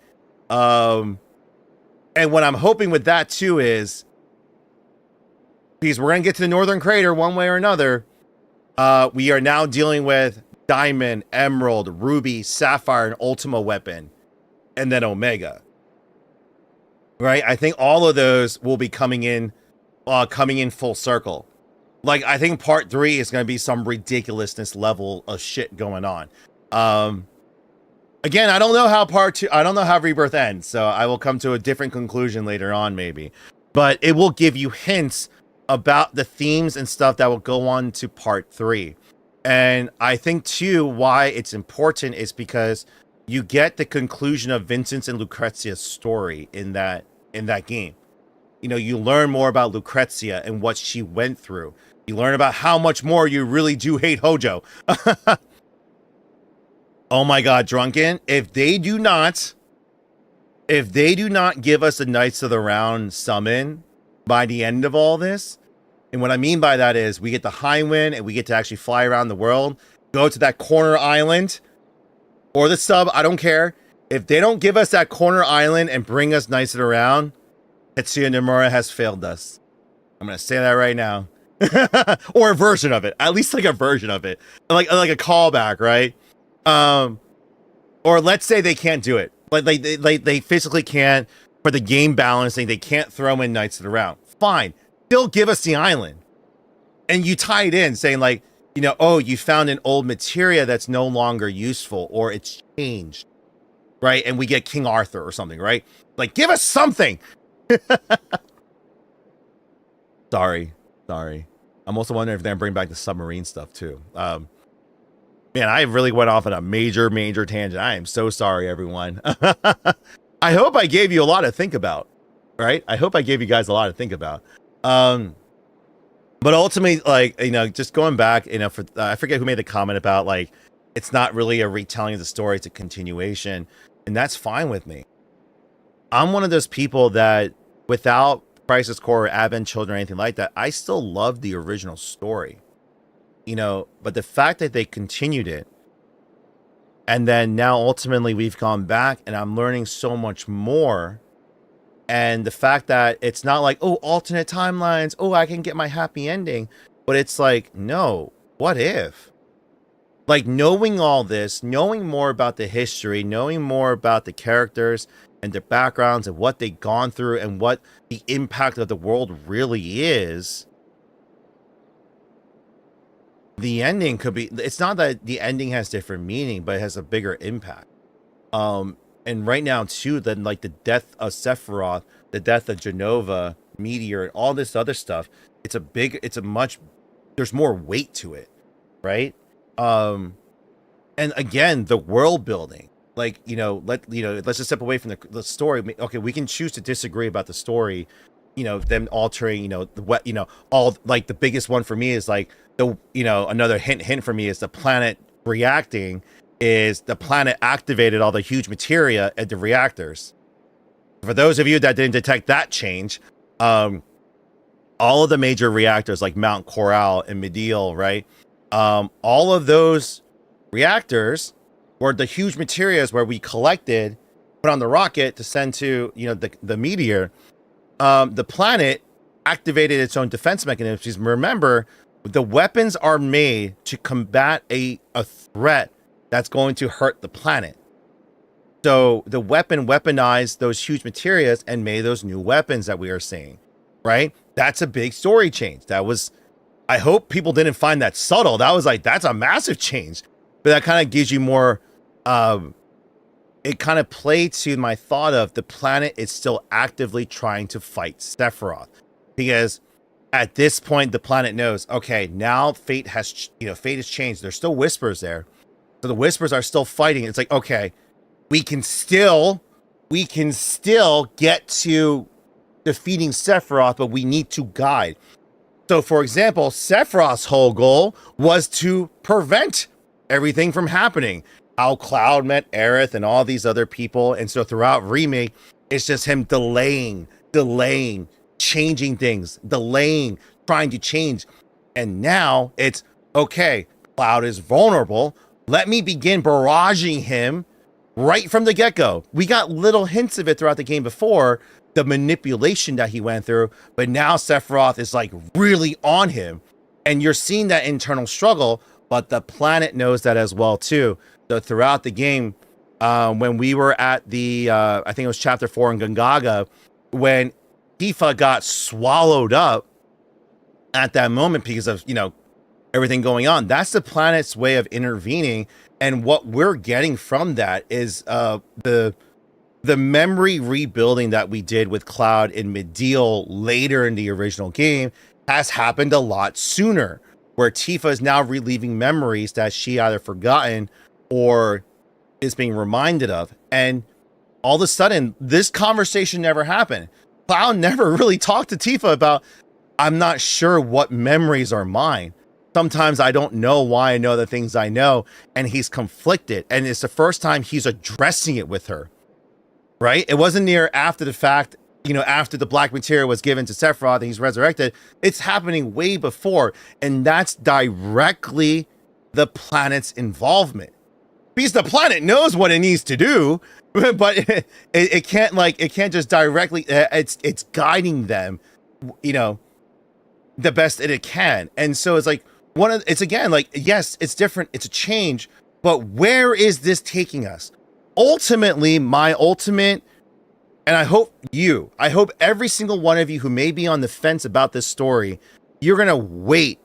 And what I'm hoping with that too is, because we're going to get to the Northern Crater one way or another, we are now dealing with Diamond, Emerald, Ruby, Sapphire, and Ultima Weapon, and then Omega. Right? I think all of those will be coming in full circle. Like, I think part 3 is going to be some ridiculousness level of shit going on. Again, I don't know how part 2, I don't know how Rebirth ends, so I will come to a different conclusion later on, maybe. But it will give you hints about the themes and stuff that will go on to part 3. And I think too, why it's important is because you get the conclusion of Vincent's and Lucrezia's story in that game. You know, you learn more about Lucrezia and what she went through. You learn about how much more you really do hate Hojo. Oh my God, Drunken, if they do not give us a Knights of the Round summon by the end of all this, and what I mean by that is we get the Highwind and we get to actually fly around the world, go to that corner island or the sub, I don't care. If they don't give us that corner island and bring us Knights of the Round, Tetsuya Nomura has failed us. I'm going to say that right now. Or a version of it, at least like a version of it, like a callback, right? Or let's say they can't do it. Like they physically can't, for the game balancing, they can't throw in Knights of the Round. Fine. Still give us the island. And you tie it in saying like, you know, oh, you found an old materia that's no longer useful, or it's changed, right? And we get King Arthur or something, right? Like, give us something. Sorry. I'm also wondering if they're gonna bring back the submarine stuff too. Man, I really went off on a major tangent. I am so sorry, everyone. I hope I gave you a lot to think about, right? I hope I gave you guys a lot to think about. But ultimately, like, you know, just going back, you know, for I forget who made the comment about, like, it's not really a retelling of the story, it's a continuation, and that's fine with me. I'm one of those people that, without Crisis Core or Advent Children or anything like that, I still love the original story, you know. But the fact that they continued it, and then now ultimately we've gone back and I'm learning so much more, and the fact that it's not like, oh, alternate timelines, oh, I can get my happy ending, but it's like, no, what if? Like, knowing all this, knowing more about the history, knowing more about the characters and their backgrounds and what they've gone through and what the impact of the world really is, the ending could be, it's not that the ending has different meaning, but it has a bigger impact. And right now too, then, like, the death of Sephiroth, the death of Genova, Meteor, and all this other stuff, there's more weight to it, right? And again, the world building, like, you know, let's just step away from the story. Okay, we can choose to disagree about the story, you know, them altering, you know, all, like, the biggest one for me is, like, another hint for me is the planet reacting, is the planet activated all the huge materia at the reactors. For those of you that didn't detect that change, all of the major reactors like Mount Coral and Medial, right? All of those reactors were the huge materias where we collected, put on the rocket to send to, you know, the meteor. The planet activated its own defense mechanisms. Remember, the weapons are made to combat a threat that's going to hurt the planet. So the weapon weaponized those huge materias and made those new weapons that we are seeing, right? That's a big story change. That was, I hope people didn't find that subtle. That was like, that's a massive change. But that kind of gives you more, it kind of played to my thought of the planet is still actively trying to fight Sephiroth. Because at this point, the planet knows, okay, now fate has changed. There's still whispers there. So the whispers are still fighting. It's like, okay, we can still get to defeating Sephiroth, but we need to guide. So, for example, Sephiroth's whole goal was to prevent everything from happening. How Cloud met Aerith and all these other people. And so throughout Remake, it's just him delaying, changing things, trying to change. And now it's, okay, Cloud is vulnerable. Let me begin barraging him right from the get-go. We got little hints of it throughout the game before, the manipulation that he went through, but now Sephiroth is, like, really on him. And you're seeing that internal struggle, but the planet knows that as well, too. So throughout the game, when we were at the, I think it was Chapter 4 in Gongaga, when Tifa got swallowed up at that moment because of, you know, everything going on, that's the planet's way of intervening. And what we're getting from that is the memory rebuilding that we did with Cloud in Medial later in the original game has happened a lot sooner, where Tifa is now reliving memories that she either forgotten or is being reminded of. And all of a sudden, this conversation never happened. Cloud never really talked to Tifa about, I'm not sure what memories are mine. Sometimes I don't know why I know the things I know, and he's conflicted. And it's the first time he's addressing it with her, right? It wasn't near after the fact, you know, after the black material was given to Sephiroth and he's resurrected. It's happening way before, and that's directly the planet's involvement. Because the planet knows what it needs to do, but it can't just directly, it's guiding them, you know, the best that it can. And so it's like, it's again, like, yes, it's different, it's a change, but where is this taking us? Ultimately, my ultimate, and I hope every single one of you who may be on the fence about this story, you're gonna wait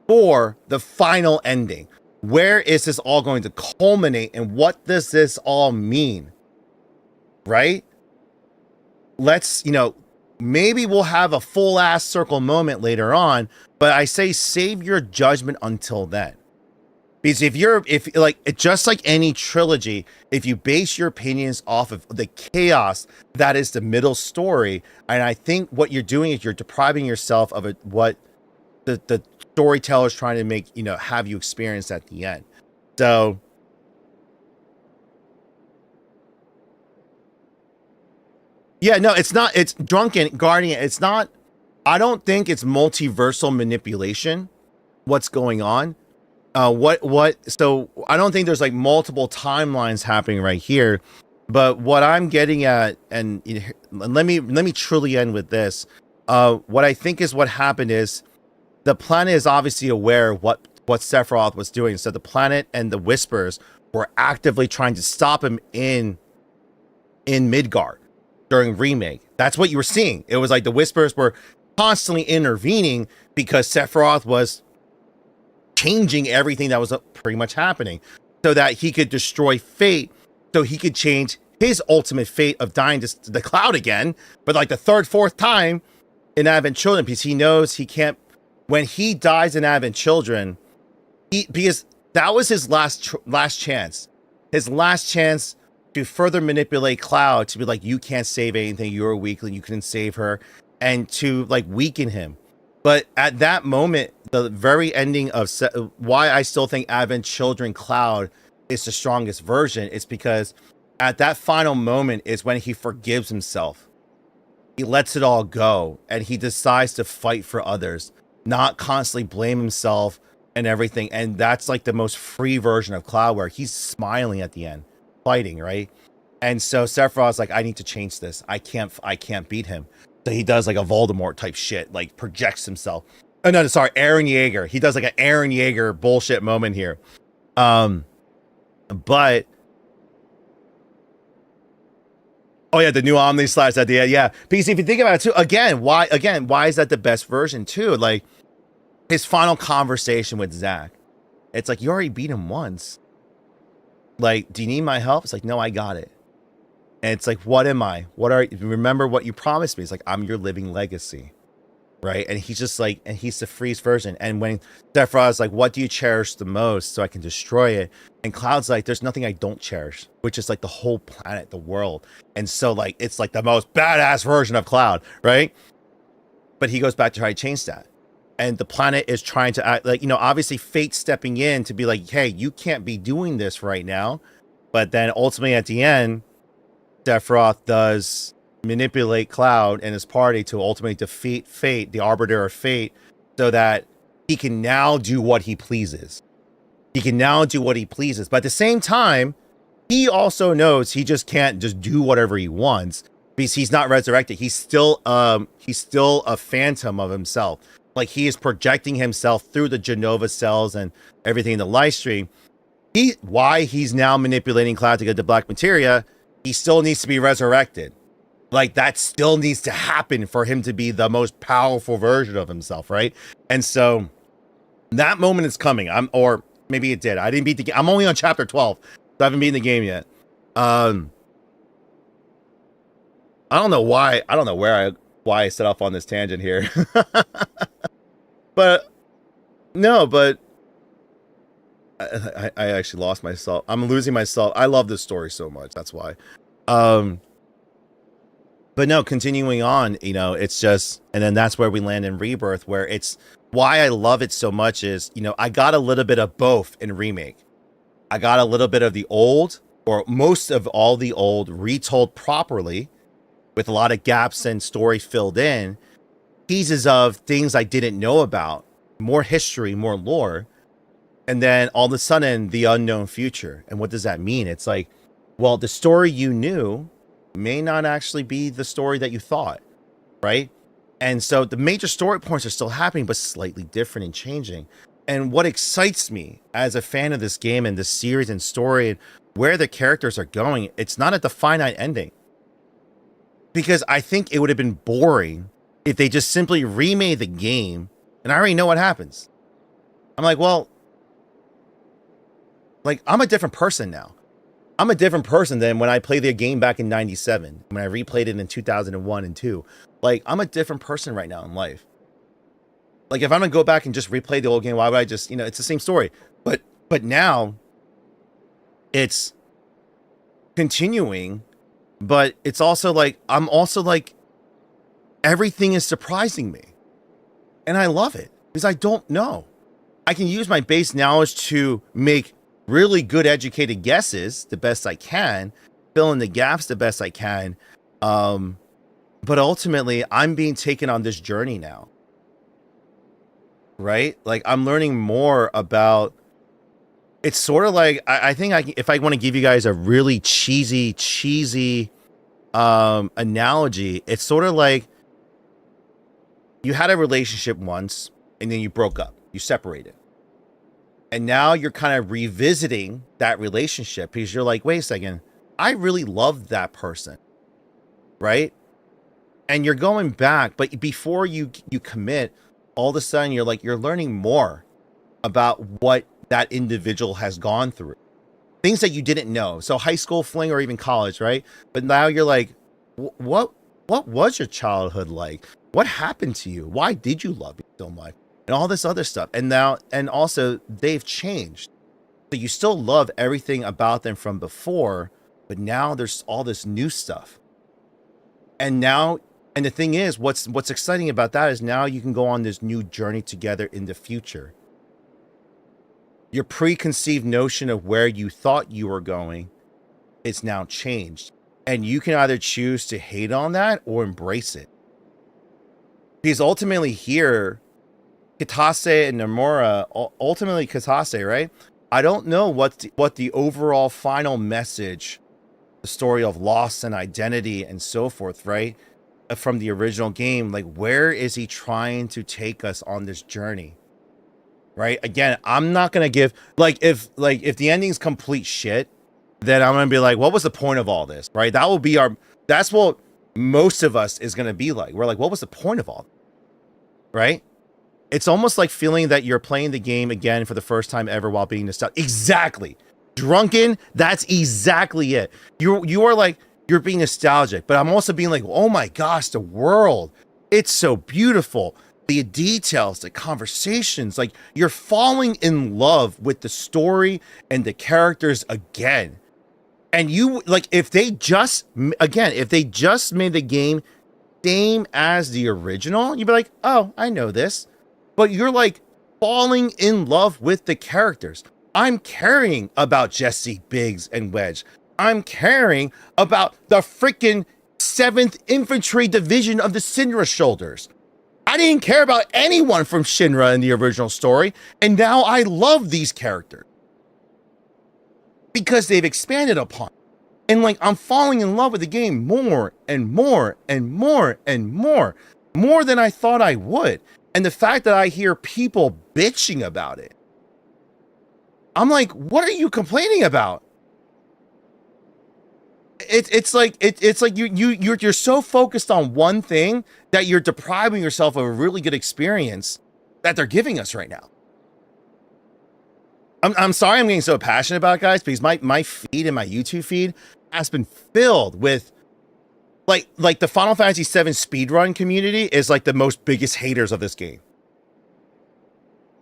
for the final ending. Where is this all going to culminate, and what does this all mean? Right? Let's, maybe we'll have a full ass circle moment later on, but I say save your judgment until then. Because if just like any trilogy, if you base your opinions off of the chaos that is the middle story, and I think what you're doing is you're depriving yourself of what the storyteller is trying to make, have you experience at the end. So yeah, no, it's not. It's Drunken Guardian. It's not. I don't think it's multiversal manipulation. What's going on? So I don't think there's like multiple timelines happening right here, but what I'm getting at, and let me truly end with this. What I think is what happened is the planet is obviously aware of what Sephiroth was doing. So the planet and the Whispers were actively trying to stop him in Midgard during Remake. That's what you were seeing. It was like the Whispers were constantly intervening because Sephiroth was changing everything that was pretty much happening so that he could destroy fate, so he could change his ultimate fate of dying to the cloud again, but like the third, fourth time in Advent Children, because he knows he can't, when he dies in Advent Children, because that was his last chance. His last chance to further manipulate Cloud to be like, you can't save anything, you're a weakling, you couldn't save her, and to like weaken him. But at that moment, the very ending of why I still think Advent Children Cloud is the strongest version is because at that final moment is when he forgives himself. He lets it all go and he decides to fight for others, not constantly blame himself and everything. And that's like the most free version of Cloud, where he's smiling at the end, fighting, right? And so Sephiroth's like, I need to change this. I can't beat him. So he does like a Voldemort type shit, like projects himself. Oh no, sorry, Eren Yeager. He does like an Eren Yeager bullshit moment here. But oh yeah, the new Omni Slash at the end. Yeah, because if you think about it too, why is that the best version too? Like his final conversation with Zack. It's like, you already beat him once. Like, do you need my help? It's like, no, I got it. And it's like, what am I? Remember what you promised me? It's like, I'm your living legacy. Right? And he's just like, and he's the freeze version. And when Sephiroth's like, what do you cherish the most so I can destroy it? And Cloud's like, there's nothing I don't cherish, which is like the whole planet, the world. And so like, it's like the most badass version of Cloud, right? But he goes back to try to change that. And the planet is trying to act like, obviously fate stepping in to be like, hey, you can't be doing this right now. But then ultimately at the end, Sephiroth does manipulate Cloud and his party to ultimately defeat Fate, the arbiter of fate, so that he can now do what he pleases. But at the same time, he also knows he just can't just do whatever he wants because he's not resurrected. He's still a phantom of himself. Like he is projecting himself through the Genova cells and everything in the live stream. Why he's now manipulating Cloud to get the black materia, he still needs to be resurrected. Like that still needs to happen for him to be the most powerful version of himself, right? And so that moment is coming. Or maybe it did. I didn't beat the game. I'm only on chapter 12, so I haven't beaten the game yet. I don't know why. I don't know why I set off on this tangent here. but I actually lost myself. I'm losing myself. I love this story so much. That's why. But no, continuing on, it's just, and then that's where we land in Rebirth, where it's why I love it so much is, I got a little bit of both in Remake. I got a little bit of the old, or most of all the old, retold properly with a lot of gaps and story filled in, pieces of things I didn't know about, more history, more lore. And then all of a sudden, the unknown future. And what does that mean? It's like, well, the story you knew may not actually be the story that you thought, right? And so the major story points are still happening, but slightly different and changing. And what excites me as a fan of this game and this series and story and where the characters are going, it's not at the finite ending. Because I think it would have been boring if they just simply remade the game and I already know what happens. I'm like, well, like, I'm a different person now. I'm a different person than when I played the game back in 97, when I replayed it in 2001 and 2. Like, I'm a different person right now in life. Like, if I'm gonna go back and just replay the old game, why would I just, it's the same story. But now it's continuing, but it's also like, I'm also like, everything is surprising me. And I love it because I don't know. I can use my base knowledge to make really good educated guesses the best I can, fill in the gaps the best I can. But ultimately, I'm being taken on this journey now. Right? Like, I'm learning more about, it's sort of like, I think if I want to give you guys a really cheesy analogy, it's sort of like you had a relationship once and then you broke up, you separated. And now you're kind of revisiting that relationship because you're like, wait a second, I really loved that person, right? And you're going back, but before you commit, all of a sudden you're learning more about what that individual has gone through. Things that you didn't know. So high school fling or even college, right? But now you're like, what was your childhood like? What happened to you? Why did you love me so much? And all this other stuff. And now, and also they've changed. So you still love everything about them from before, but now there's all this new stuff. And now, and the thing is, what's exciting about that is now you can go on this new journey together in the future. Your preconceived notion of where you thought you were going is now changed. And you can either choose to hate on that or embrace it. Because ultimately here, Kitase and Nomura, ultimately Kitase, right? I don't know what the overall final message, the story of loss and identity and so forth, right? From the original game, like, where is he trying to take us on this journey? Right? Again, I'm not going to give, if the ending's complete shit, then I'm going to be like, what was the point of all this? Right? That will be that's what most of us is going to be like. We're like, what was the point of all this? Right? It's almost like feeling that you're playing the game again for the first time ever while being nostalgic. Exactly. Drunken, that's exactly it. You are like, you're being nostalgic, but I'm also being like, oh my gosh, the world, it's so beautiful. The details, the conversations, like, you're falling in love with the story and the characters again. And you, like, if they just made the game same as the original, you'd be like, oh, I know this. But you're like falling in love with the characters. I'm caring about Jesse, Biggs, and Wedge. I'm caring about the freaking 7th Infantry Division of the Shinra Shoulders. I didn't care about anyone from Shinra in the original story, and now I love these characters because they've expanded upon it. And like, I'm falling in love with the game more and more and more and more than I thought I would. And the fact that I hear people bitching about it, I'm like, what are you complaining about? It's like you're so focused on one thing that you're depriving yourself of a really good experience that they're giving us right now. I'm sorry I'm getting so passionate about it, guys, because my feed and my YouTube feed has been filled with like the Final Fantasy VII speedrun community is like the most biggest haters of this game.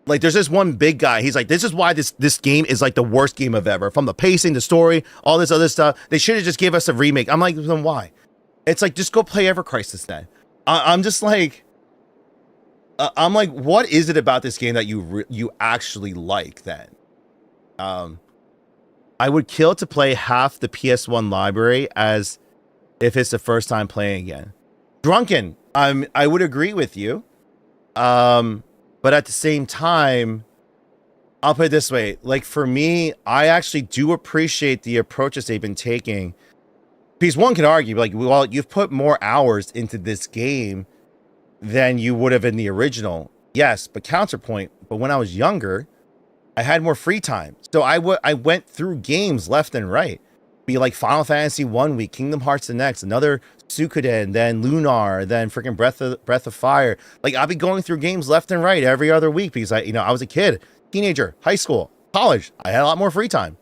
Like, there's this one big guy. He's like, this is why this game is like the worst game of ever. From the pacing, the story, all this other stuff. They should have just gave us a remake. I'm like, then why? It's like, just go play Ever Crisis then. I'm just like, I'm like, what is it about this game that you actually like then? I would kill to play half the PS1 library as if it's the first time playing again. Drunken, I would agree with you. But at the same time, I'll put it this way. Like, for me, I actually do appreciate the approaches they've been taking. Because one can argue, like, well, you've put more hours into this game than you would have in the original. Yes, but counterpoint. But when I was younger, I had more free time. So I went through games left and right. Be like Final Fantasy 1 week, Kingdom Hearts the next, another Suikoden, then Lunar, then freaking Breath of Fire. Like, I'll be going through games left and right every other week because I was a kid. teenager, high school, college, I had a lot more free time.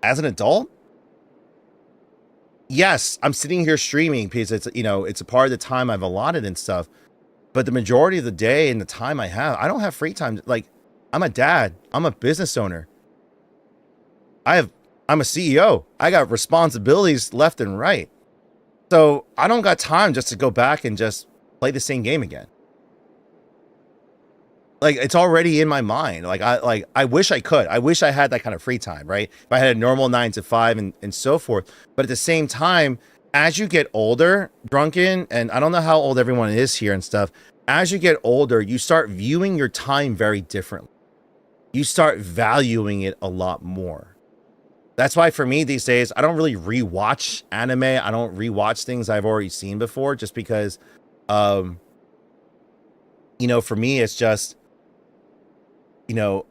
As an adult, yes, I'm sitting here streaming because it's, you know, it's a part of the time I've allotted and stuff. But the majority of the day and the time I have, I don't have free time. Like, I'm a dad. I'm a business owner. I'm a CEO. I got responsibilities left and right. So I don't got time just to go back and just play the same game again. Like, it's already in my mind. I wish I could. I wish I had that kind of free time, right? If I had a normal 9 to 5 and so forth. But at the same time, as you get older, Drunken, and I don't know how old everyone is here and stuff, as you get older, you start viewing your time very differently. You start valuing it a lot more. That's why for me these days, I don't really rewatch anime. I don't rewatch things I've already seen before just because, you know, for me, it's just, you know,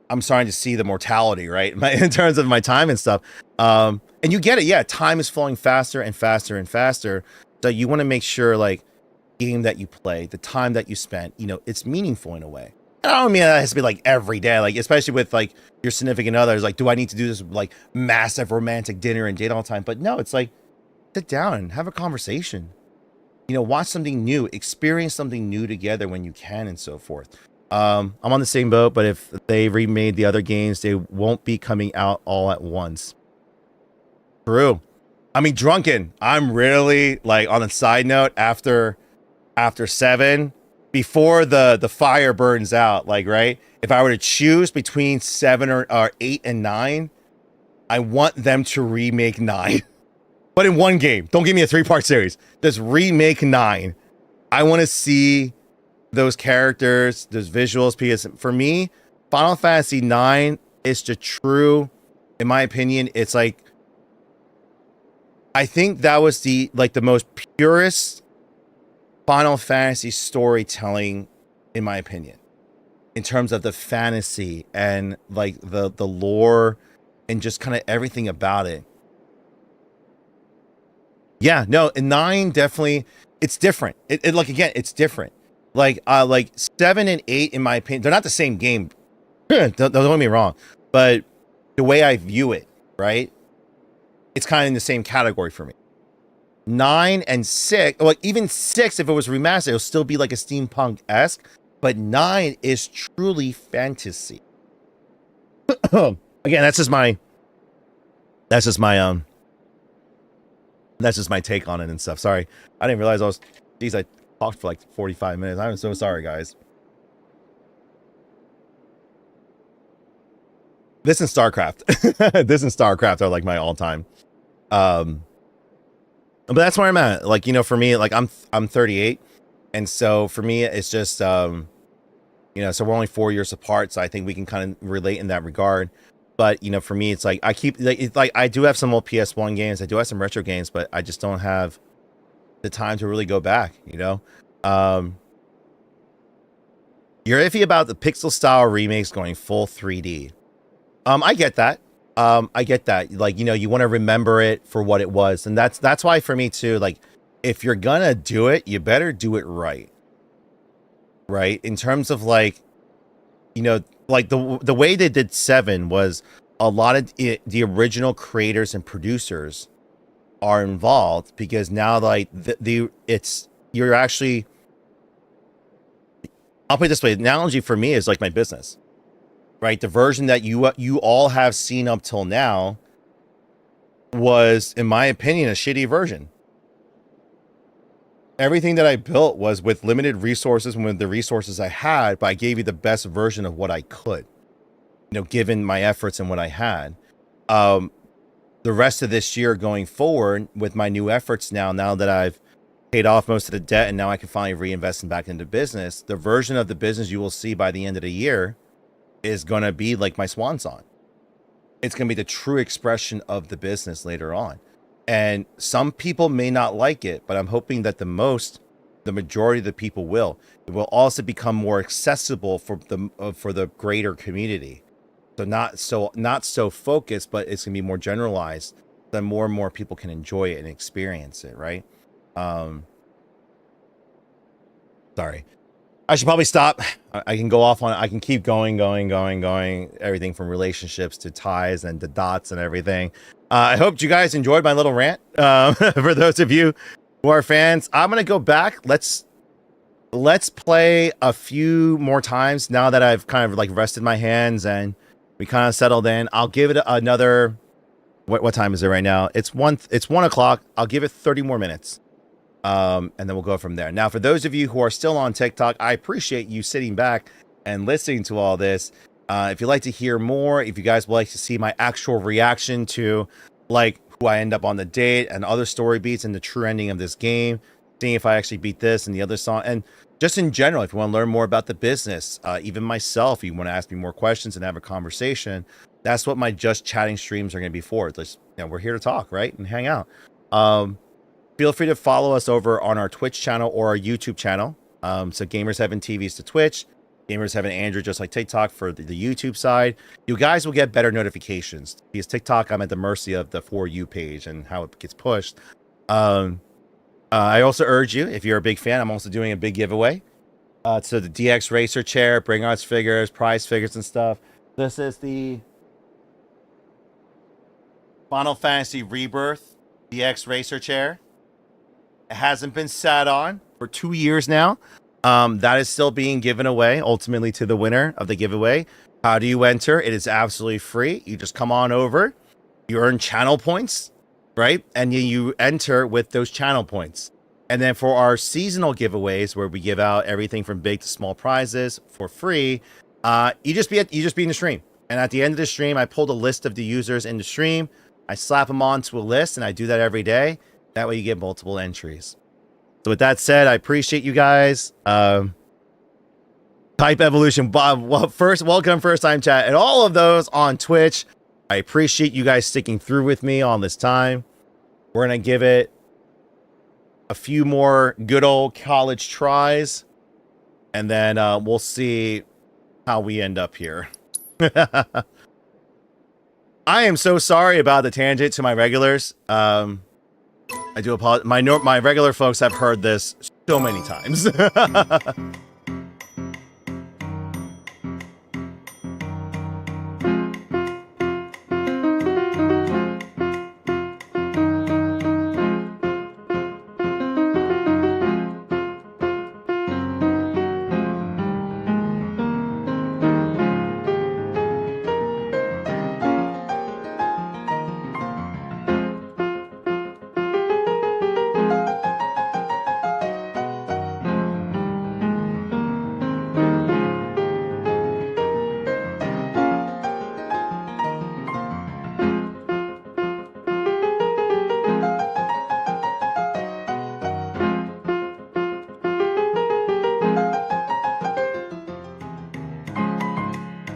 I'm starting to see the mortality, right? In terms of my time and stuff. And you get it. Yeah. Time is flowing faster and faster and faster. So you want to make sure, like, game that you play, the time that you spent, you know, it's meaningful in a way. And I don't mean that it has to be like every day, like, especially with like your significant others. Like, do I need to do this like massive romantic dinner and date all the time? But no, it's like, sit down and have a conversation, you know, watch something new, experience something new together when you can and so forth. I'm on the same boat, but if they remade the other games, they won't be coming out all at once. True. I mean, Drunken, I'm really, like, on a side note, after 7, before the fire burns out, like, right, if I were to choose between 7 or 8 and 9, I want them to remake 9. But in one game. Don't give me a 3-part series. Just remake 9. I want to see those characters, those visuals, because for me, Final Fantasy 9 is the true, in my opinion, it's like, I think that was the most purest Final Fantasy storytelling, in my opinion, in terms of the fantasy and like the lore and just kind of everything about it. Yeah, no, in 9 definitely, it's different. It like, again, it's different. Like 7 and 8, in my opinion, they're not the same game. don't get me wrong, but the way I view it, right, it's kind of in the same category for me. 9 and 6, like even 6, if it was remastered, it'll still be like a steampunk-esque, but 9 is truly fantasy. Again, that's just my take on it and stuff. Sorry, I didn't realize I talked for like 45 minutes. I'm so sorry, guys. This and StarCraft are like my all-time. But that's where I'm at. Like, you know, for me, like I'm 38, and so for me, it's just you know, so we're only 4 years apart, so I think we can kind of relate in that regard. But, you know, for me, it's like I keep like I do have some old PS1 games, I do have some retro games, but I just don't have the time to really go back, you know. You're iffy about the pixel style remakes going full 3D. I get that. I get that. Like, you know, you want to remember it for what it was. And that's why for me too, like, if you're gonna do it, you better do it right. Right? In terms of like, you know, like the way they did 7 was a lot of the original creators and producers are involved, because now like you're actually, I'll put it this way, the analogy for me is like my business. Right, the version that you all have seen up till now was, in my opinion, a shitty version. Everything that I built was with limited resources and with the resources I had, but I gave you the best version of what I could, you know, given my efforts and what I had. The rest of this year going forward with my new efforts now that I've paid off most of the debt and now I can finally reinvest back into business, the version of the business you will see by the end of the year is going to be like my swan song. It's going to be the true expression of the business later on. And some people may not like it, but I'm hoping that the majority of the people will. It will also become more accessible for the greater community. So not so focused, but it's going to be more generalized, then more and more people can enjoy it and experience it, right? Sorry. I should probably stop. I can go off on, I can keep going, everything from relationships to ties and to dots and everything. I hope you guys enjoyed my little rant. For those of you who are fans, I'm going to go back. Let's play a few more times now that I've kind of like rested my hands and we kind of settled in. I'll give it another, what time is it right now? It's 1 o'clock. I'll give it 30 more minutes. And then we'll go from there. Now, for those of you who are still on TikTok, I appreciate you sitting back and listening to all this. If you'd like to hear more, if you guys would like to see my actual reaction to like who I end up on the date and other story beats and the true ending of this game, seeing if I actually beat this and the other song, and just in general, if you want to learn more about the business, even myself, if you want to ask me more questions and have a conversation, that's what my just chatting streams are going to be for. Just, you know, we're here to talk, right, and hang out. Feel free to follow us over on our Twitch channel or our YouTube channel. So Gamers7 TV is to Twitch. Gamers7 Android, just like TikTok for the YouTube side. You guys will get better notifications. Because TikTok, I'm at the mercy of the For You page and how it gets pushed. I also urge you, if you're a big fan, I'm also doing a big giveaway. So the DX Racer chair, Bring Arts figures, prize figures and stuff. This is the Final Fantasy Rebirth DX Racer chair. It hasn't been sat on for 2 years now. That is still being given away ultimately to the winner of the giveaway. How do you enter? It is absolutely free. You just come on over, you earn channel points, right? And you enter with those channel points. And then for our seasonal giveaways, where we give out everything from big to small prizes for free, you just be in the stream. And at the end of the stream, I pulled a list of the users in the stream. I slap them onto a list, and I do that every day. That way you get multiple entries. So with that said, I appreciate you guys. Type Evolution Bob, well, welcome first time chat, and all of those on Twitch. I appreciate you guys sticking through with me all this time. We're gonna give it a few more good old college tries, and then we'll see how we end up here. I am so sorry about the tangent to my regulars. I do apologize. My regular folks have heard this so many times.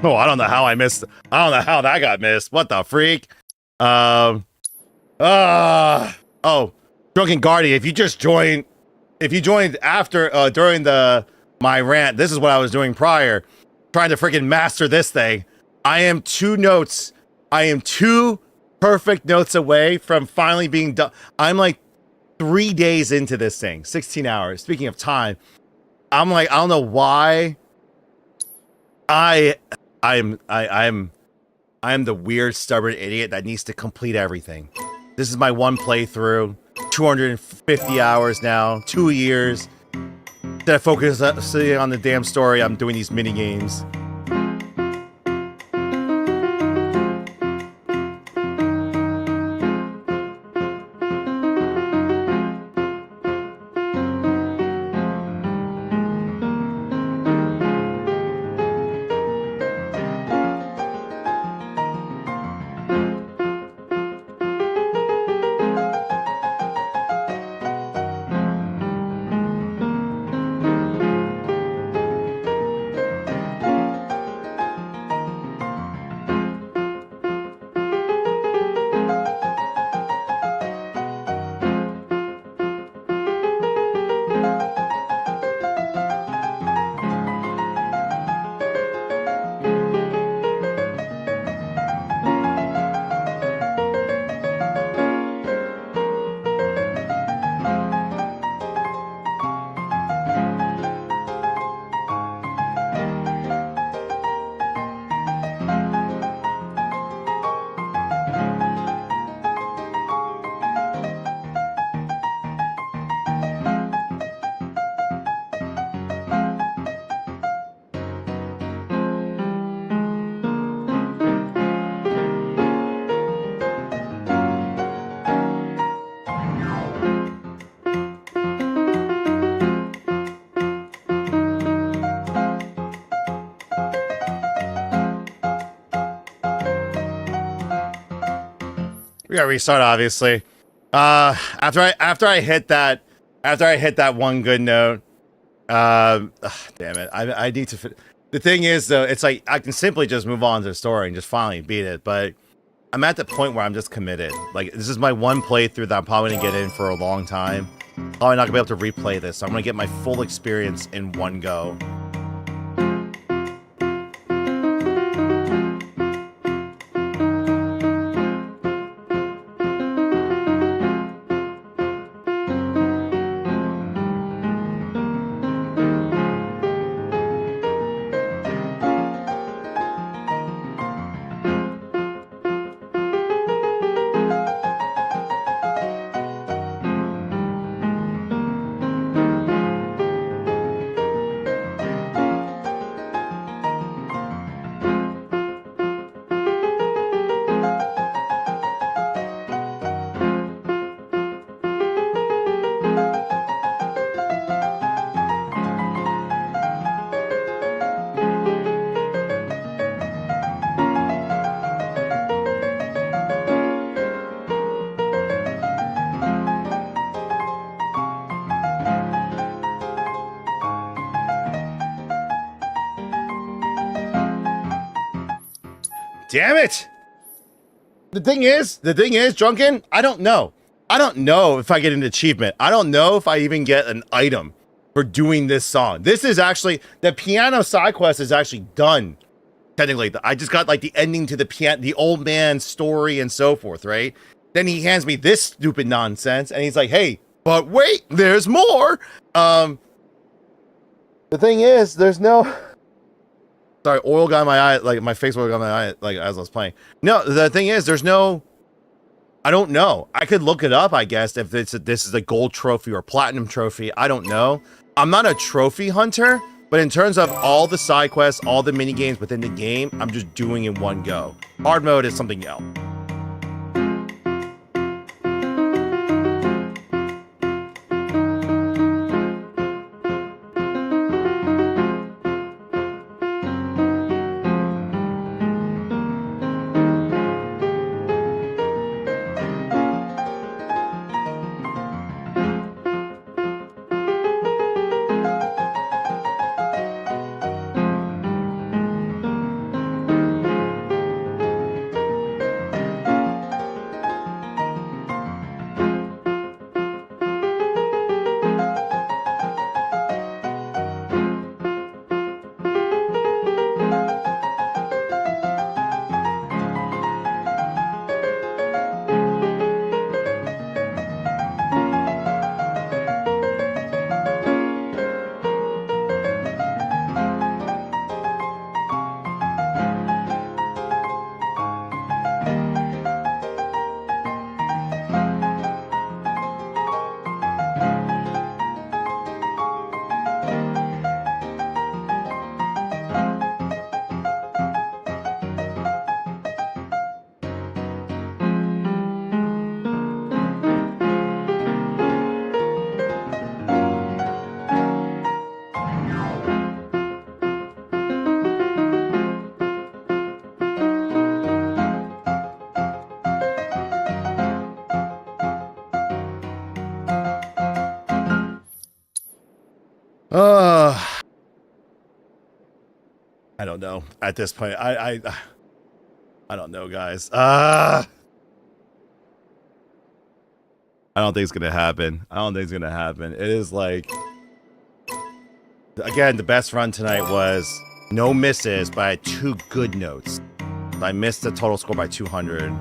Oh, I don't know how I missed. I don't know how that got missed. What the freak? Oh, Drunken Guardian. If you joined after during my rant, this is what I was doing prior, trying to freaking master this thing. I am 2 notes. I am 2 perfect notes away from finally being done. I'm like 3 days into this thing, 16 hours. Speaking of time, I'm like, I don't know why. I'm the weird, stubborn idiot that needs to complete everything. This is my one playthrough, 250 hours now, 2 years. Instead of focusing on the damn story, I'm doing these mini games. We gotta restart, obviously. After I hit that one good note, damn it, I need to. The thing is, though, it's like I can simply just move on to the story and just finally beat it, but I'm at the point where I'm just committed. Like, this is my one playthrough that I'm probably gonna get in for a long time. Probably not gonna be able to replay this, so I'm gonna get my full experience in one go. Damn it! The thing is, Drunken, I don't know. I don't know if I get an achievement. I don't know if I even get an item for doing this song. This is actually, the piano side quest is actually done. Technically, I just got like the ending to the old man story and so forth, right? Then he hands me this stupid nonsense and he's like, hey, but wait, there's more. The thing is, there's no... Sorry, oil got in my eye, like my face oil got in my eye, like as I was playing. No, the thing is, there's no, I don't know. I could look it up, I guess, if this is a gold trophy or platinum trophy. I don't know. I'm not a trophy hunter, but in terms of all the side quests, all the mini games within the game, I'm just doing in one go. Hard mode is something else. I don't know. At this point, I don't know, guys. I don't think it's gonna happen. I don't think it's gonna happen. It is like, again, the best run tonight was no misses, but I had 2 good notes. I missed the total score by 200.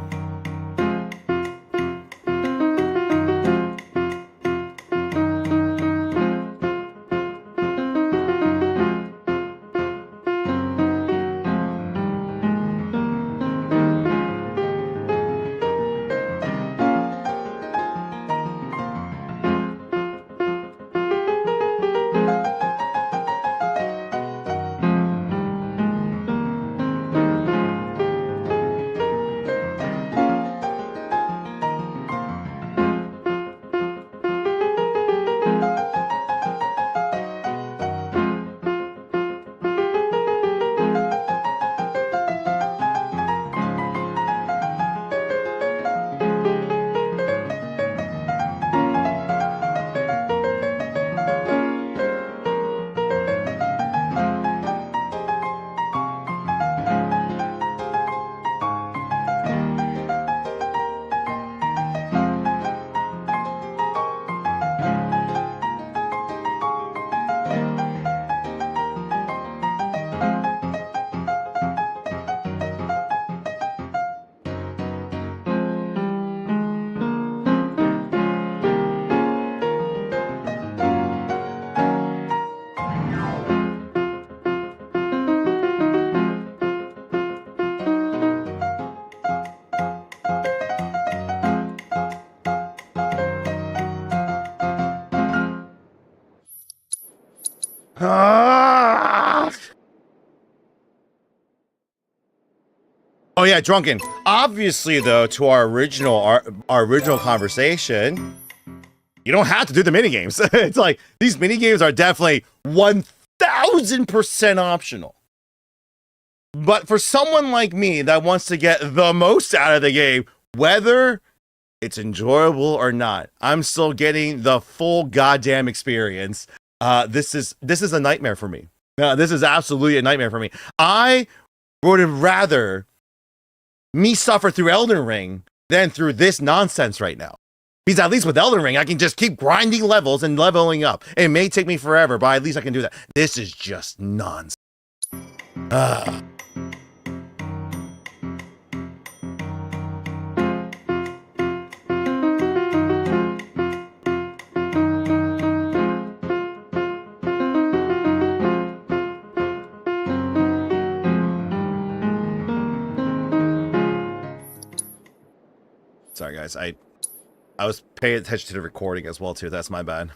Ah! Oh yeah, drunken. Obviously, though, to our original conversation, you don't have to do the minigames. It's like these minigames are definitely 1000% optional. But for someone like me that wants to get the most out of the game, whether it's enjoyable or not, I'm still getting the full goddamn experience. This is a nightmare for me. This is absolutely a nightmare for me. I would rather me suffer through Elden Ring than through this nonsense right now. Because at least with Elden Ring, I can just keep grinding levels and leveling up. It may take me forever, but at least I can do that. This is just nonsense. Sorry, guys. I was paying attention to the recording as well, too. That's my bad.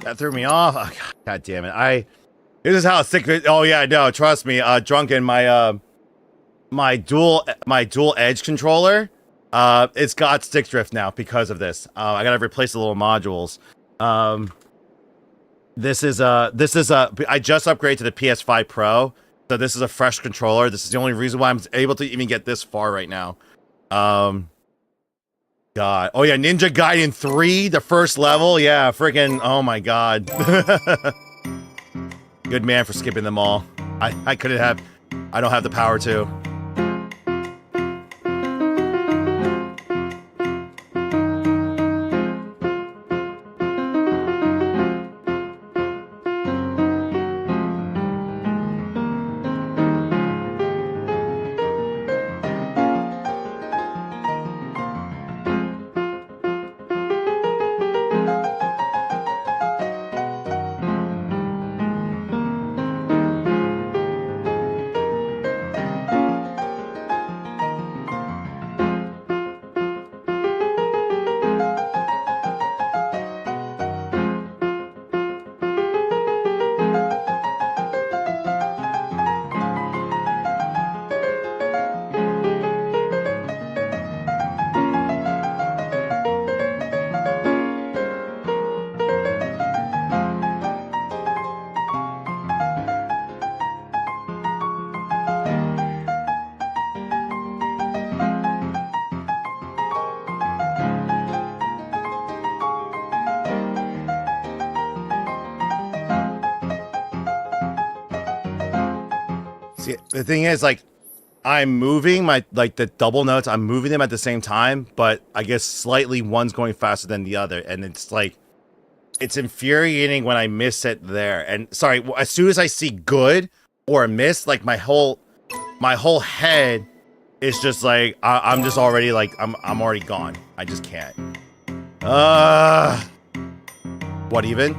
That threw me off. Oh, God damn it. This is how sick. Oh yeah, no, trust me. Drunken, my dual edge controller, it's got stick drift now because of this. I gotta replace the little modules. This is I just upgraded to the PS5 Pro, so this is a fresh controller. This is the only reason why I'm able to even get this far right now. God. Oh yeah, Ninja Gaiden 3, the first level. Yeah, freaking. Oh my God. Good man for skipping them all. I couldn't have. I don't have the power to. See, the thing is, like, I'm moving the double notes, I'm moving them at the same time, but I guess slightly one's going faster than the other, and it's like, it's infuriating when I miss it there. And sorry, as soon as I see good or miss, like my whole head is just like, I'm just already like, I'm already gone. I just can't. What even?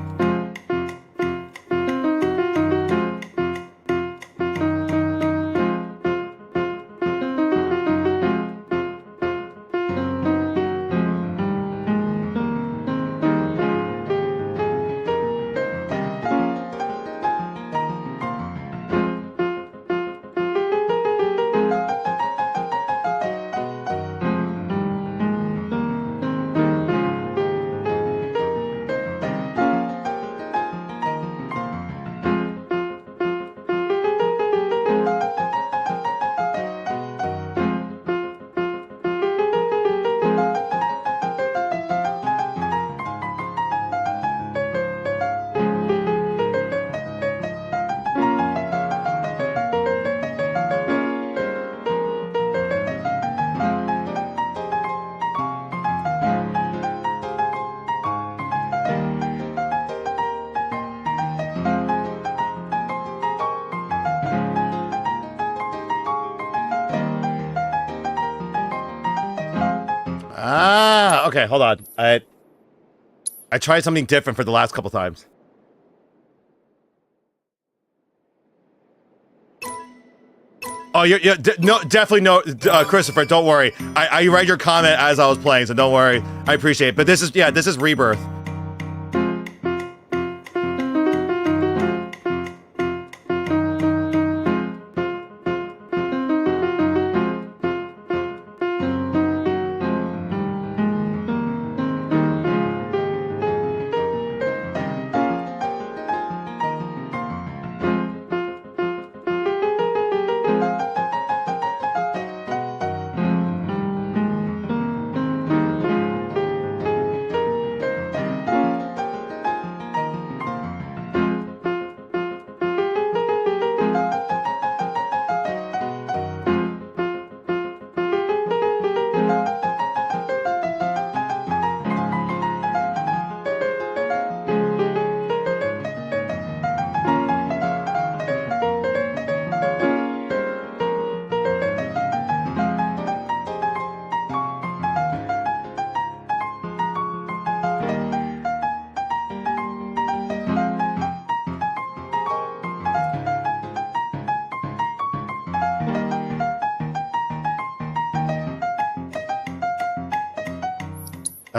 Ah, okay, hold on. I tried something different for the last couple times. Oh, no, definitely no, Christopher. Don't worry. I read your comment as I was playing, so don't worry. I appreciate it. But this is Rebirth.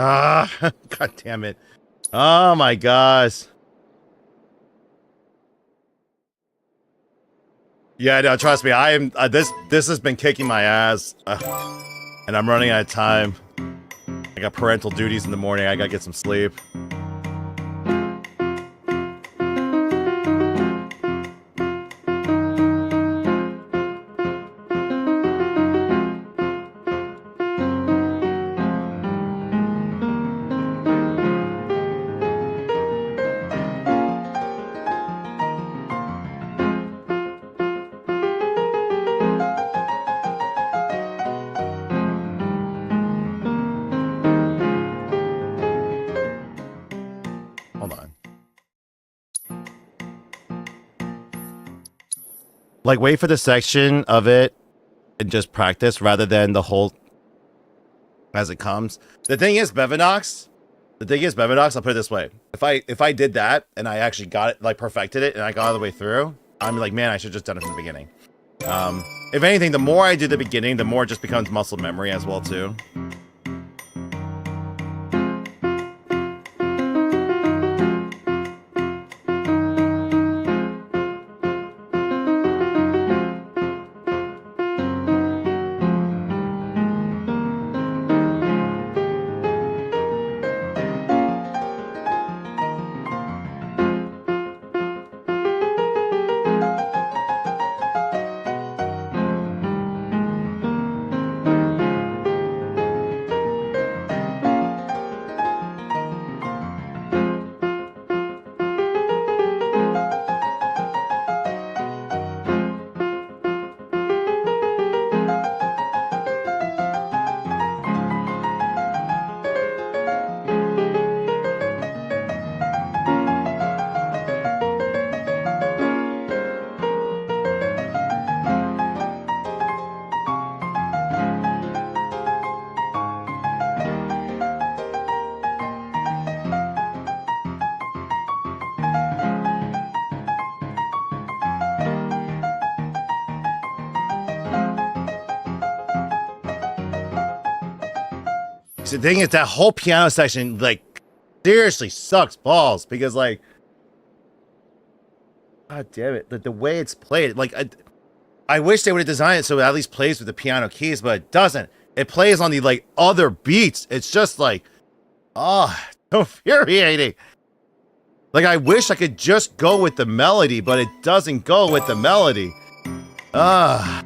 Ah, God damn it. Oh my gosh. Yeah, no, trust me. I am this has been kicking my ass. And I'm running out of time. I got parental duties in the morning. I gotta get some sleep. Hold on. Like, wait for the section of it and just practice rather than the whole as it comes. The thing is, Bevinox, I'll put it this way. If I did that and I actually got it, like perfected it, and I got all the way through, I'm like, man, I should have just done it from the beginning. If anything, the more I do the beginning, the more it just becomes muscle memory as well, too. The thing is, that whole piano section, like, seriously sucks balls because, like, God damn it, the way it's played, like, I wish they would have designed it so it at least plays with the piano keys, but it doesn't. It plays on the, like, other beats. It's just like, oh, so infuriating. Like, I wish I could just go with the melody, but it doesn't go with the melody. Ah.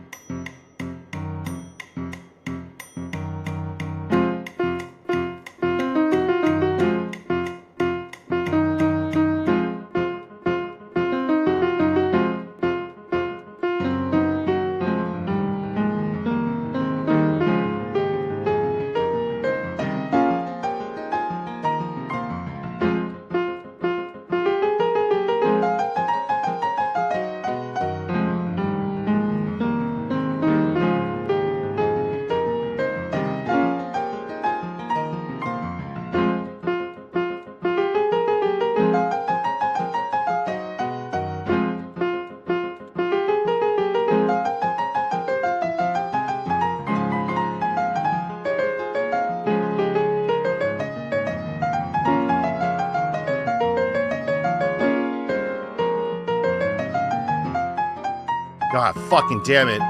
God fucking damn it.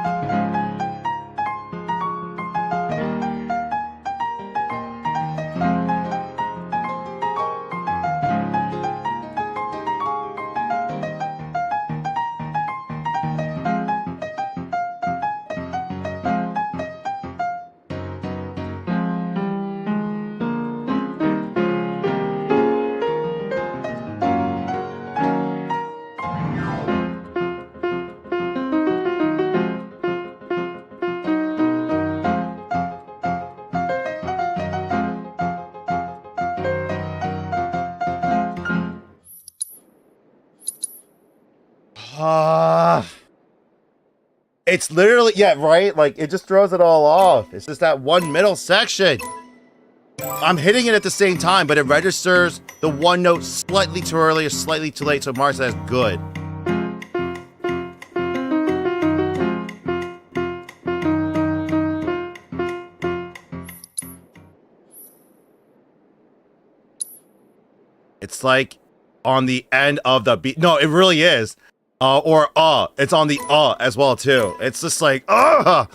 It's literally, yeah, right? Like, it just throws it all off. It's just that one middle section. I'm hitting it at the same time, but it registers the one note slightly too early or slightly too late, so it marks it as good. It's like on the end of the beat. No, it really is. It's on the as well too. It's just like, I'm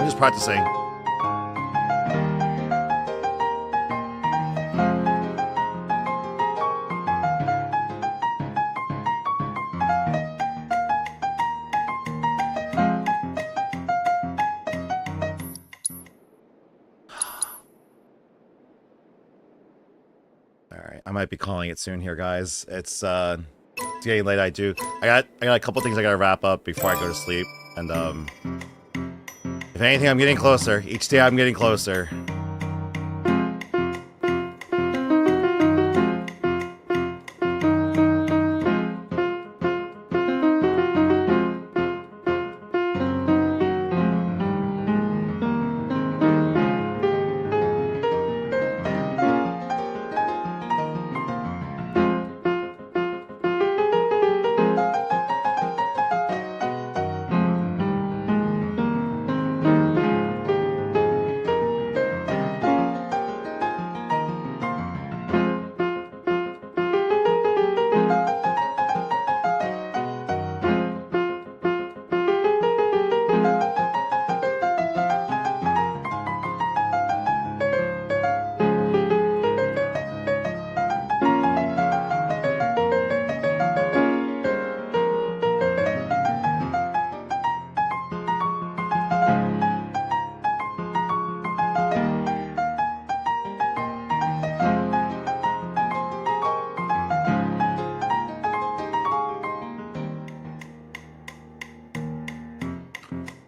just practicing. I might be calling it soon here, guys. It's getting late. I got a couple things I gotta wrap up before I go to sleep. And if anything, I'm getting closer. Each day I'm getting closer.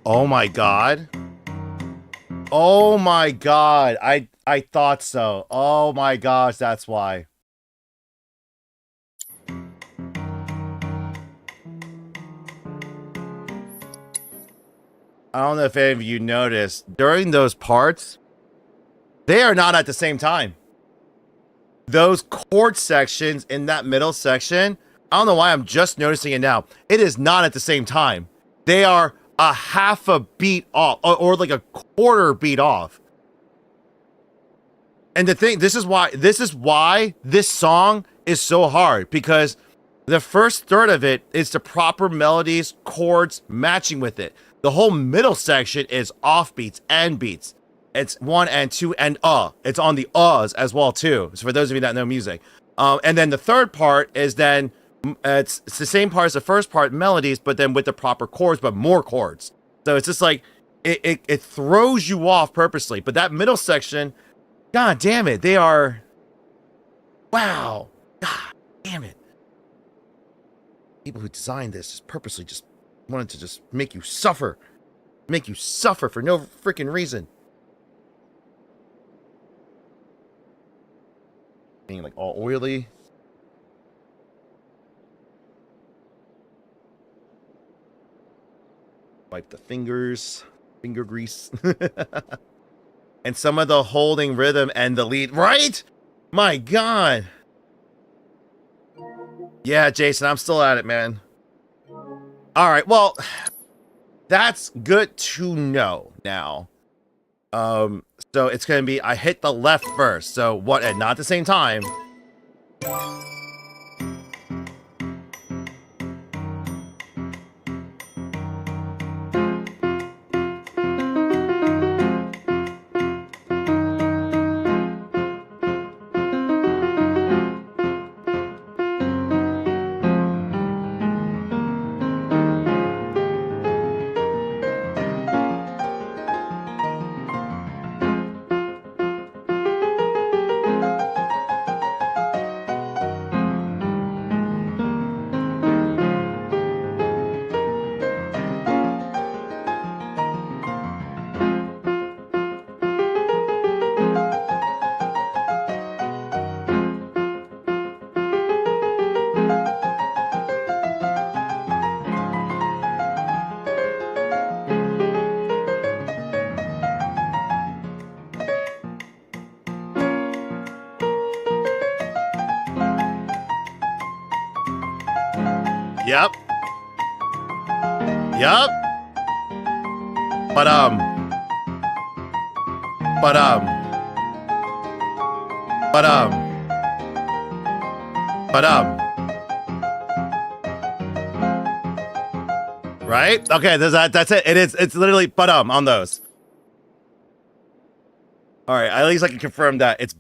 Oh my god. Oh my god. I thought so. Oh my gosh, that's why. I don't know if any of you noticed, during those parts, they are not at the same time. Those chord sections in that middle section, I don't know why I'm just noticing it now. It is not at the same time. They are a half a beat off, or like a quarter beat off. And the thing, this is why this song is so hard, because the first third of it is the proper melodies, chords matching with it. The whole middle section is off beats and beats. It's 1 and 2 and It's on the as well too. So for those of you that know music. And then the third part is then It's the same part as the first part, melodies, but then with the proper chords, but more chords. So it's just like it throws you off purposely. But that middle section, god damn it, they are, wow, god damn it. People who designed this just purposely just wanted to just make you suffer for no freaking reason. Being like all oily. Wipe the fingers, finger grease. And some of the holding rhythm and the lead, right? My god. Yeah, Jason, I'm still at it, man. All right, well, that's good to know now. So it's gonna be, I hit the left first. So what, and not at the same time. Yep. Yep. But right? Okay, that's it. It's literally on those. All right, at least I can confirm that it's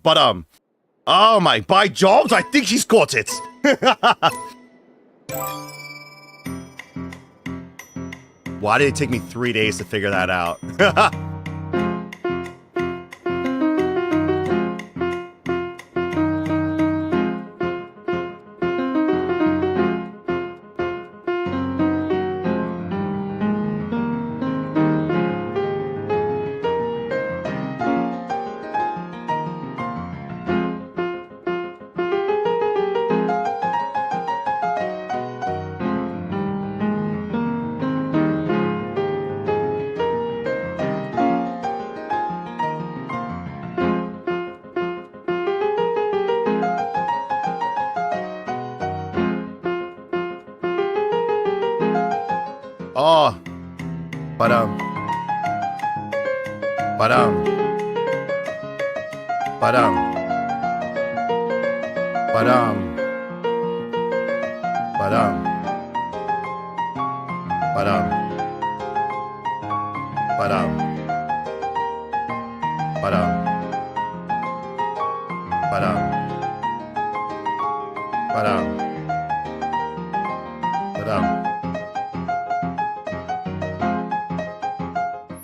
Oh my, by jobs, I think he's got it. Why did it take me 3 days to figure that out? Oh, but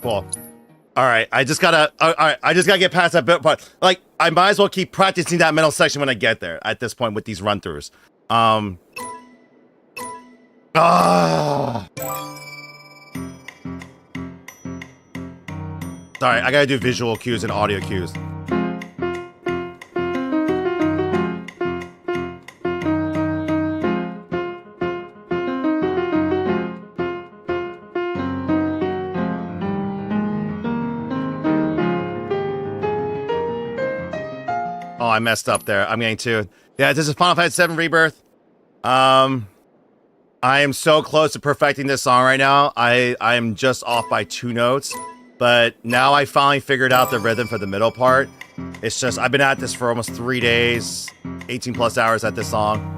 cool. All right, I just gotta get past that bit, but like I might as well keep practicing that middle section when I get there. At this point with these run-throughs, Sorry, I gotta do visual cues and audio cues. Oh, I messed up there. I'm getting to. Yeah, this is Final Fantasy 7 Rebirth. I am so close to perfecting this song right now. I am just off by 2 notes. But now I finally figured out the rhythm for the middle part. It's just, I've been at this for almost 3 days, 18 plus hours at this song.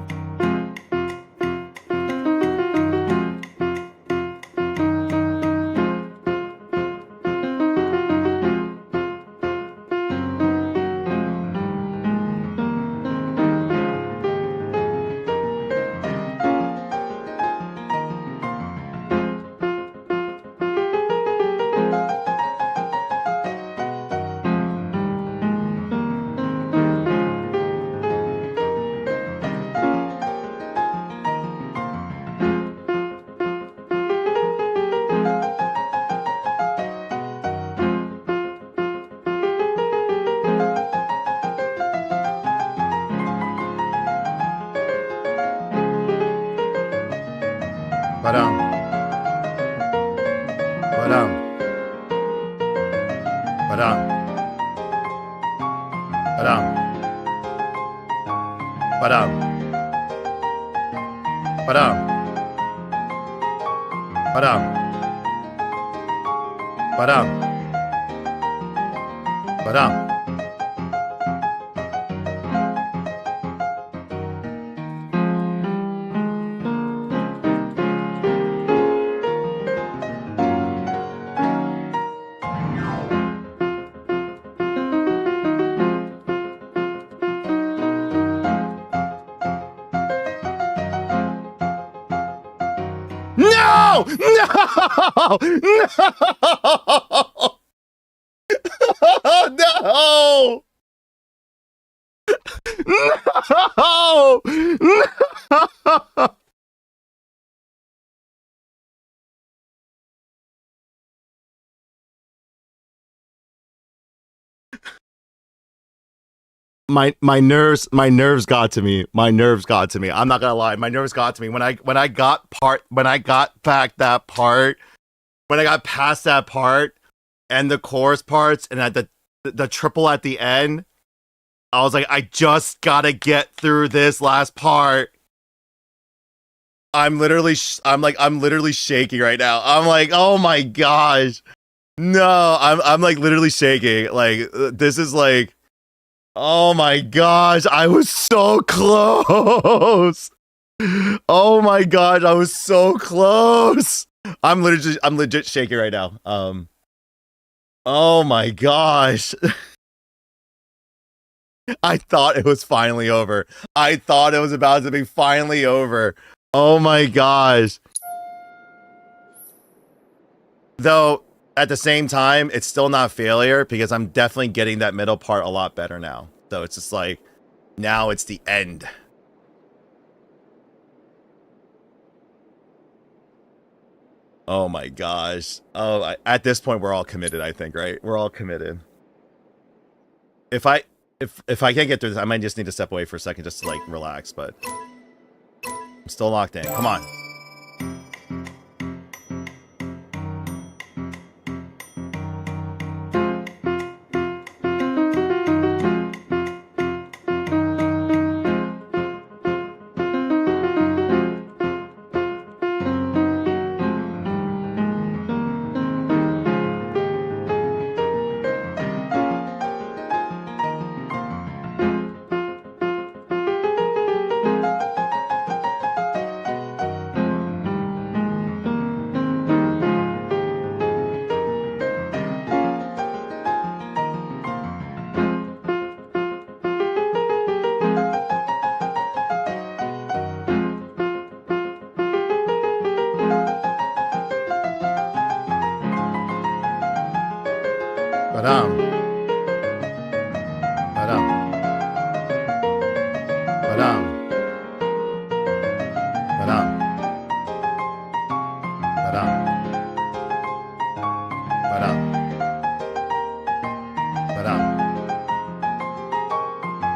Ba-dum. Ba-dum. Ba-dum. Ba-dum. Ba-dum. Ba-dum. Ba-dum. Ba-dum. Ba-dum. No! No! No! No! No! My nerves got to me. My nerves got to me. I'm not gonna lie, my nerves got to me when I got past that part and the chorus parts and at the triple at the end. I was like, I just gotta get through this last part. I'm literally shaking right now. I'm like, oh my gosh, no, I'm like literally shaking. Like this is like. Oh my gosh, I was so close. Oh my gosh, I was so close. I'm legit shaking right now. Oh my gosh. I thought it was finally over. I thought it was about to be finally over. Oh my gosh. Though at the same time, it's still not failure because I'm definitely getting that middle part a lot better now. So it's just like, now it's the end. Oh my gosh. Oh, at this point, we're all committed, I think, right? We're all committed. If I can't get through this, I might just need to step away for a second just to like relax, but I'm still locked in. Come on. Ba-dum. Ba-dum. Ba-dum. Ba-dum. Ba-dum. Ba-dum. Ba-dum.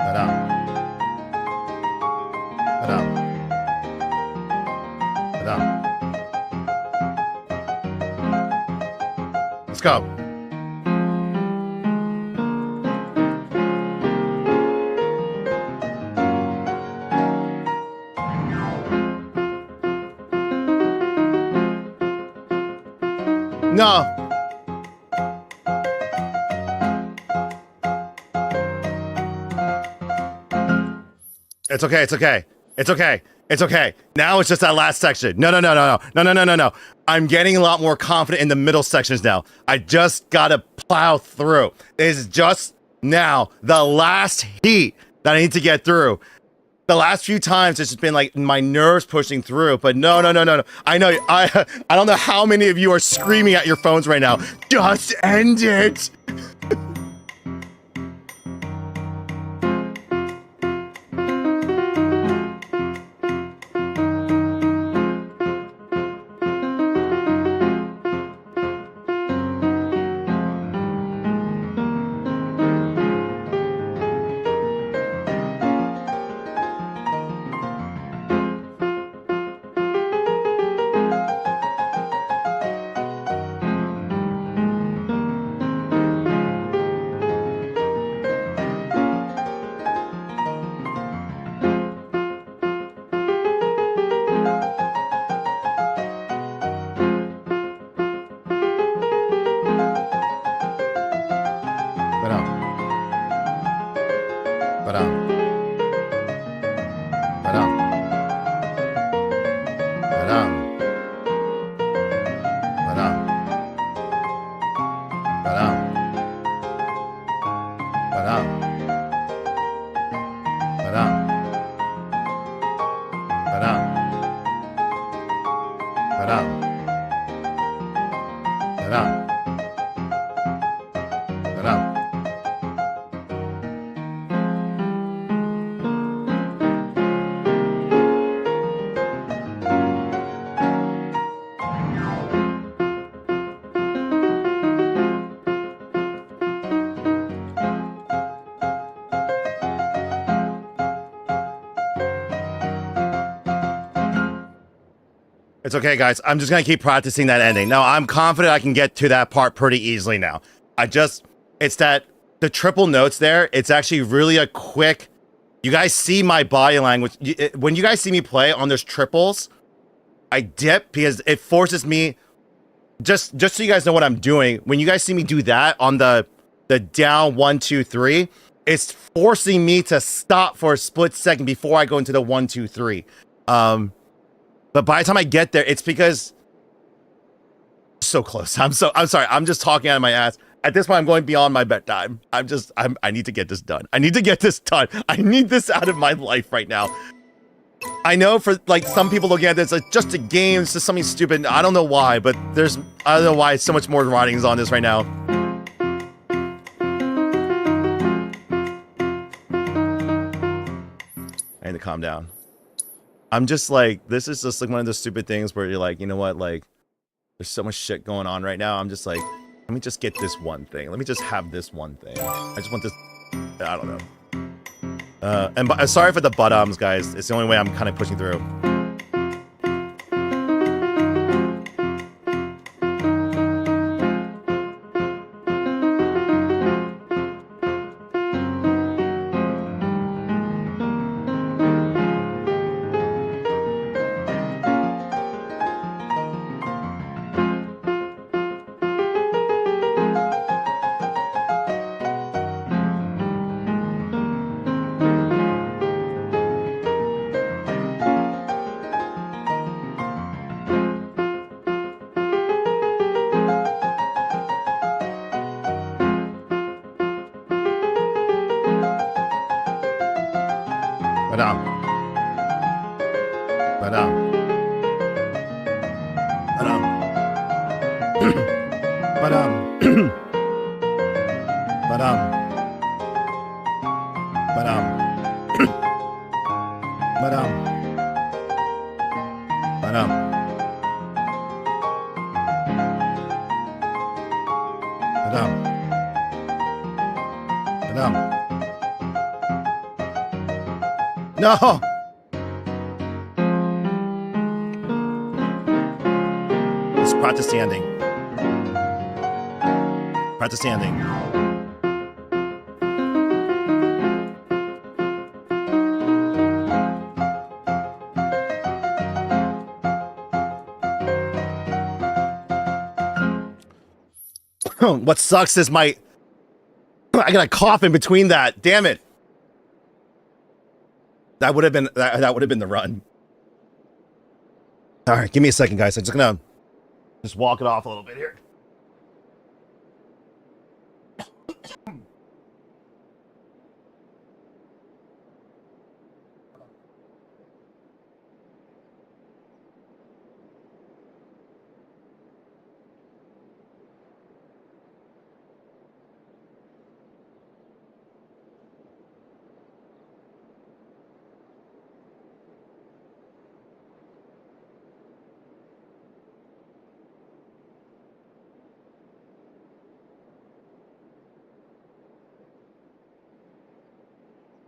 Ba-dum. Ba-dum. Ba-dum. Let's go. No. It's okay. It's okay. It's okay. It's okay. Now it's just that last section. No. I'm getting a lot more confident in the middle sections now. I just gotta plow through. It's just now the last heat that I need to get through. The last few times it's just been like my nerves pushing through, but no. I know I don't know how many of you are screaming at your phones right now. Just end it. Ba-dum. Ba-dum. Ba-dum. Ba-dum. It's okay, guys. I'm just going to keep practicing that ending. Now, I'm confident I can get to that part pretty easily now. It's that the triple notes there, it's actually really a quick, you guys see my body language. When you guys see me play on those triples, I dip because it forces me, just so you guys know what I'm doing, when you guys see me do that on the down 1, 2, 3, it's forcing me to stop for a split second before I go into the 1, 2, 3. But by the time I get there, it's because so close. I'm sorry. I'm just talking out of my ass. At this point, I'm going beyond my bedtime. I need to get this done. I need to get this done. I need this out of my life right now. I know for like some people looking at this, like just a game, it's just something stupid. I don't know why, but I don't know why so much more writings on this right now. I need to calm down. I'm just like, this is just like one of those stupid things where you're like, you know what, like, there's so much shit going on right now. I'm just like, let me just get this one thing. Let me just have this one thing. I just want this, I don't know. And sorry for the butt-ums, guys. It's the only way I'm kind of pushing through. No! Let's practice standing. Practice standing. What sucks is I got a cough in between that. Damn it. That would have been the run. All right, give me a second, guys. I'm just gonna walk it off a little bit here.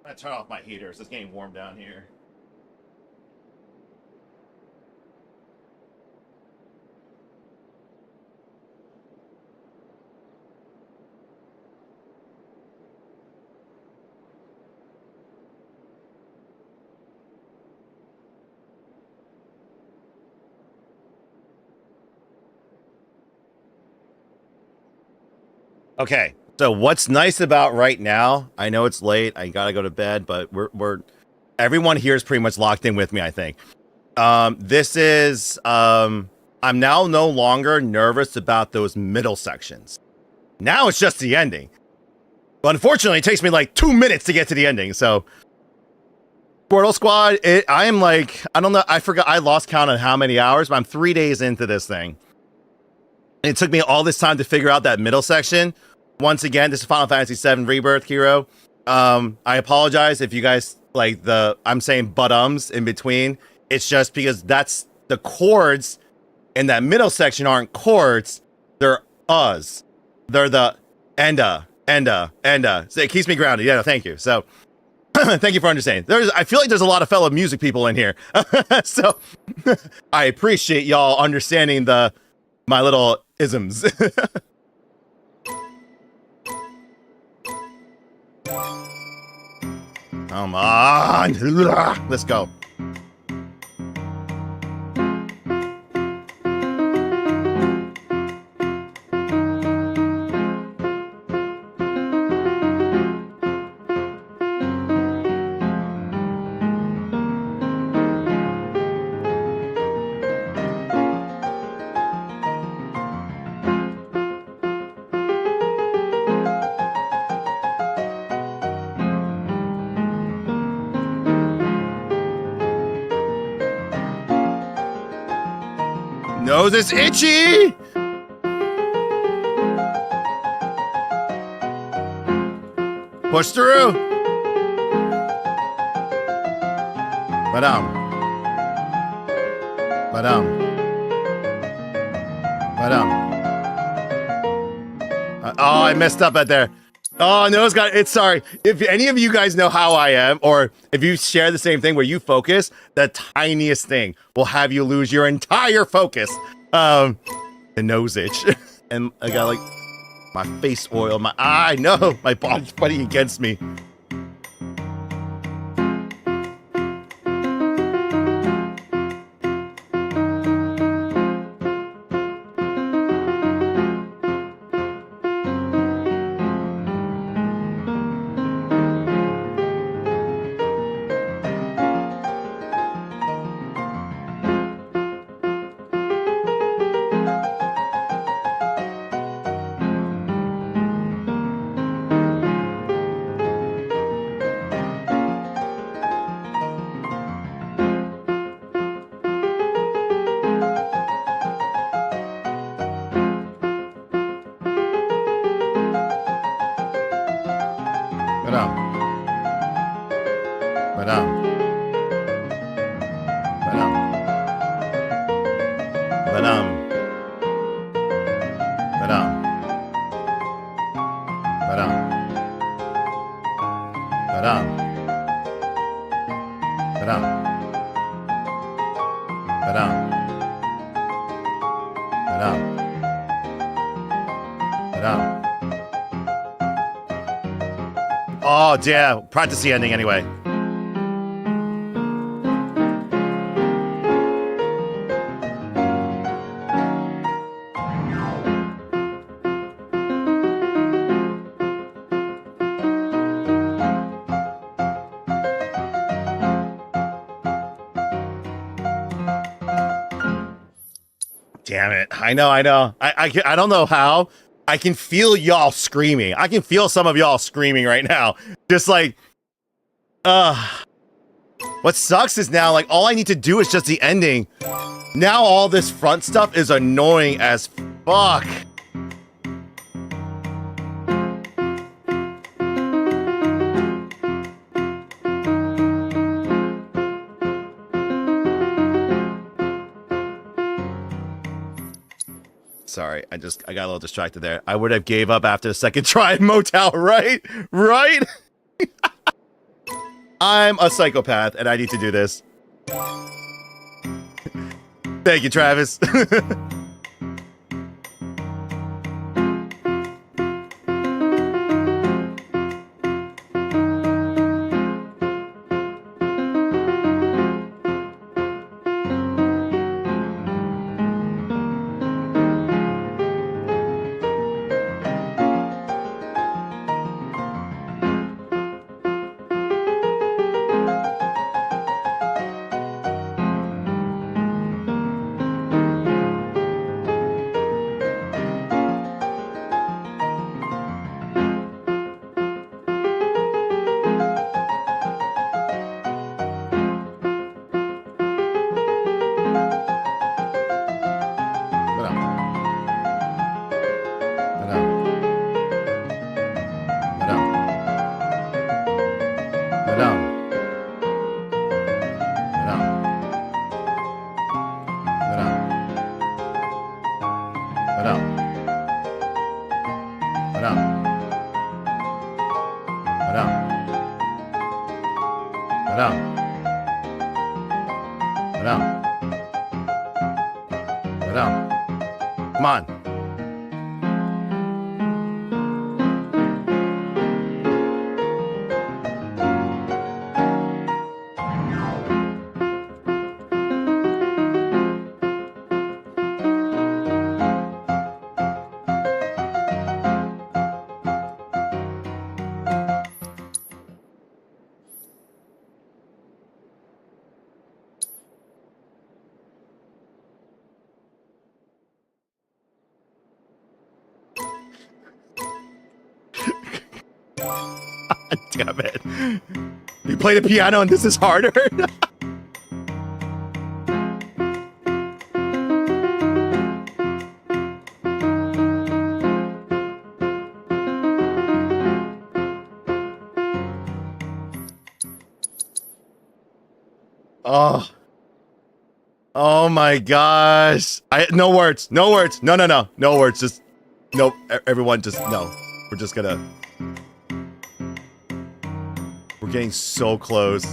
I turn off my heaters. It's getting warm down here. Okay. So what's nice about right now, I know it's late, I gotta go to bed, but everyone here is pretty much locked in with me, I think. This is, I'm now no longer nervous about those middle sections. Now it's just the ending. But unfortunately, it takes me like 2 minutes to get to the ending, so Portal Squad, I am like, I don't know, I forgot, I lost count on how many hours, but I'm 3 days into this thing. And it took me all this time to figure out that middle section. Once again, this is Final Fantasy VII Rebirth, Hero. I apologize if you guys like I'm saying but-ums in between. It's just because that's the chords in that middle section aren't chords, they're us. They're the enda. So it keeps me grounded. Yeah, no, thank you. So thank you for understanding. I feel like there's a lot of fellow music people in here. So I appreciate y'all understanding my little isms. Come on. Let's go. Nose is itchy! Push through! Ba-dum. Oh, I messed up at there. Oh, nose got it's sorry. If any of you guys know how I am, or if you share the same thing where you focus, the tiniest thing will have you lose your entire focus. The nose itch. And I got like my face oil, my eye, no, my body's fighting against me. Oh, yeah. Practice the ending anyway. Damn it. I know. I don't know how. I can feel y'all screaming. I can feel some of y'all screaming right now. Just like, what sucks is now, like, all I need to do is just the ending. Now all this front stuff is annoying as fuck. Sorry, I got a little distracted there. I would have gave up after the second try at Motel, right? Right? I'm a psychopath and I need to do this. Thank you, Travis. down. Go down. Come on. Damn it. You play the piano and this is harder? Oh. Oh my gosh. No words. No words. No words. Just, no, everyone just, no. We're just gonna. We're getting so close.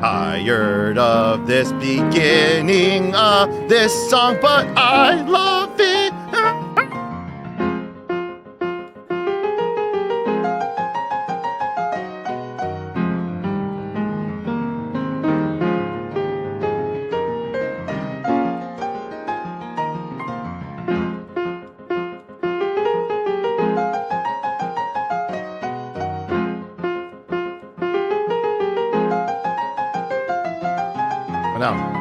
Tired of this beginning of this song, but I love it. No.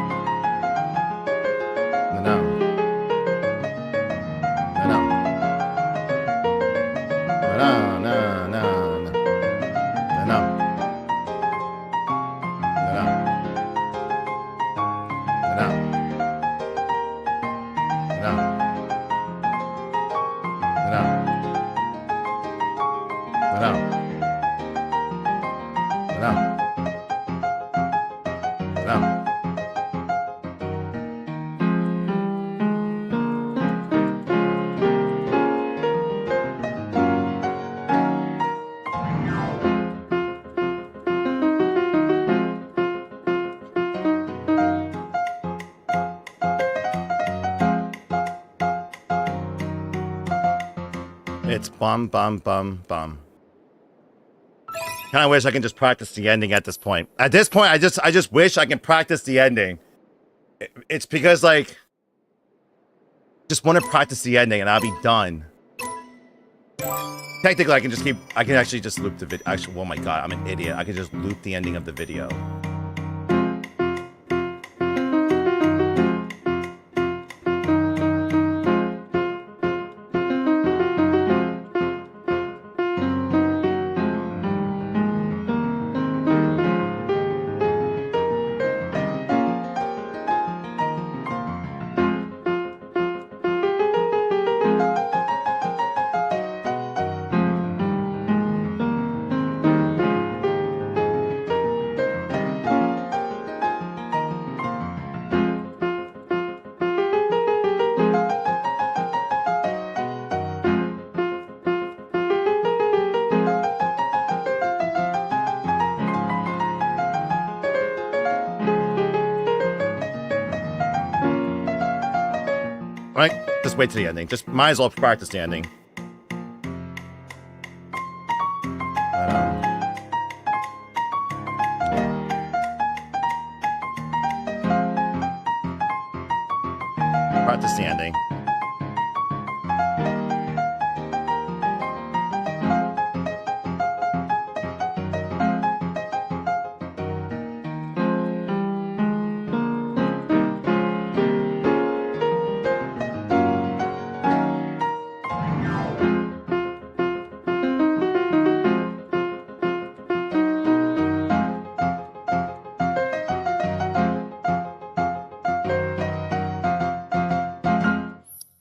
It's bum, bum, bum, bum. Kind of wish I can just practice the ending at this point. At this point, I just wish I can practice the ending. It's because, like, just want to practice the ending and I'll be done. Technically, I can actually just loop the video. Actually, oh my god, I'm an idiot. I can just loop the ending of the video. Right? Just wait to the ending. Just might as well practice the ending. Practice the ending.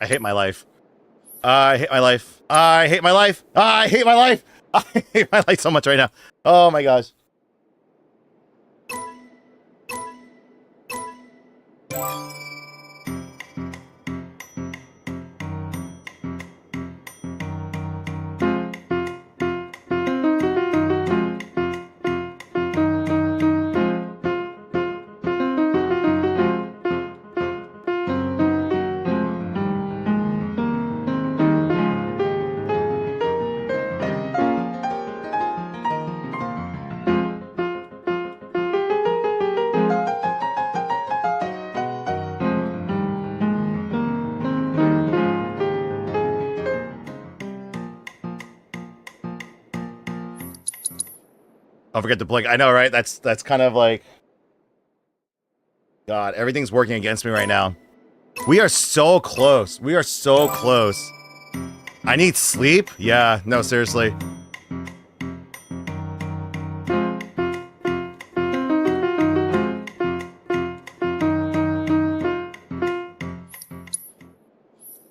I hate my life. I hate my life. I hate my life. I hate my life. I hate my life so much right now. Oh my gosh. I'll forget to blink. I know, right? That's kind of like... God, everything's working against me right now. We are so close. We are so close. I need sleep? Yeah, no, seriously.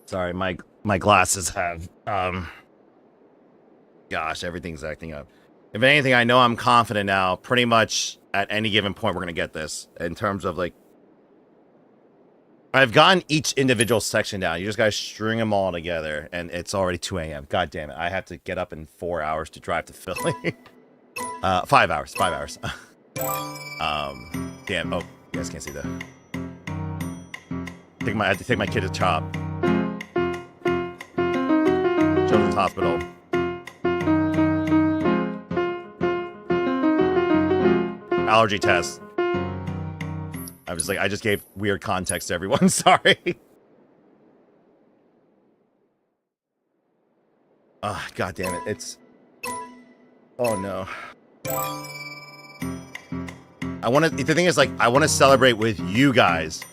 Sorry, my glasses have... Gosh, everything's acting up. If anything, I know I'm confident now. Pretty much at any given point, we're going to get this. In terms of, like... I've gotten each individual section down. You just got to string them all together. And it's already 2 a.m. God damn it. I have to get up in 4 hours to drive to Philly. 5 hours. 5 hours. Damn. Oh, you guys can't see that. I have to take my kid to CHOP. Children's Hospital. Allergy test. I just gave weird context to everyone. Sorry. God damn it. It's... Oh, no. The thing is, like, I want to celebrate with you guys.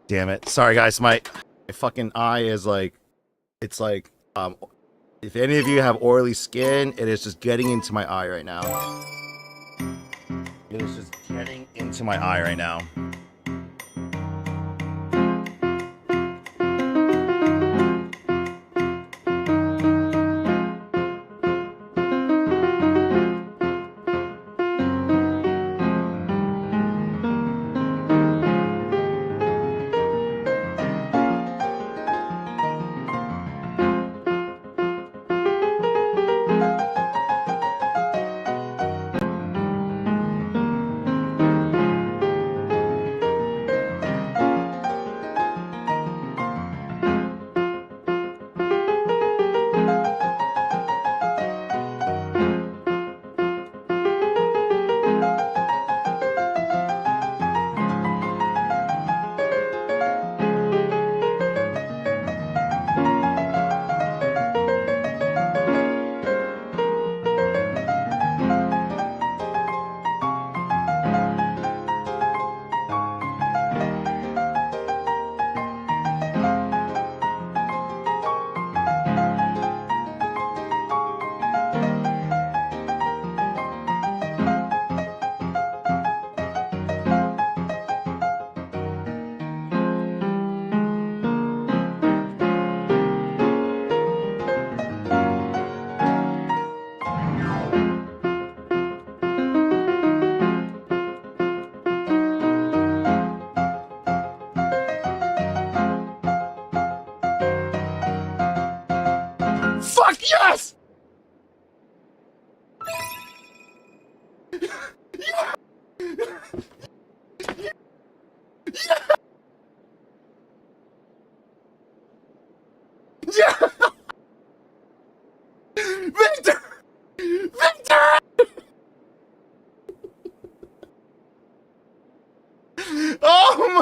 Damn it. Sorry, guys. My fucking eye is like... It's like... if any of you have oily skin, it is just getting into my eye right now. It is just getting into my eye right now. Fuck yes!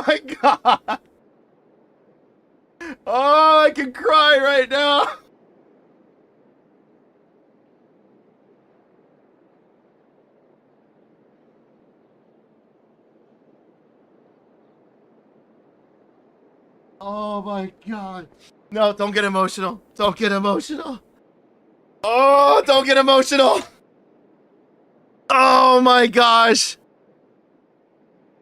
my God. Oh, I can cry right now. Oh my God. No, don't get emotional. Don't get emotional. Oh, don't get emotional. Oh my gosh.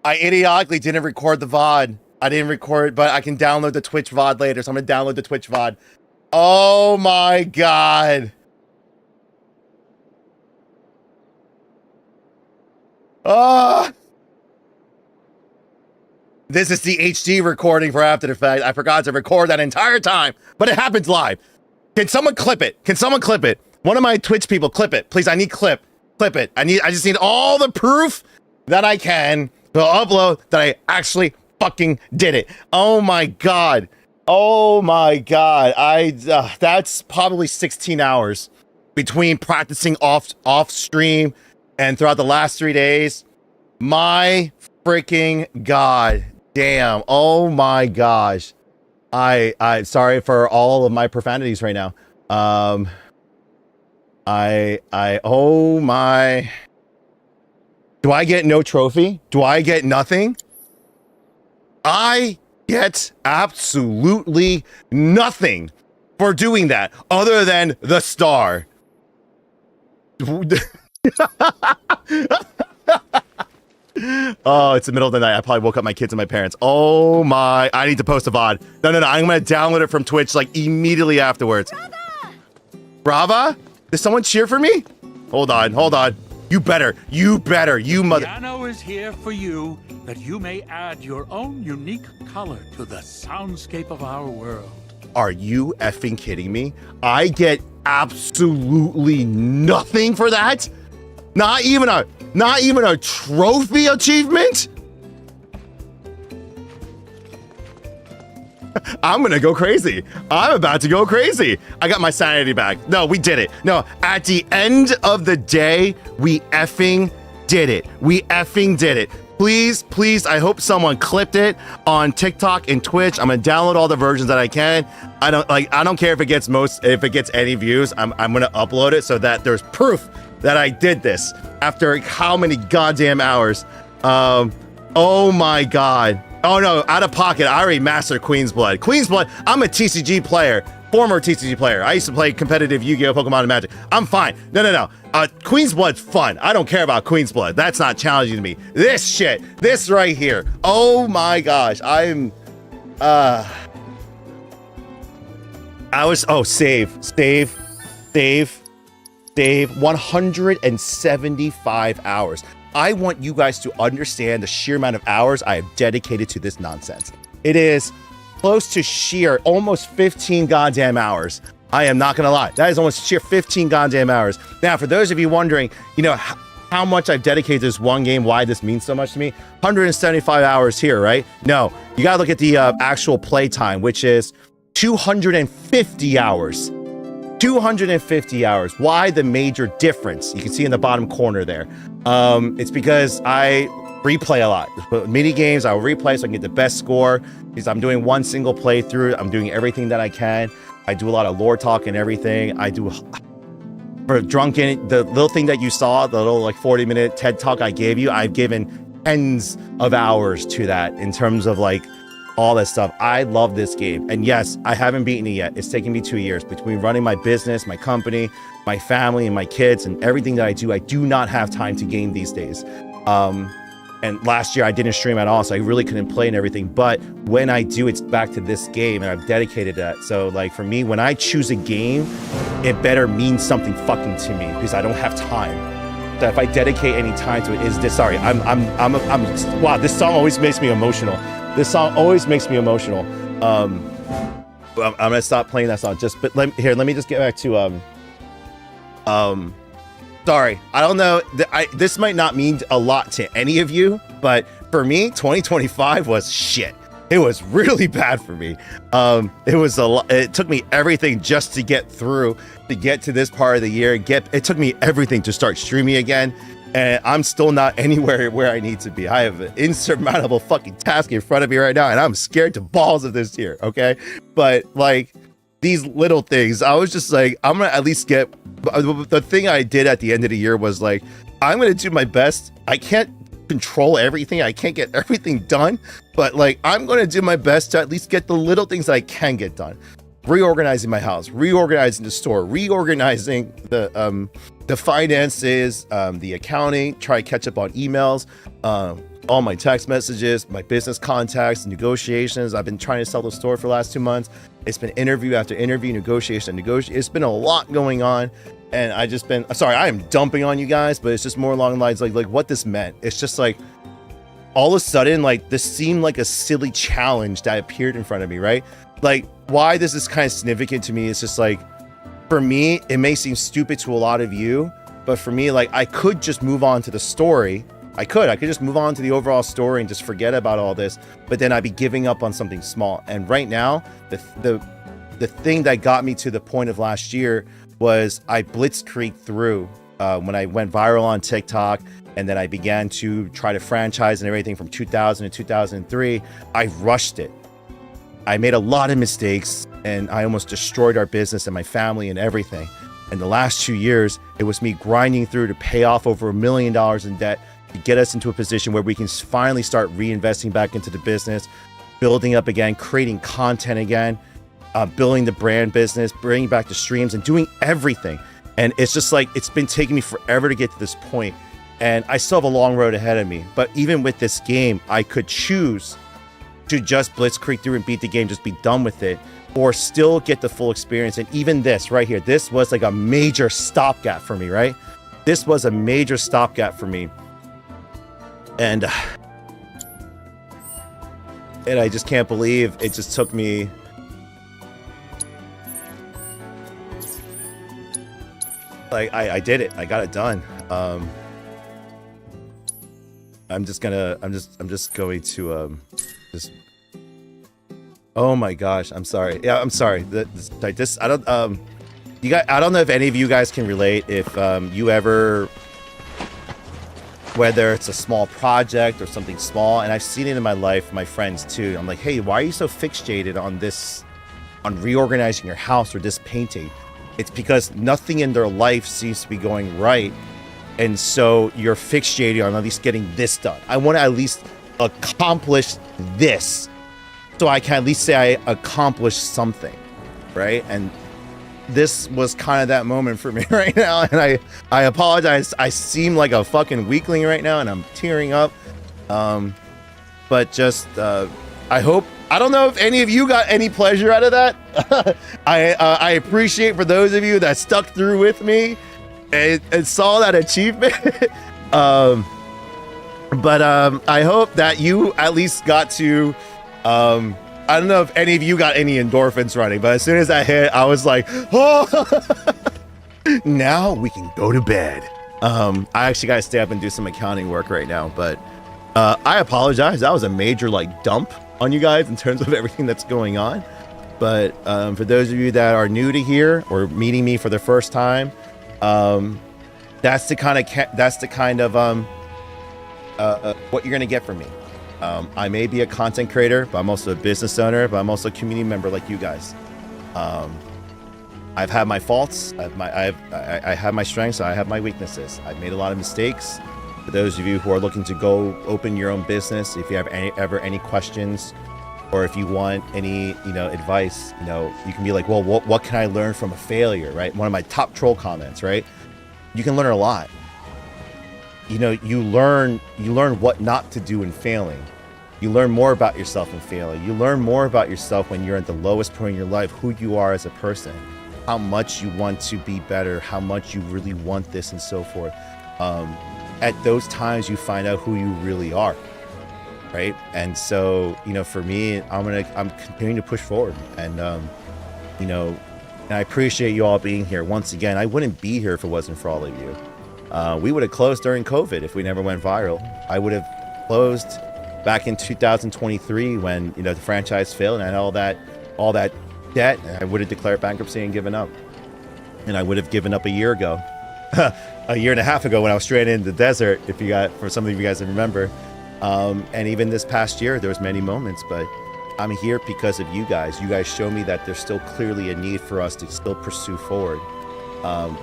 I idiotically didn't record the VOD. I didn't record, but I can download the Twitch VOD later. So I'm going to download the Twitch VOD. Oh my God. Oh. This is the HD recording for After Effects. I forgot to record that entire time, but it happens live. Can someone clip it? Can someone clip it? One of my Twitch people, clip it. Please, I need clip it. I just need all the proof that I can to upload that I actually fucking did it. Oh my God. Oh my God. That's probably 16 hours between practicing off stream and throughout the last 3 days. My freaking God. Damn. Oh my gosh. I sorry for all of my profanities right now. Oh my. Do I get no trophy? Do I get nothing? I get absolutely nothing for doing that other than the star. Oh, it's the middle of the night. I probably woke up my kids and my parents. Oh my, I need to post a VOD. No, I'm gonna download it from Twitch like immediately afterwards. Brava? Did someone cheer for me? Hold on. You better, you mother. Piano is here for you, that you may add your own unique color to the soundscape of our world. Are you effing kidding me? I get absolutely nothing for that? Not even a trophy achievement? I'm gonna go crazy. I'm about to go crazy. I got my sanity back. No, we did it. No, at the end of the day, we effing did it. Please, I hope someone clipped it on TikTok and Twitch. I'm gonna download all the versions that I can. I don't care if it gets any views. I'm gonna upload it so that there's proof that I did this after how many goddamn hours. Oh my God. Oh no, out of pocket. I already mastered Queen's Blood. I'm a TCG player, former TCG player. I used to play competitive Yu-Gi-Oh, Pokemon, and Magic. I'm fine. No. Queen's Blood's fun. I don't care about Queen's Blood. That's not challenging to me. This right here. Oh my gosh. Save 175 hours. I want you guys to understand the sheer amount of hours I have dedicated to this nonsense. It is close to sheer almost 15 goddamn hours. I am not gonna lie. That is almost sheer 15 goddamn hours. Now, for those of you wondering, how much I've dedicated to this one game, why this means so much to me, 175 hours here, right? No, you gotta look at the actual play time, which is 250 hours. 250 hours. Why the major difference? You can see in the bottom corner there. It's because I replay a lot. Mini games, I'll replay so I can get the best score. Because I'm doing one single playthrough. I'm doing everything that I can. I do a lot of lore talk and everything. I do for Drunken, the little thing that you saw, the little like 40-minute TED talk I gave you, I've given tens of hours to that in terms of like all that stuff. I love this game. And yes, I haven't beaten it yet. It's taken me 2 years between running my business, my company, my family, and my kids, and everything that I do not have time to game these days. And last year I didn't stream at all, so I really couldn't play and everything. But when I do, it's back to this game, and I've dedicated that. So like for me, when I choose a game, it better mean something fucking to me because I don't have time. So if I dedicate any time to it, is this? Sorry, wow. This song always makes me emotional. I'm gonna stop playing that song. Let me just get back to sorry, I don't know. This might not mean a lot to any of you, but for me, 2025 was shit. It was really bad for me. It was a lot. It took me everything just to get through, to get to this part of the year. It took me everything to start streaming again. and I'm still not anywhere where I need to be. I have an insurmountable fucking task in front of me right now, and I'm scared to balls of this year. Okay, but like these little things, I was just like, I'm gonna at least get. The thing I did at the end of the year was like, I'm gonna do my best. I can't control everything. I can't get everything done, but like I'm gonna do my best to at least get the little things that I can get done. Reorganizing my house, reorganizing the store, reorganizing the finances, the accounting, try to catch up on emails, all my text messages, my business contacts, negotiations. I've been trying to sell the store for the last 2 months. It's been interview after interview, negotiation. It's been a lot going on. And I just been, sorry, I am dumping on you guys, but it's just more along the lines like what this meant. It's just like, all of a sudden, like this seemed like a silly challenge that appeared in front of me, right? Like why this is kind of significant to me is just like, for me, it may seem stupid to a lot of you, but for me, like I could just move on to the story. I could just move on to the overall story and just forget about all this, but then I'd be giving up on something small. And right now, the thing that got me to the point of last year was I blitzkrieg through when I went viral on TikTok, and then I began to try to franchise and everything from 2000 to 2003. I rushed it. I made a lot of mistakes, and I almost destroyed our business and my family and everything. In the last 2 years, it was me grinding through to pay off over $1 million in debt to get us into a position where we can finally start reinvesting back into the business, building up again, creating content again, building the brand business, bringing back the streams, and doing everything. And it's just like, it's been taking me forever to get to this point, and I still have a long road ahead of me. But even with this game, I could choose to just blitzkrieg through and beat the game, just be done with it, or still get the full experience. And even this right here, this was like a major stopgap for me, right? This was a major stopgap for me. And I just can't believe it just took me like I did it. I got it done. I'm just going to just, oh my gosh, I'm sorry. Yeah, I'm sorry. This I don't you guys, I don't know if any of you guys can relate, if you ever, whether it's a small project or something small, and I've seen it in my life, my friends too. I'm like, hey, why are you so fixated on this, on reorganizing your house or this painting? It's because nothing in their life seems to be going right. And so you're fixated on at least getting this done. I want to at least accomplish this, so I can at least say I accomplished something, right? And this was kind of that moment for me right now. And I apologize. I seem like a fucking weakling right now, and I'm tearing up. But just, I hope, I don't know if any of you got any pleasure out of that. I appreciate for those of you that stuck through with me and saw that achievement. But I hope that you at least got to, I don't know if any of you got any endorphins running, but as soon as I hit, I was like, oh, now we can go to bed. I actually got to stay up and do some accounting work right now, but I apologize. That was a major like dump on you guys in terms of everything that's going on. But for those of you that are new to here or meeting me for the first time, that's the kind of what you're gonna get from me. I may be a content creator, but I'm also a business owner, but I'm also a community member like you guys. I've had my faults, I have my strengths, I have my weaknesses. I've made a lot of mistakes. For those of you who are looking to go open your own business, if you have any questions, or if you want any advice, you can be like, well, what can I learn from a failure, right? One of my top troll comments, right? You can learn a lot. You learn what not to do in failing. You learn more about yourself in failing. You learn more about yourself when you're at the lowest point in your life, who you are as a person, how much you want to be better, how much you really want this, and so forth. At those times, you find out who you really are, right? And so, for me, I'm continuing to push forward, and and I appreciate you all being here. Once again, I wouldn't be here if it wasn't for all of you. We would have closed during COVID if we never went viral. I would have closed back in 2023 when the franchise failed and I had all that debt, and I would have declared bankruptcy and given up. And I would have given up a year ago. a year and a half ago when I was straight in the desert, for some of you guys that remember. And even this past year, there was many moments, but I'm here because of you guys. You guys show me that there's still clearly a need for us to still pursue forward.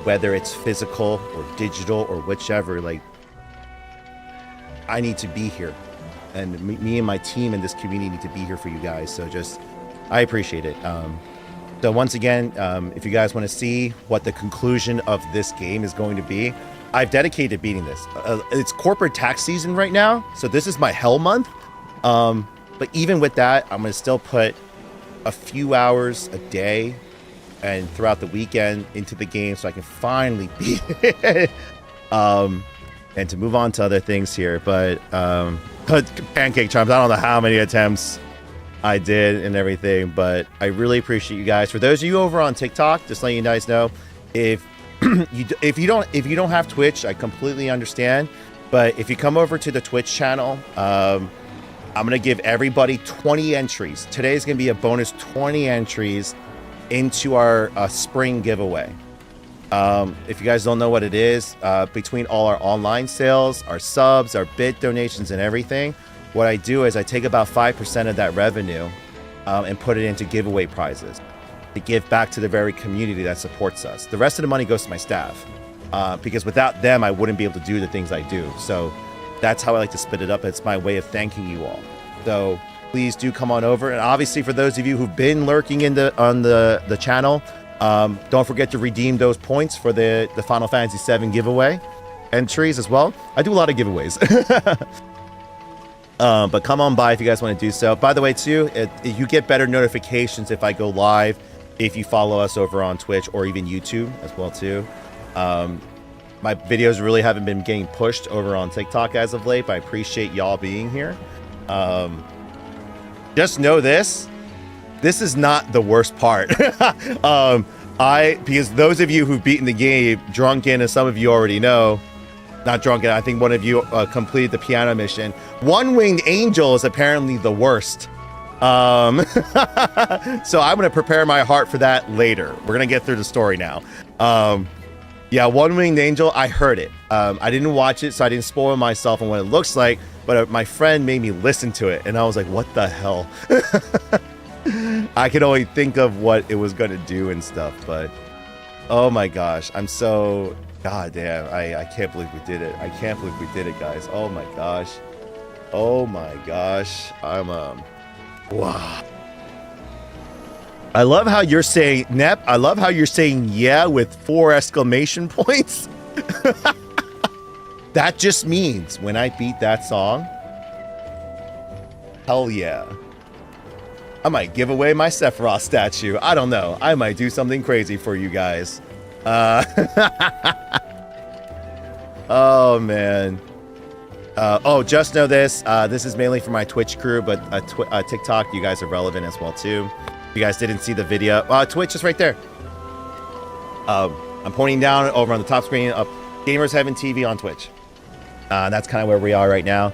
Whether it's physical or digital or whichever, like, I need to be here. And me and my team and this community need to be here for you guys. So I appreciate it. So once again, if you guys want to see what the conclusion of this game is going to be, I've dedicated to beating this. It's corporate tax season right now, so this is my hell month. But even with that, I'm going to still put a few hours a day and throughout the weekend into the game so I can finally beat it. And to move on to other things here, but pancake charms, I don't know how many attempts I did and everything, but I really appreciate you guys. For those of you over on TikTok, just letting you guys know, if you don't have Twitch, I completely understand. But if you come over to the Twitch channel, I'm gonna give everybody 20 entries. Today's gonna be a bonus 20 entries into our spring giveaway. If you guys don't know what it is, between all our online sales, our subs, our bit donations and everything, what I do is I take about 5% of that revenue and put it into giveaway prizes to give back to the very community that supports us. The rest of the money goes to my staff because without them, I wouldn't be able to do the things I do. So that's how I like to split it up. It's my way of thanking you all. So please do come on over. And obviously for those of you who've been lurking on the channel, don't forget to redeem those points for the Final Fantasy VII giveaway entries as well. I do a lot of giveaways. But come on by if you guys want to do so. By the way, too, you get better notifications if I go live, if you follow us over on Twitch or even YouTube as well, too. My videos really haven't been getting pushed over on TikTok as of late, but I appreciate y'all being here. Just know this is not the worst part. Because those of you who've beaten the game, Drunken, as some of you already know, not Drunken, I think one of you completed the piano mission. One-Winged Angel is apparently the worst. So I'm going to prepare my heart for that later. We're going to get through the story now. Yeah, One-Winged Angel, I heard it. I didn't watch it, so I didn't spoil myself on what it looks like, but my friend made me listen to it, and I was like, what the hell? I could only think of what it was going to do and stuff, but oh my gosh, I'm so... God damn, I can't believe we did it. I can't believe we did it, guys. Oh my gosh. Oh my gosh. I'm, wow. I love how you're saying, Nep, I love how you're saying yeah with 4 exclamation points. That just means when I beat that song, hell yeah. I might give away my Sephiroth statue. I don't know. I might do something crazy for you guys. Oh man. Oh, just know this. This is mainly for my Twitch crew, but TikTok, you guys are relevant as well too. If you guys didn't see the video, Twitch is right there. I'm pointing down over on the top screen up Gamers Heaven TV on Twitch. That's kind of where we are right now.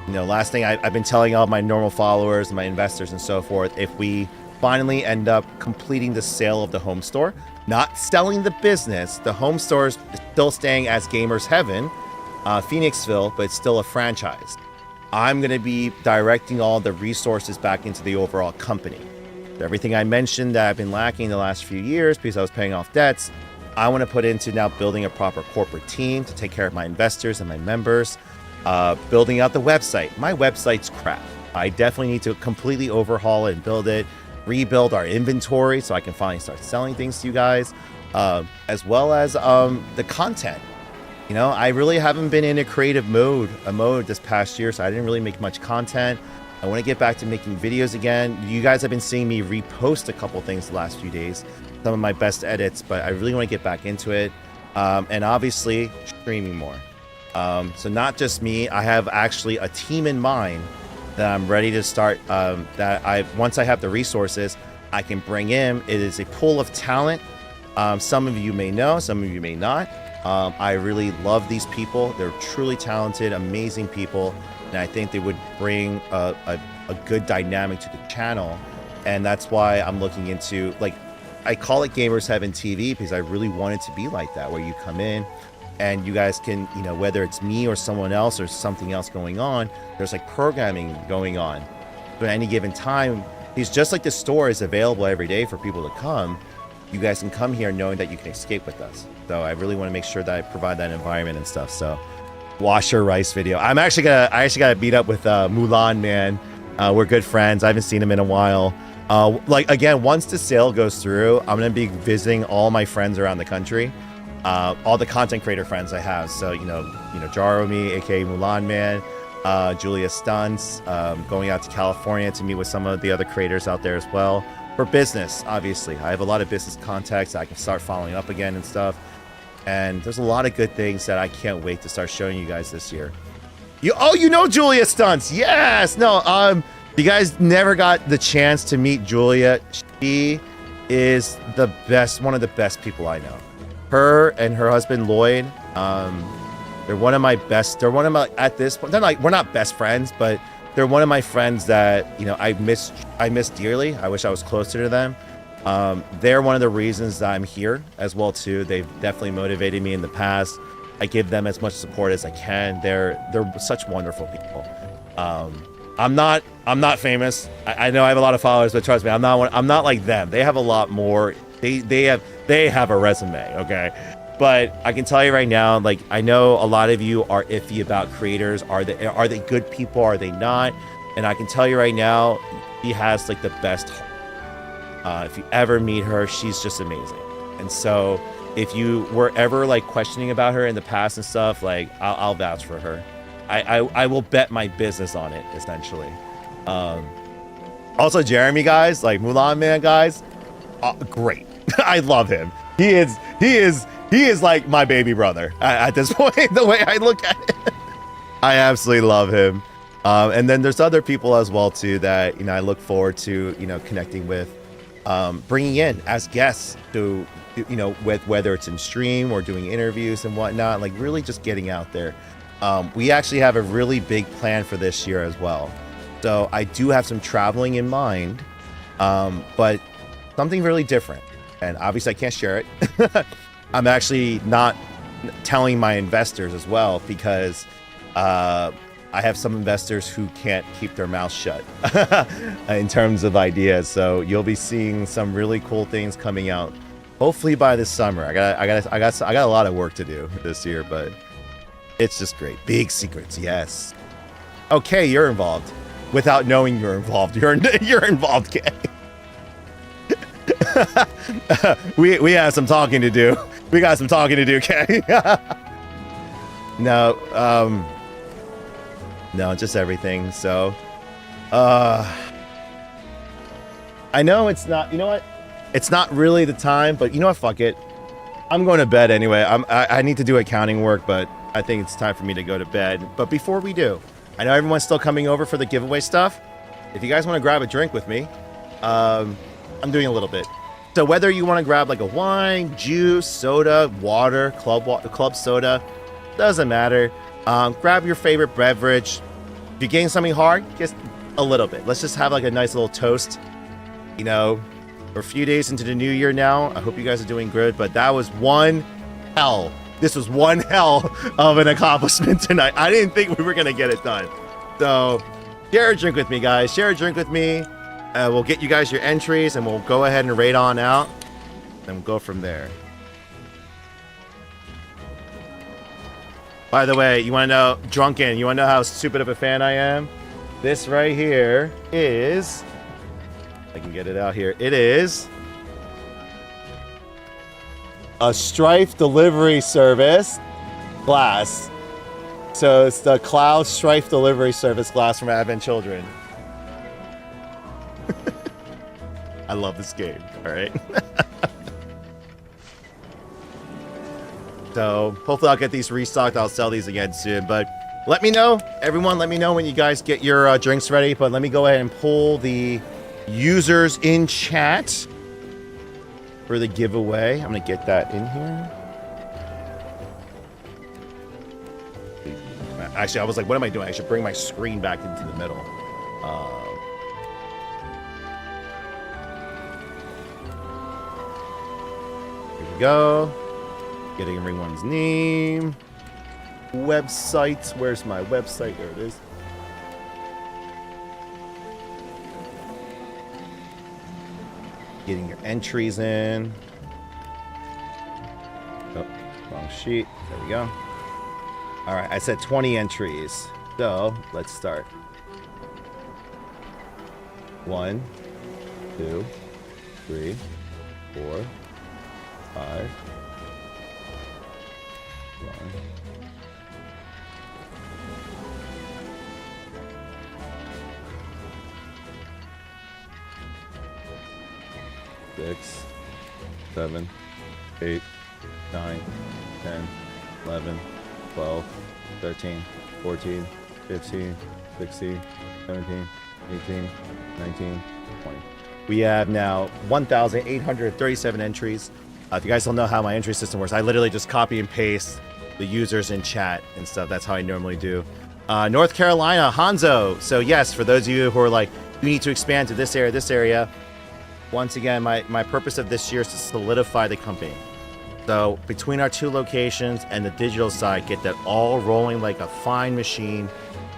You know, last thing I've been telling all my normal followers and my investors and so forth, if we finally end up completing the sale of the home store, not selling the business, the home store is still staying as Gamers Heaven, Phoenixville, but it's still a franchise. I'm going to be directing all the resources back into the overall company. Everything I mentioned that I've been lacking the last few years because I was paying off debts, I want to put into now building a proper corporate team to take care of my investors and my members, building out the website. My website's crap. I definitely need to completely overhaul it and build it, rebuild our inventory so I can finally start selling things to you guys, as well as the content. You know, I really haven't been in a creative mode this past year, so I didn't really make much content. I want to get back to making videos again. You guys have been seeing me repost a couple things the last few days, some of my best edits, but I really want to get back into it. And obviously streaming more. So not just me, I have actually a team in mind that I'm ready to start, once I have the resources, I can bring in. It is a pool of talent. Some of you may know, some of you may not. I really love these people. They're truly talented, amazing people. And I think they would bring a good dynamic to the channel. And that's why I'm looking into, like, I call it Gamers Heaven TV because I really want it to be like that, where you come in and you guys can, you know, whether it's me or someone else or something else going on, there's like programming going on. But at any given time, it's just like the store is available every day for people to come. You guys can come here knowing that you can escape with us. So I really want to make sure that I provide that environment and stuff. So Washer Rice video. I actually got to beat up with Mulan, man. We're good friends. I haven't seen him in a while. Like again, once the sale goes through, I'm gonna be visiting all my friends around the country, all the content creator friends I have. So you know, Jaromi, aka Mulan Man, Julia Stunts, going out to California to meet with some of the other creators out there as well for business. Obviously, I have a lot of business contacts that I can start following up again and stuff. And there's a lot of good things that I can't wait to start showing you guys this year. You know Julia Stunts? Yes. No. You guys never got the chance to meet Julia. She is the best, one of the best people I know. Her and her husband Lloyd, they're one of my best. They're one of my, at this point, they're like, we're not best friends, but they're one of my friends that, you know, I miss dearly. I wish I was closer to them. They're one of the reasons that I'm here as well too. They've definitely motivated me in the past. I give them as much support as I can. They're such wonderful people. I'm not famous. I know I have a lot of followers, but trust me, I'm not like them. They have a lot more. They have a resume, okay? But I can tell you right now, like, I know a lot of you are iffy about creators. Are they good people? Are they not? And I can tell you right now, she has like the best heart. If you ever meet her, she's just amazing. And so if you were ever like questioning about her in the past and stuff, like I'll vouch for her. I will bet my business on it, essentially. Also, Jeremy, guys, like Mulan Man, guys, great. I love him. He is like my baby brother at this point. The way I look at it, I absolutely love him. And then there's other people as well too that, you know, I look forward to, you know, connecting with, bringing in as guests to, you know, with whether it's in stream or doing interviews and whatnot, like really just getting out there. We actually have a really big plan for this year as well. So I do have some traveling in mind, but something really different. And obviously I can't share it. I'm actually not telling my investors as well because I have some investors who can't keep their mouths shut in terms of ideas. So you'll be seeing some really cool things coming out, hopefully by this summer. I got a lot of work to do this year, but it's just great. Big secrets, yes. Okay, you're involved. Without knowing you're involved, you're involved, Kay. we have some talking to do. We got some talking to do, Kay. No, just everything. So, I know it's not. You know what? It's not really the time, but you know what? Fuck it. I'm going to bed anyway. I need to do accounting work, but I think it's time for me to go to bed. But before we do, I know everyone's still coming over for the giveaway stuff. If you guys want to grab a drink with me, I'm doing a little bit. So whether you want to grab like a wine, juice, soda, water, club soda, doesn't matter. Grab your favorite beverage. If you're getting something hard, just a little bit. Let's just have like a nice little toast. You know, we're a few days into the new year now. I hope you guys are doing good, but that was one hell. This was one hell of an accomplishment tonight. I didn't think we were going to get it done. So share a drink with me, guys. Share a drink with me. We'll get you guys your entries and we'll go ahead and raid on out. Then we'll go from there. By the way, you want to know, Drunken, you want to know how stupid of a fan I am? This right here is, I can get it out here. It is a Strife delivery service glass. So it's the Cloud Strife delivery service glass from Advent Children. I love this game. All right. So hopefully I'll get these restocked. I'll sell these again soon. But let me know, everyone. Let me know when you guys get your drinks ready. But let me go ahead and pull the users in chat for the giveaway. I'm gonna get that in here. Actually, I was like, what am I doing? I should bring my screen back into the middle. we go. Getting ring one's name. Website. Where's my website? There it is. Getting your entries in. Oh, wrong sheet. There we go. All right, I said 20 entries. So let's start. 1, 2, 3, 4, 5, 1, 6, 7, 8, 9, 10, 11, 12, 13, 14, 15, 16, 17, 18, 19, 20. We have now 1,837 entries. If you guys don't know how my entry system works, I literally just copy and paste the users in chat and stuff. That's how I normally do. North Carolina, Hanzo. So yes, for those of you who are like, you need to expand to this area. Once again, my purpose of this year is to solidify the company. So between our 2 locations and the digital side, get that all rolling like a fine machine.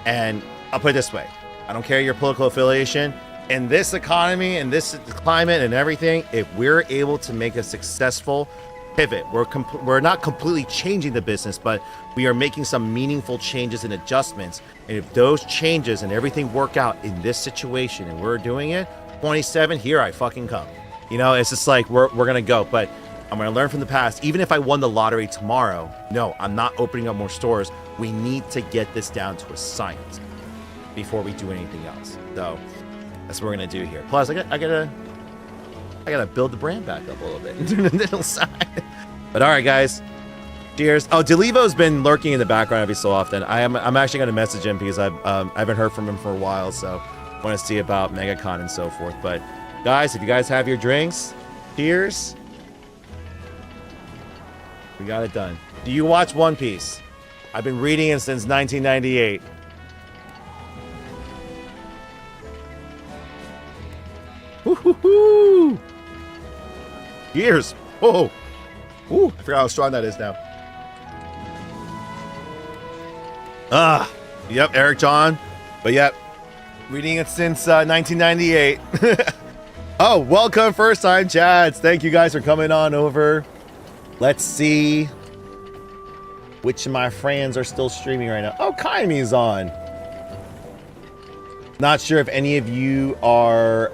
And I'll put it this way. I don't care your political affiliation. In this economy, in this climate and everything, if we're able to make a successful pivot, we're not completely changing the business, but we are making some meaningful changes and adjustments. And if those changes and everything work out in this situation and we're doing it, 27, here I fucking come. You know, it's just like we're going to go. But I'm going to learn from the past. Even if I won the lottery tomorrow, no, I'm not opening up more stores. We need to get this down to a science before we do anything else. So that's what we're gonna do here. Plus, I gotta build the brand back up a little bit into the digital side. But all right, guys, cheers. Oh, Delivo's been lurking in the background every so often. I'm actually gonna message him because I haven't heard from him for a while, so I want to see about MegaCon and so forth. But guys, if you guys have your drinks, cheers. We got it done. Do you watch One Piece? I've been reading it since 1998. Woo-hoo-hoo! Years. Oh, ooh! I forgot how strong that is now. Yep, Eric John. But yep, reading it since 1998. Oh, welcome, first time Chads. Thank you guys for coming on over. Let's see which of my friends are still streaming right now. Oh, Kaimi's on. Not sure if any of you are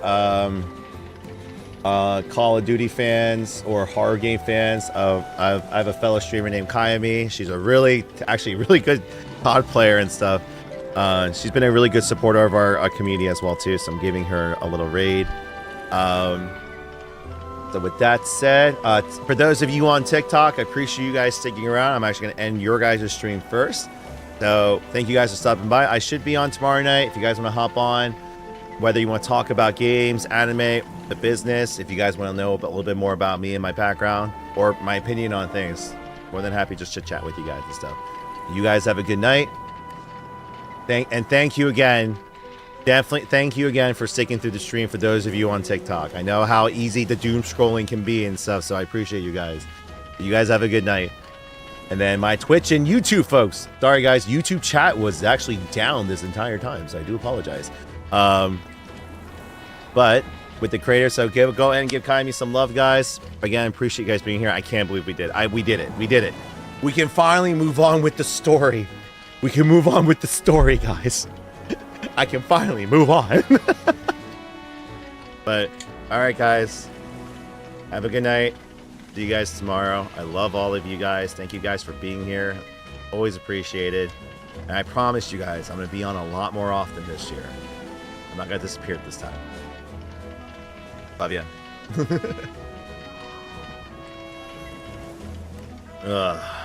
Call of Duty fans or horror game fans. I have a fellow streamer named Kaimi. She's a really good COD player and stuff. She's been a really good supporter of our community as well too. So I'm giving her a little raid. So with that said, for those of you on TikTok, I appreciate you guys sticking around. I'm actually going to end your guys' stream first. So thank you guys for stopping by. I should be on tomorrow night if you guys want to hop on, whether you want to talk about games, anime, the business, if you guys want to know a little bit more about me and my background or my opinion on things. More than happy to just chit chat with you guys and stuff. You guys have a good night. Thank you again. Definitely thank you again for sticking through the stream for those of you on TikTok. I know how easy the doom scrolling can be and stuff, so I appreciate you guys. You guys have a good night. And then my Twitch and YouTube folks. Sorry guys, YouTube chat was actually down this entire time, so I do apologize. But with the creator, so go ahead and give Kaimi some love, guys. Again, appreciate you guys being here. I can't believe we did. We did it. We did it. We can finally move on with the story. We can move on with the story, guys. I can finally move on. But all right, guys. Have a good night. See you guys tomorrow. I love all of you guys. Thank you guys for being here. Always appreciated. And I promise you guys, I'm going to be on a lot more often this year. I'm not going to disappear this time. Love ya. Ugh.